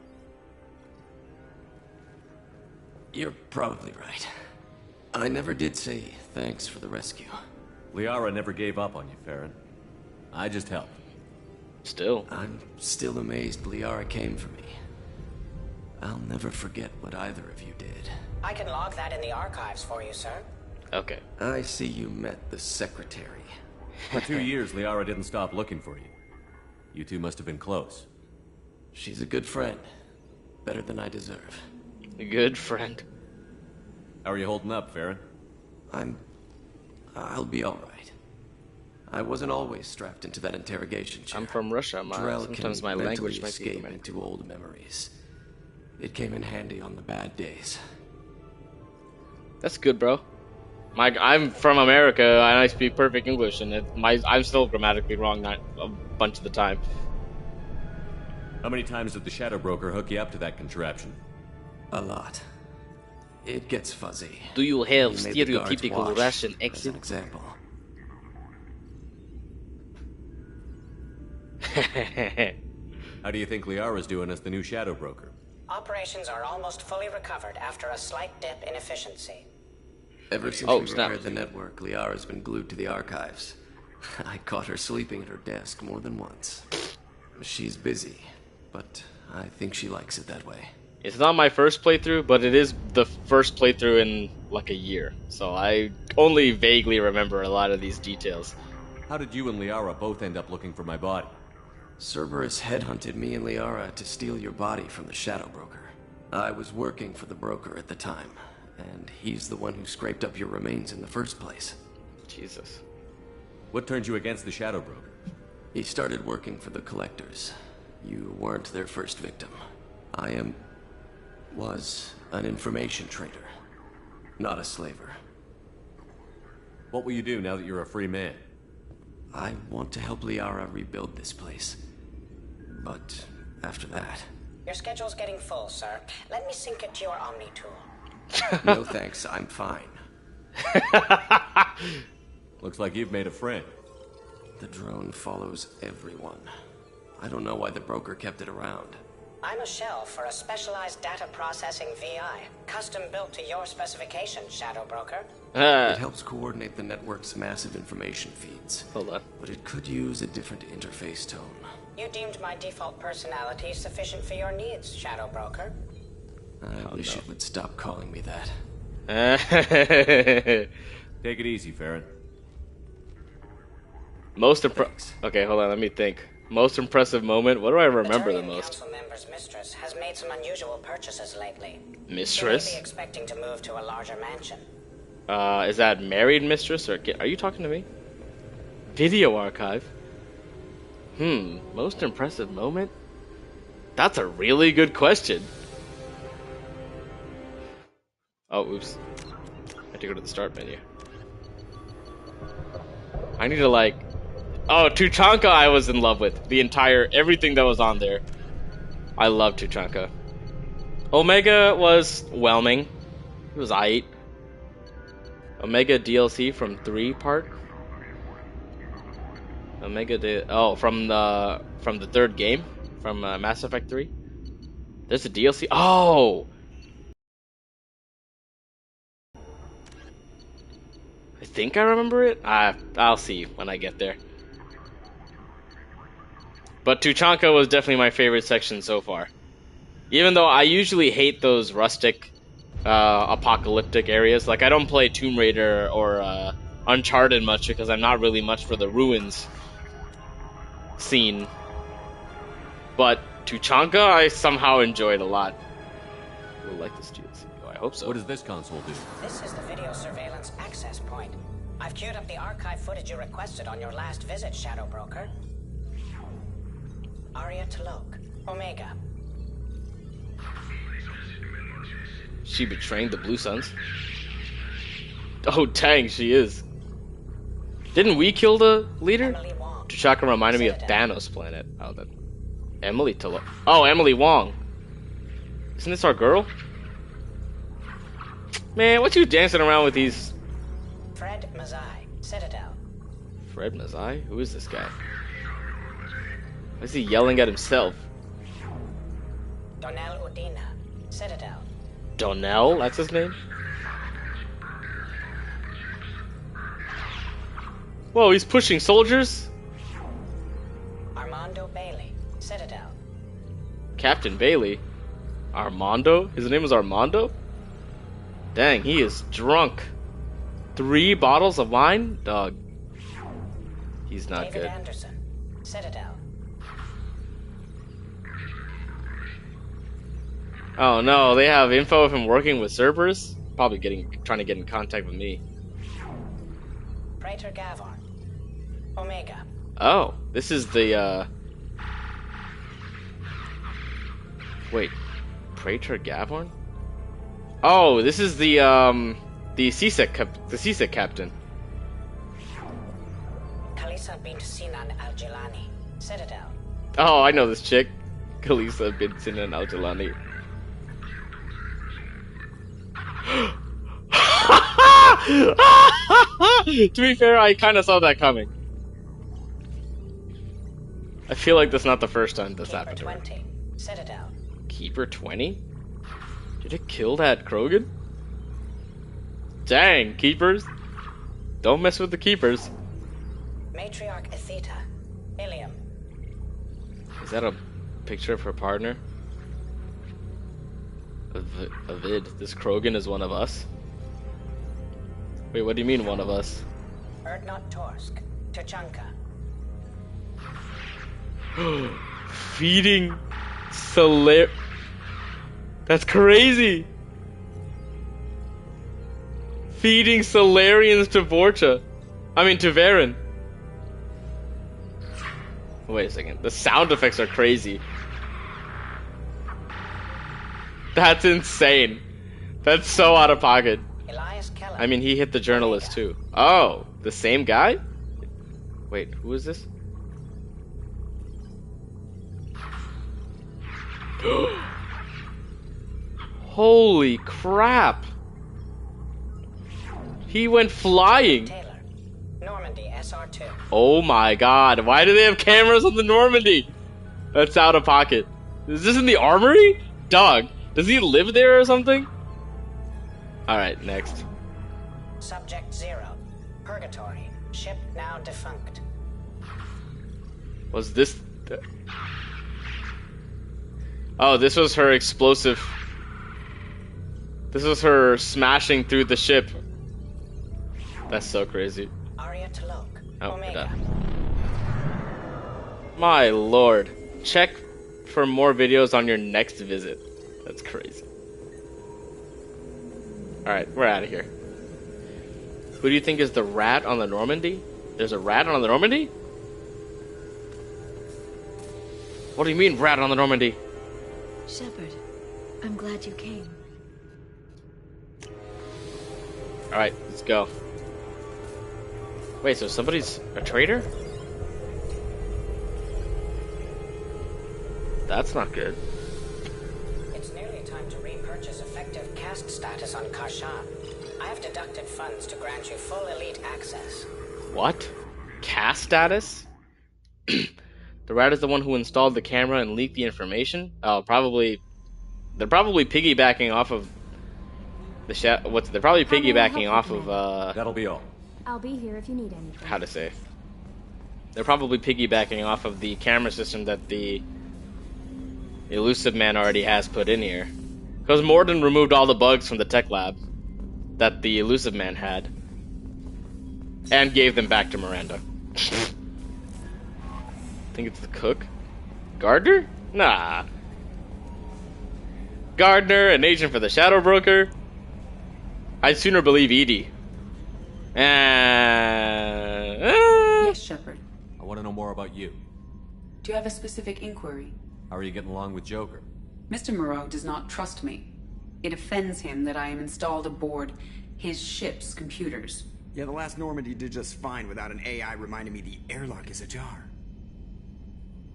You're probably right. I never did say thanks for the rescue. Liara never gave up on you, Farron. I just helped. Still. I'm still amazed Liara came for me. I'll never forget what either of you did. I can log that in the archives for you, sir. Okay. I see you met the secretary. For 2 years, Liara didn't stop looking for you. You two must have been close. She's a good friend. Better than I deserve. A good friend. How are you holding up, Farron? I'll be all right. I wasn't always strapped into that interrogation chair. I'm from Russia. Sometimes my language might be escape into old memories. It came in handy on the bad days. That's good, bro. I'm from America and I speak perfect English, and I'm still grammatically wrong not a bunch of the time. How many times did the Shadow Broker hook you up to that contraption? A lot. It gets fuzzy. Do you have He made the guards stereotypical watch, Russian as an accent? example. How do you think Liara's doing as the new Shadow Broker? Operations are almost fully recovered after a slight dip in efficiency. Ever since we repaired the network, Liara's been glued to the archives. I caught her sleeping at her desk more than once. She's busy, but I think she likes it that way. It's not my first playthrough, but it is the first playthrough in like a year, so I only vaguely remember a lot of these details. How did you and Liara both end up looking for my body? Cerberus headhunted me and Liara to steal your body from the Shadow Broker. I was working for the broker at the time, and he's the one who scraped up your remains in the first place. Jesus. What turned you against the Shadow Broker? He started working for the Collectors. You weren't their first victim. I was an information trader. not a slaver. What will you do now that you're a free man? I want to help Liara rebuild this place. But after that... Your schedule's getting full, sir. Let me sync it to your Omni tool. No thanks, I'm fine. Looks like you've made a friend. The drone follows everyone. I don't know why the broker kept it around. I'm a shell for a specialized data processing VI, custom built to your specifications, Shadow Broker. It helps coordinate the network's massive information feeds. Hold on. But it could use a different interface tone. You deemed my default personality sufficient for your needs, Shadow Broker. I wish it would stop calling me that. Take it easy, Farron. Okay, hold on, let me think. Most impressive moment? What do I remember the most? Council member's mistress has made some unusual purchases lately. Mistress? She may be expecting to move to a larger mansion. Is that married mistress or are you talking to me? Video archive? Most impressive moment? That's a really good question. Oh, oops. I have to go to the start menu. I need to Oh, Tuchanka I was in love with. Everything that was on there. I love Tuchanka. Omega was whelming. It was aight. Omega DLC from 3 part. From the third game, from Mass Effect 3. There's a DLC. Oh, I think I remember it. I'll see when I get there. But Tuchanka was definitely my favorite section so far. Even though I usually hate those rustic, apocalyptic areas. Like I don't play Tomb Raider or Uncharted much because I'm not really much for the ruins scene. But Tuchanka I somehow enjoyed a lot. We'll like this DLC. Oh, I hope so. What does this console do? This is the video surveillance access point. I've queued up the archive footage you requested on your last visit, Shadow Broker. Arya Talok, Omega. She betraying the Blue Suns? Oh dang, she is. Didn't we kill the leader? Tuchanka reminded me of Thanos' planet. Oh, that Emily Talok. Oh, Emily Wong. Isn't this our girl? Man, what you dancing around with these? Fred Mazai, Citadel. Fred Mazai? Who is this guy? Why is he yelling at himself? Donnell Udina, Citadel. Donnell? That's his name? Whoa, he's pushing soldiers? Armando Bailey, Citadel. Captain Bailey? Armando? His name is Armando? Dang, he is drunk. 3 bottles of wine? Dog. He's not David good. Anderson, Citadel. Oh no, they have info of him working with Cerberus? Probably trying to get in contact with me. Praetor Gavorn, Omega. Oh, this is the wait, Praetor Gavorn? Oh, this is the CSEC captain. Kalisa bint Sinan Al-Jilani, Citadel. Oh, I know this chick. Kalisa bint Sinan Al-Jilani. To be fair, I kind of saw that coming. I feel like that's not the first time this happened to her. 20, Citadel. Keeper 20? Did it kill that Krogan? Dang, Keepers. Don't mess with the Keepers. Matriarch Atheta, Ilium. Is that a picture of her partner? Avid, this Krogan is one of us? Wait, what do you mean one of us? Erdnot Torsk, Tuchanka. Feeding Solar... That's crazy! Feeding Solarians to Vorcha. To Varen. Wait a second. The sound effects are crazy. That's insane. That's so out of pocket. I mean, he hit the journalist too. Oh, the same guy? Wait, who is this? Holy crap! He went flying. Taylor, Normandy SR2. Oh my god, why do they have cameras on the Normandy? That's out of pocket. Is this in the armory? Dog, does he live there or something? Alright, next. Subject 0. Purgatory. Ship now defunct. Was this... Oh, this was her explosive... This was her smashing through the ship. That's so crazy. Aria to look. Oh, Omega. My lord. Check for more videos on your next visit. That's crazy. Alright, we're out of here. Who do you think is the rat on the Normandy? There's a rat on the Normandy? What do you mean, rat on the Normandy? Shepard, I'm glad you came. Alright, let's go. Wait, so somebody's a traitor? That's not good. It's nearly time to repurchase effective caste status on Karshan. I have deducted funds to grant you full elite access. What? Caste status? The rat is the one who installed the camera and leaked the information? Oh, probably... They're probably piggybacking off of... They're probably piggybacking off of, That'll be all. I'll be here if you need anything. How to say? They're probably piggybacking off of the camera system that the Elusive Man already has put in here. Because Morden removed all the bugs from the tech lab that the Elusive Man had. And gave them back to Miranda. I think it's the cook? Gardner? Nah. Gardner, an agent for the Shadow Broker? I'd sooner believe Edie. Yes, Shepard. I want to know more about you. Do you have a specific inquiry? How are you getting along with Joker? Mr. Moreau does not trust me. It offends him that I am installed aboard his ship's computers. Yeah, the last Normandy did just fine without an AI reminding me the airlock is ajar.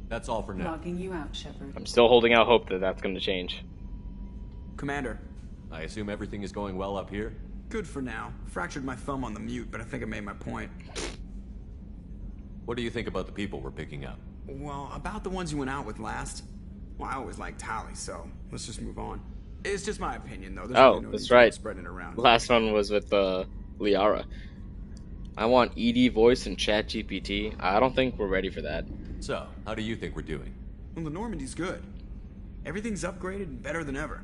That's all for now. Logging you out, Shepard. I'm still holding out hope that that's going to change. Commander. I assume everything is going well up here? Good for now. Fractured my thumb on the mute, but I think I made my point. What do you think about the people we're picking up? Well, about the ones you went out with last. Well, I always liked Tally, so let's just move on. It's just my opinion, though. There's really no that's need right. Spreading it around. Last one was with Liara. I want ED voice and Chat GPT. I don't think we're ready for that. So, how do you think we're doing? Well, the Normandy's good. Everything's upgraded and better than ever.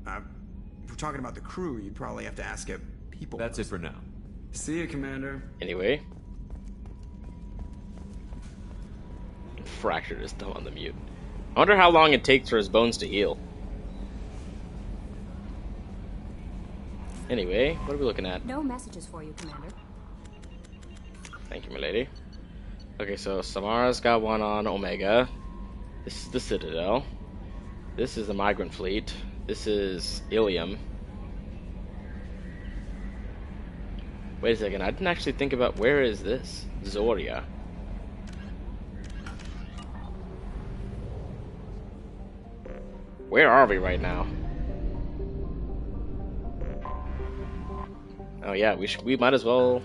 If we're talking about the crew, you'd probably have to ask it people. That's it for now. See you, Commander. Anyway. Fractured his thumb on the mute. I wonder how long it takes for his bones to heal. Anyway, what are we looking at? No messages for you, Commander. Thank you, milady. Okay, so Samara's got one on Omega. This is the Citadel. This is the Migrant Fleet. This is Ilium. Wait a second, I didn't actually think about where is this? Zoria. Where are we right now? Oh yeah, we might as well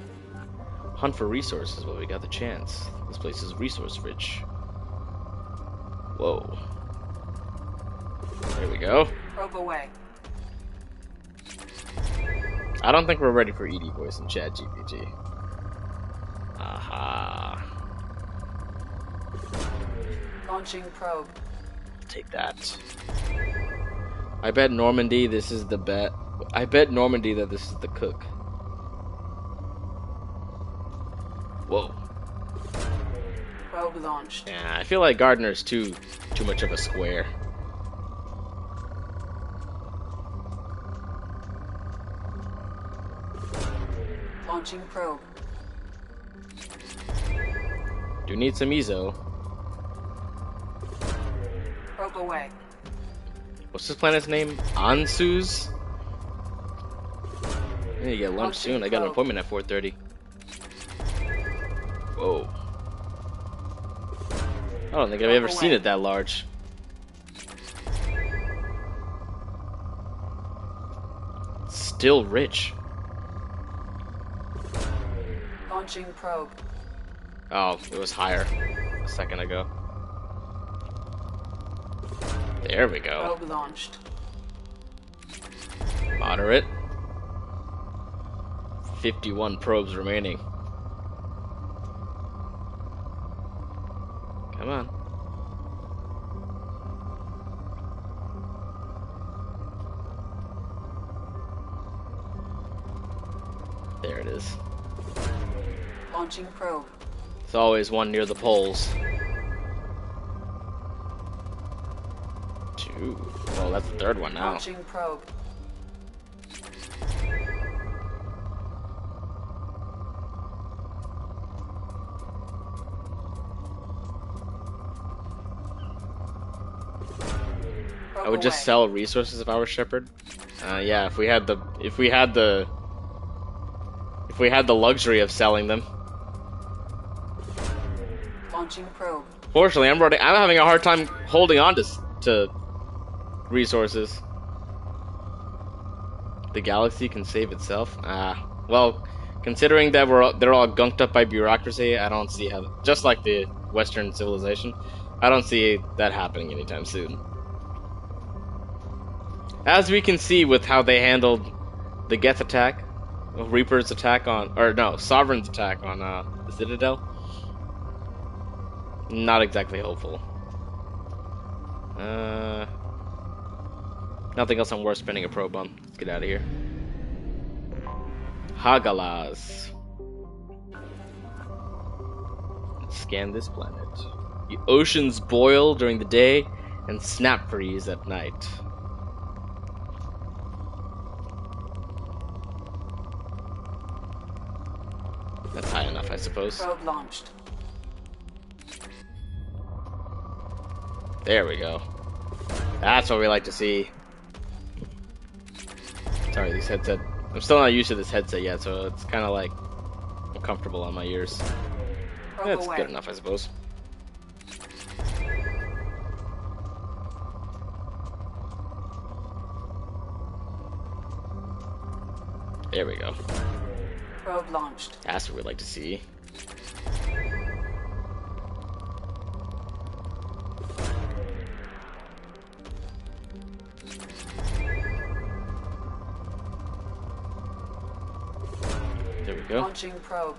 hunt for resources while we got the chance. This place is resource rich. Whoa. There we go. Probe away. I don't think we're ready for ED voice and Chat GPT. Aha. Launching probe. Take that. I bet Normandy this is the bet. I bet Normandy that this is the cook. Whoa. Probe launched. Yeah, I feel like Gardner's too much of a square. Launching probe. Do need some EZO. Probe away. What's this planet's name? Ansu's? I need to get lunch soon. I got an appointment at 4:30. Whoa. I don't think I've ever seen it that large. Still rich. Launching probe. Oh, it was higher a second ago. There we go. Probe launched. Moderate. 51 probes remaining. Come on. There it is. Launching probe. There's always one near the poles. 2. Well, that's the third one now. Launching probe. I would just sell resources if I was Shepard. Yeah, if we had the luxury of selling them. Launching probe. Fortunately, I'm having a hard time holding on to resources. The galaxy can save itself. Well, considering that they're all gunked up by bureaucracy, I don't see how. Just like the Western civilization, I don't see that happening anytime soon. As we can see with how they handled the Geth attack, Reaper's attack Sovereign's attack on the Citadel. Not exactly hopeful. Nothing else I'm worth spending a probe on. Let's get out of here. Hagalas. Let's scan this planet. The oceans boil during the day and snap freeze at night. That's high enough, I suppose. Probe launched. There we go. That's what we like to see. Sorry, these headset. I'm still not used to this headset yet, so it's kind of like uncomfortable on my ears. That's good enough, I suppose. There we go. Probe launched. That's what we'd like to see. There we go. Launching probe.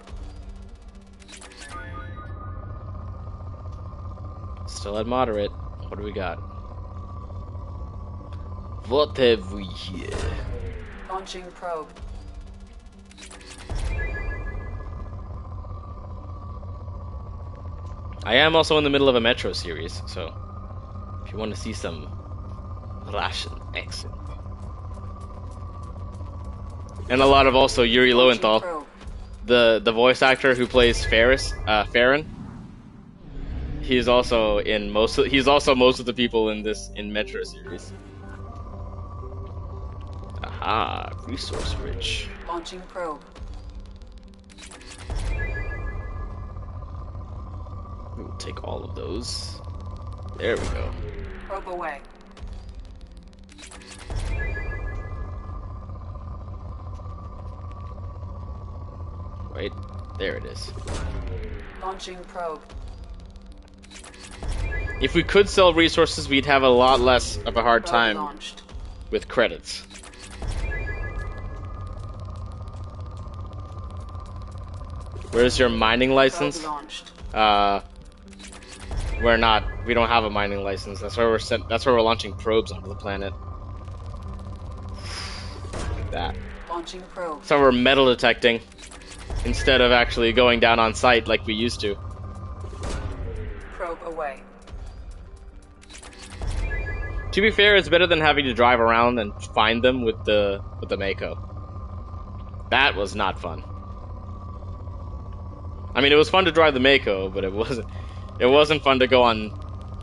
Still at moderate. What do we got? What have we here? Launching probe. I am also in the middle of a Metro series, so if you want to see some Russian accent. And a lot of also Yuri Lowenthal, the voice actor who plays Farron. He's also most of the people in Metro series. Aha, resource rich. Launching probe. We'll take all of those. There we go. Probe away. Right, there it is. Launching probe. If we could sell resources, we'd have a lot less of a hard time with credits. Where's your mining license? We don't have a mining license. That's why we're launching probes onto the planet. Like that. Launching probe. So we're metal detecting instead of actually going down on site like we used to. Probe away. To be fair, it's better than having to drive around and find them with the Mako. That was not fun. I mean, it was fun to drive the Mako, but it wasn't fun to go on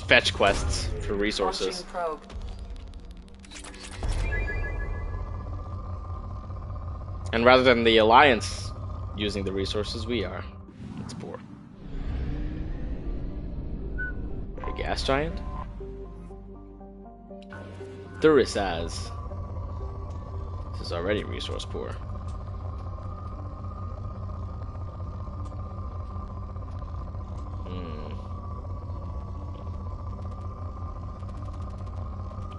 fetch quests for resources. Probe. And rather than the Alliance using the resources, we are. It's poor. A gas giant? Thurisaz. This is already resource poor.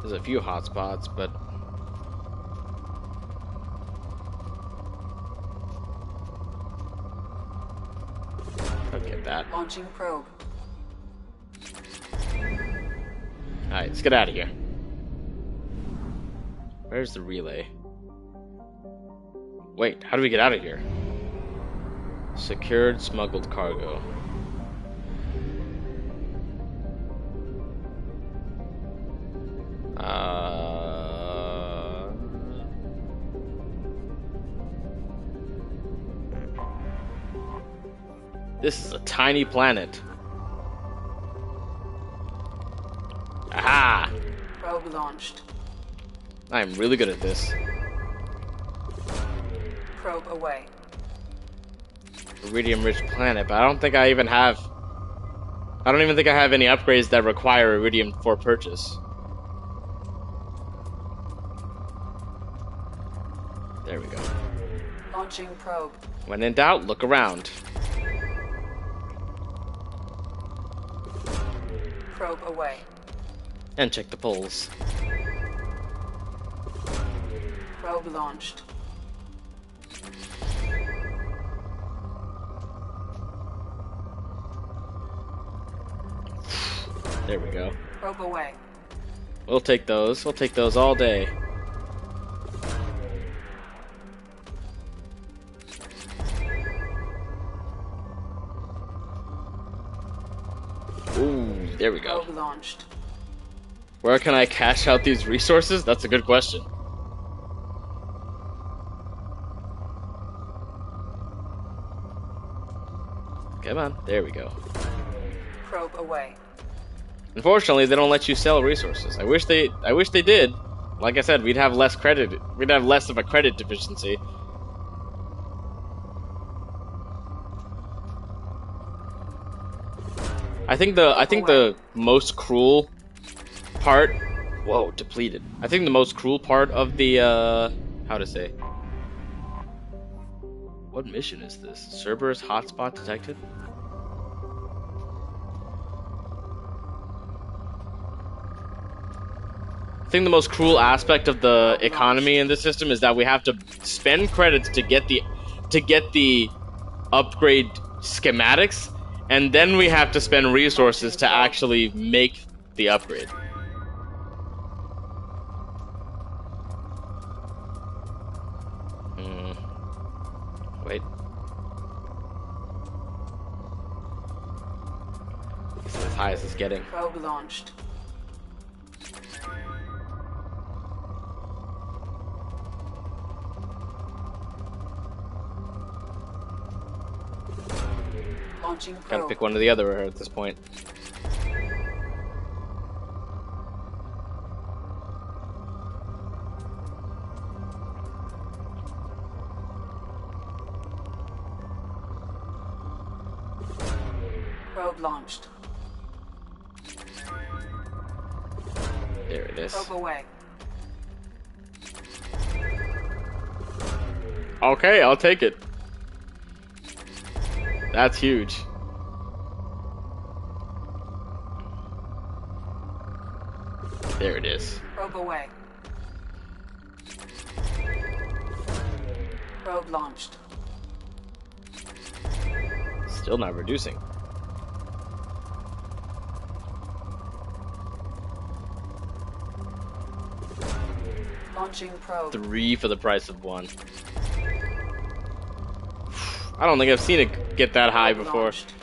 There's a few hotspots, but I'll get that. Launching probe. Alright, let's get out of here. Where's the relay? Wait, how do we get out of here? Secured smuggled cargo. This is a tiny planet. Aha! Probe launched. I'm really good at this. Probe away. Iridium-rich planet, but I don't think I even have... I don't even think I have any upgrades that require iridium for purchase. There we go. Launching probe. When in doubt, look around. Probe away. And check the poles. Probe launched. There we go. Probe away. We'll take those. We'll take those all day. Ooh, there we go. Probe launched. Where can I cash out these resources? That's a good question. Come on, there we go. Probe away. Unfortunately, they don't let you sell resources. I wish they did. Like I said, we'd have less credit. We'd have less of a credit deficiency. I think the most cruel part. Whoa, depleted. I think the most cruel part of the how to say. What mission is this? Cerberus hotspot detected? I think the most cruel aspect of the economy in this system is that we have to spend credits to get the upgrade schematics, and then we have to spend resources to actually make the upgrade. Wait. This is as high as it's getting. Probe launched. Launching probe. Gotta pick one or the other at this point. Probe launched. There it is. Probe away. Okay, I'll take it. That's huge. There it is. Probe away. Probe launched. Still not reducing. Launching probe. 3 for the price of 1. I don't think I've seen it get that high before. Launched.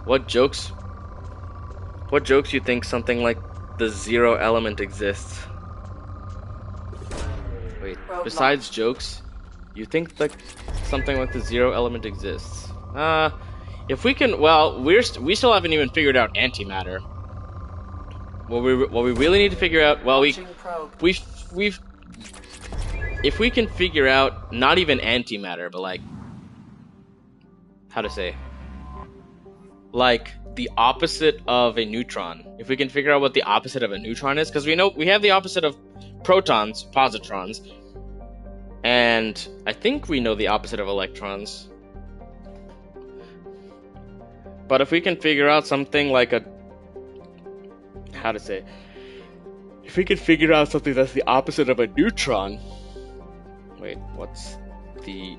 What jokes you think something like the zero element exists? Wait, Probe besides launched. jokes, you think like something like the zero element exists? If we can, well, we still haven't even figured out antimatter. what we really need to figure out. Well, we've if we can figure out not even antimatter, but like how to say, like the opposite of a neutron. If we can figure out what the opposite of a neutron is, because we know we have the opposite of protons, positrons, and I think we know the opposite of electrons. But if we can figure out something like a, how to say, if we can figure out something that's the opposite of a neutron. Wait, what's the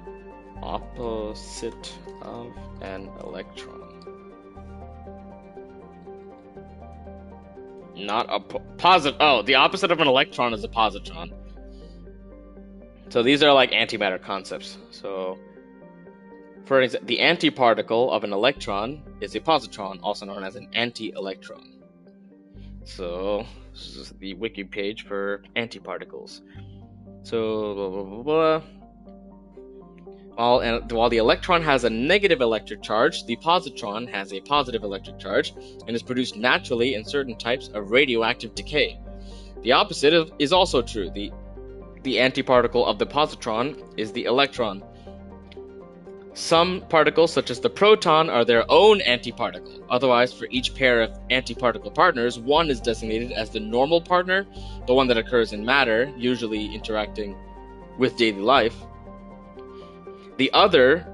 opposite of an electron? Not a oh, the opposite of an electron is a positron. So these are like antimatter concepts. So, for example, the antiparticle of an electron is a positron, also known as an anti-electron. So, this is the wiki page for antiparticles. So, blah, blah, blah, blah. While the electron has a negative electric charge, the positron has a positive electric charge and is produced naturally in certain types of radioactive decay. The opposite is also true. The antiparticle of the positron is the electron. Some particles, such as the proton, are their own antiparticle. Otherwise, for each pair of antiparticle partners, one is designated as the normal partner, the one that occurs in matter, usually interacting with daily life. The other,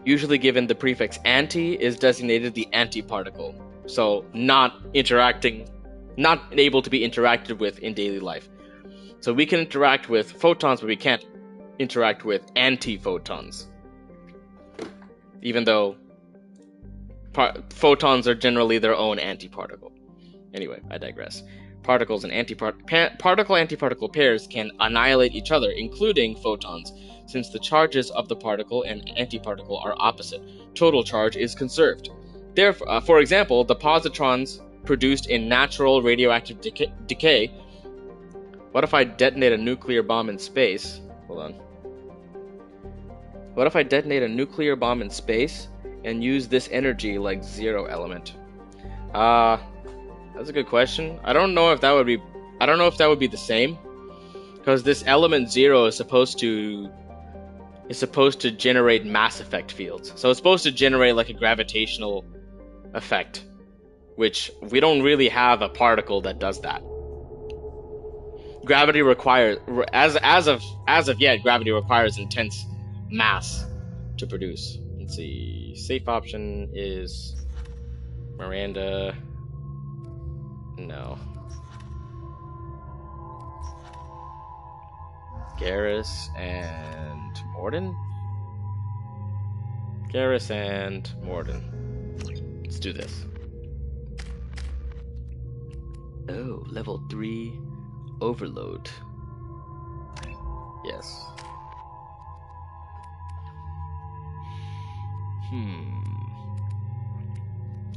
usually given the prefix anti, is designated the antiparticle, so not able to be interacted with in daily life. So we can interact with photons, but we can't interact with antiphotons. Even though photons are generally their own antiparticle. Anyway, I digress. Particles and particle-antiparticle pairs can annihilate each other, including photons, since the charges of the particle and antiparticle are opposite. Total charge is conserved. Therefore, for example, the positrons produced in natural radioactive decay. What if I detonate a nuclear bomb in space? Hold on. What if I detonate a nuclear bomb in space and use this energy like zero element? That's a good question. I don't know if that would be the same, because this element zero is supposed to generate mass effect fields. So it's supposed to generate like a gravitational effect, which we don't really have a particle that does that. Gravity requires, as of yet, gravity requires intense mass to produce. Let's see. Safe option is Miranda. No. Garrus and Morden? Garrus and Morden. Let's do this. Oh, level 3 overload. Yes.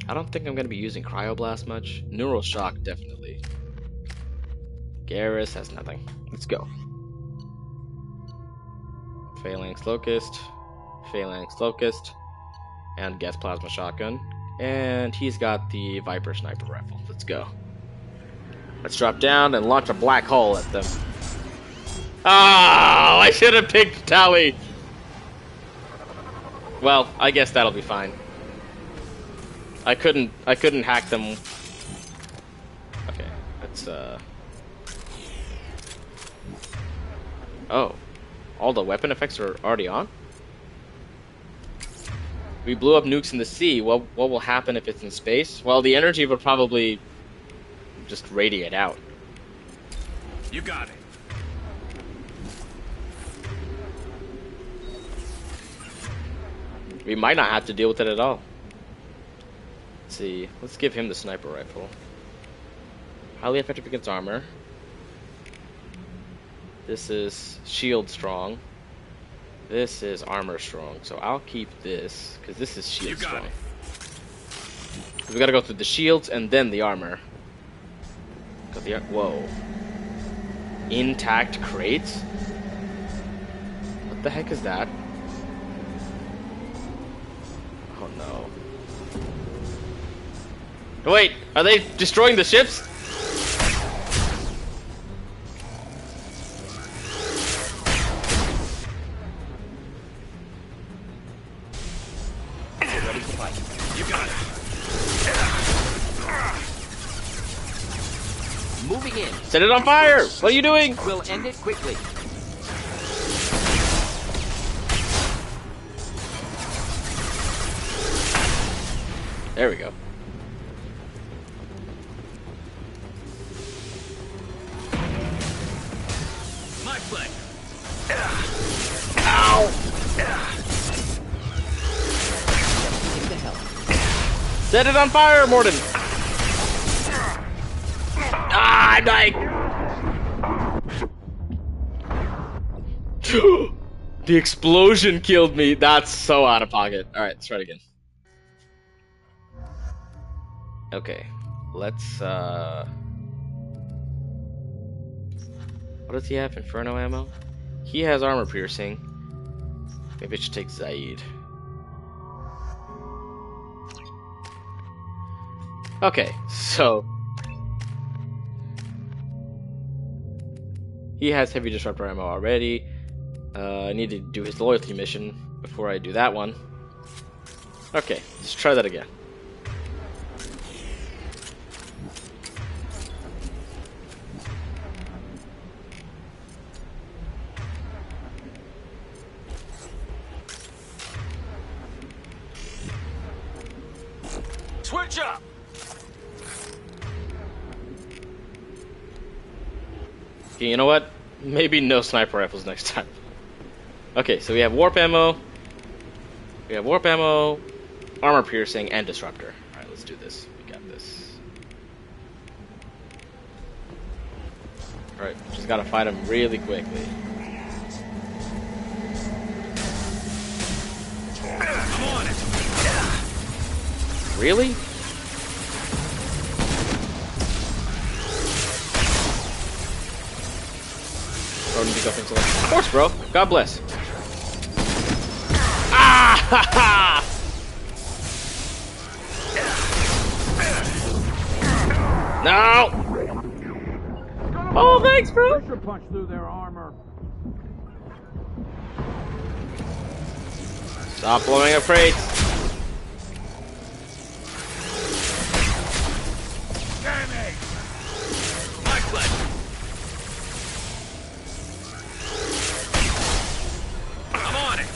I don't think I'm going to be using Cryoblast much. Neural Shock, definitely. Garrus has nothing. Let's go. Phalanx Locust, and Gas Plasma Shotgun. And he's got the Viper Sniper Rifle. Let's go. Let's drop down and launch a black hole at them. Ah, I should have picked Tally. Well, I guess that'll be fine. I couldn't hack them. Okay, let's oh, all the weapon effects are already on? We blew up nukes in the sea. What will happen if it's in space? Well, the energy would probably just radiate out. You got it. We might not have to deal with it at all. Let's see. Let's give him the sniper rifle. Highly effective against armor. This is shield strong. This is armor strong. So I'll keep this, because this is shield strong. We gotta go through the shields and then the armor. Whoa. Intact crates? What the heck is that? Oh no. Wait, are they destroying the ships? Complete the fight. You got it. Moving in. Set it on fire! What are you doing? We'll end it quickly. There we go. My pleasure. Ow! Take the hell. Set it on fire, Morden! Ah, I'm dying! The explosion killed me. That's so out of pocket. Alright, let's try it again. Okay, let's, what does he have? Inferno ammo? He has armor piercing. Maybe I should take Zaid. Okay, so... he has heavy disruptor ammo already. I need to do his loyalty mission before I do that one. Okay, let's try that again. Switch up! Okay, you know what? Maybe no sniper rifles next time. Okay, so we have warp ammo. We have warp ammo, armor piercing, and disruptor. Alright, let's do this. We got this. Alright, just gotta fight him really quickly. I'm on it. Really? Of course, bro. God bless. Ah! Ha ha! No! Oh, thanks, bro. Pressure punch through their armor. Stop blowing up crates. Damn. My pleasure. I'm on it.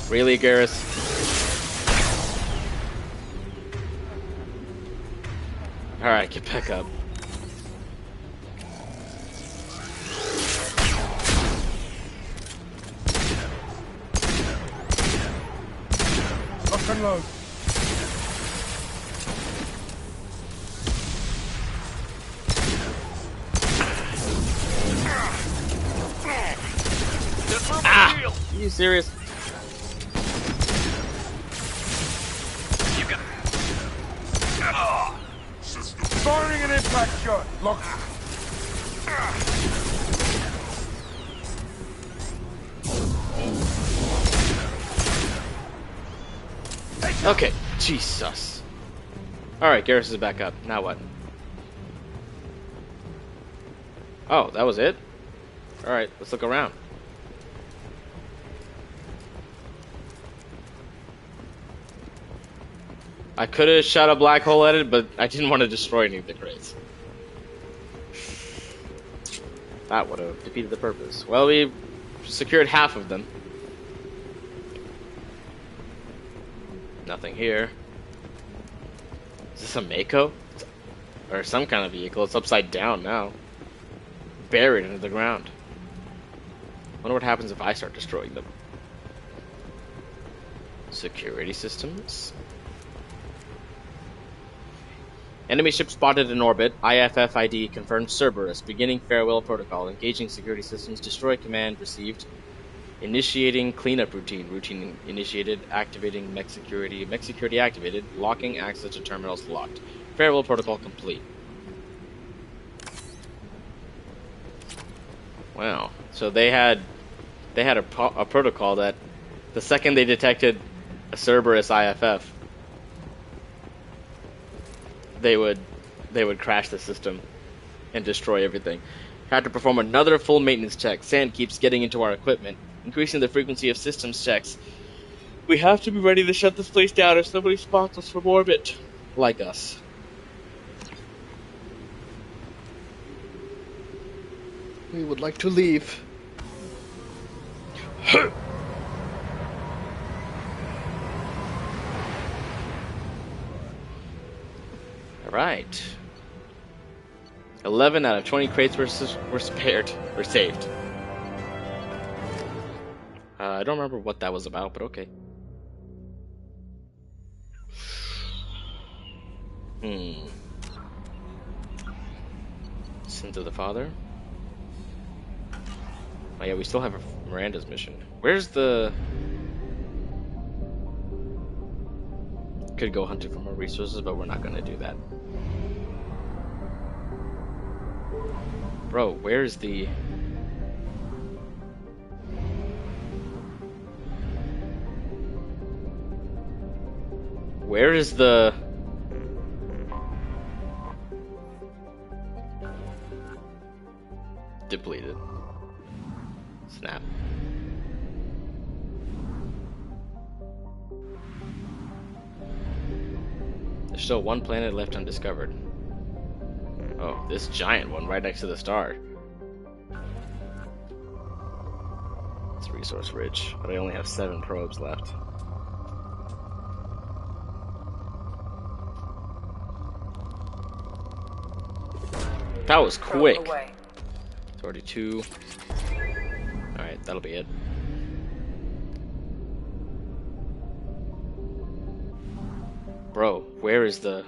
Really, Garrus? Alright, get back up. Lock and load. Ah! Are you serious? Firing an impact shot. Lock. Okay, Jesus. Alright, Garrus is back up. Now what? Oh, that was it? Alright, let's look around. I could have shot a black hole at it, but I didn't want to destroy any of the crates. That would have defeated the purpose. Well, we secured half of them. Nothing here. Is this a Mako? Or some kind of vehicle? It's upside down now. Buried into the ground. Wonder what happens if I start destroying them. Security systems? Enemy ship spotted in orbit. IFF ID confirmed Cerberus. Beginning farewell protocol. Engaging security systems. Destroy command received. Initiating cleanup routine. Routine initiated. Activating mech security. Mech security activated. Locking access to terminals locked. Farewell protocol complete. Wow. So they had a protocol that the second they detected a Cerberus IFF, they would crash the system and destroy everything. Had to perform another full maintenance check. Sand keeps getting into our equipment, increasing the frequency of systems checks. We have to be ready to shut this place down if somebody spots us from orbit. Like us. We would like to leave. Alright. 11 out of 20 crates were saved. I don't remember what that was about, but okay. Sins of the Father. Oh yeah, we still have Miranda's mission. Where's the... Could go hunting for more resources, but we're not gonna do that. Bro, where's the... Where is the... Depleted. Snap. There's still one planet left undiscovered. Oh, this giant one right next to the star. It's resource rich, but I only have 7 probes left. That was quick. 42. Alright, that'll be it. Bro, where is the...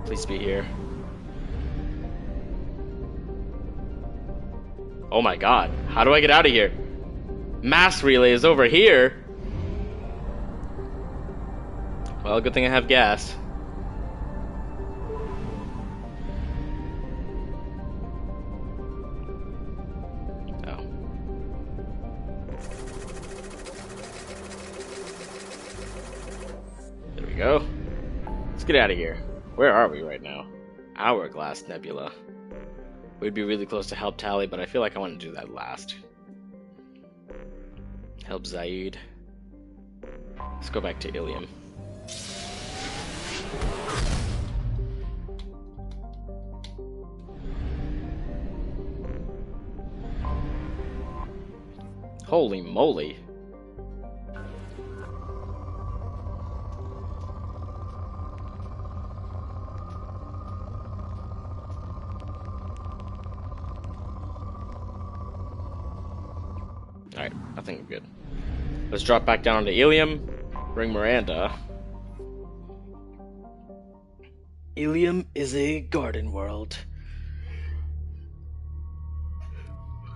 Please be here. Oh my god, how do I get out of here? Mass relay is over here. Well, good thing I have gas. Oh. There we go. Let's get out of here. Where are we right now? Hourglass Nebula. We'd be really close to help Tally, but I feel like I want to do that last. Help Zaid. Let's go back to Ilium. Holy moly. Alright, I think we're good. Let's drop back down to Ilium. Bring Miranda. Ilium is a garden world.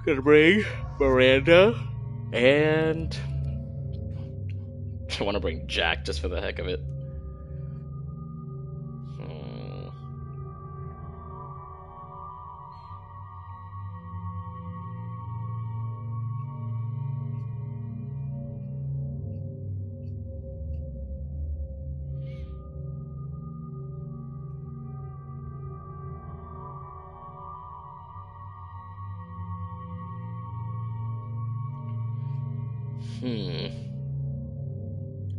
Gonna bring Miranda. And I want to bring Jack just for the heck of it.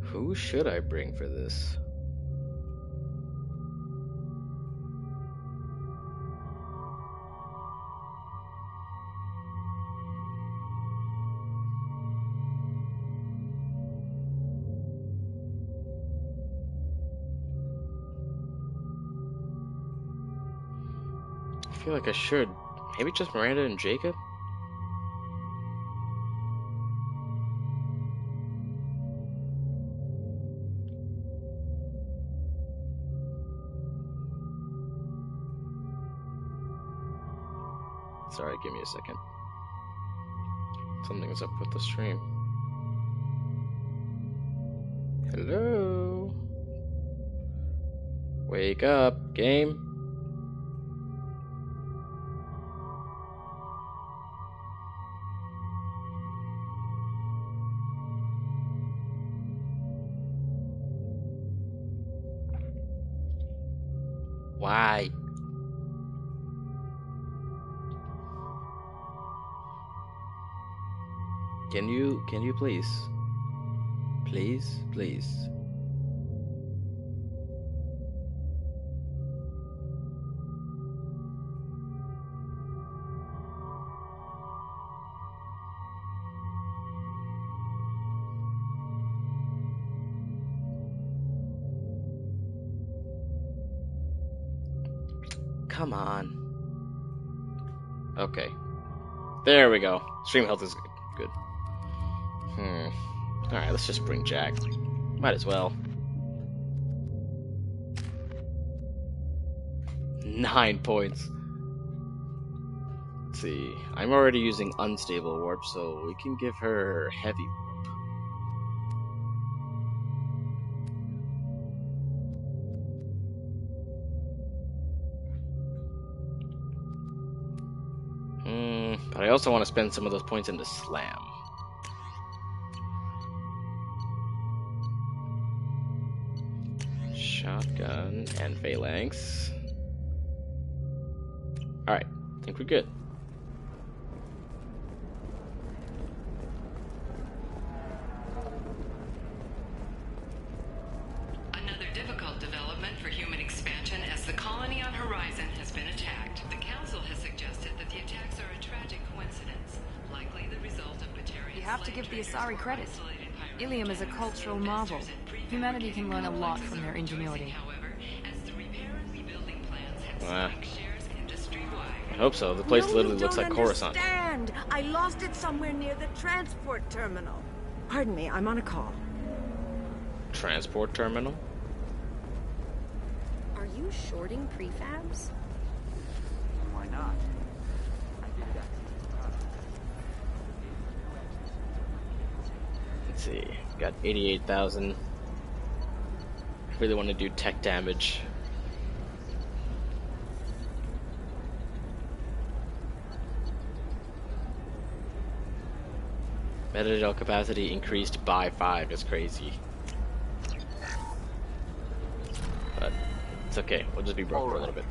Who should I bring for this? I feel like I should. Maybe just Miranda and Jacob? Sorry, give me a second. Something's up with the stream. Hello? Wake up, game. Why? Can you please? Please, please. Come on. Okay. There we go. Stream health is good. Alright, let's just bring Jack. Might as well. 9 points. Let's see. I'm already using unstable warp, so we can give her heavy warp. But I also want to spend some of those points into slam. Shotgun and phalanx. Alright, I think we're good. Another difficult development for human expansion as the colony on Horizon has been attacked. The Council has suggested that the attacks are a tragic coincidence, likely the result of Batarian. You have to give the Asari credit. Ilium is a cultural marvel. Humanity can learn a lot from their ingenuity. I hope so. The place literally looks like Coruscant. Understand. I lost it somewhere near the transport terminal. Pardon me, I'm on a call. Transport terminal? Are you shorting prefabs? Why not? Let's see. Got 88,000. Really want to do tech damage. Metadata capacity increased by 5. That's crazy. But it's okay. We'll just be broke for a little bit.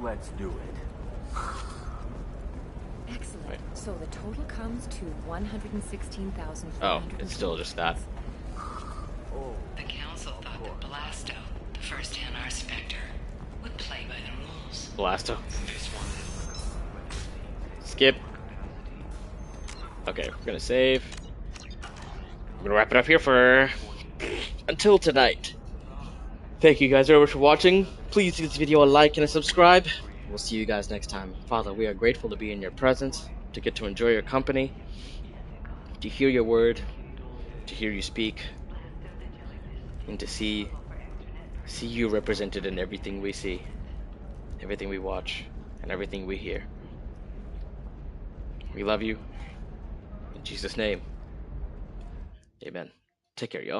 Let's do it. Excellent. Right. So the total comes to 116,000. Oh, it's still just that. The Council thought that Blasto, the first Hanar Spectre, would play by the rules. Blasto. Skip. Okay, we're gonna save. I'm gonna wrap it up here for until tonight. Thank you guys very much for watching. Please give this video a like and a subscribe. We'll see you guys next time. Father, we are grateful to be in your presence, to get to enjoy your company, to hear your word, to hear you speak, and to see you represented in everything we see, everything we watch, and everything we hear. We love you. In Jesus' name, amen. Take care, y'all.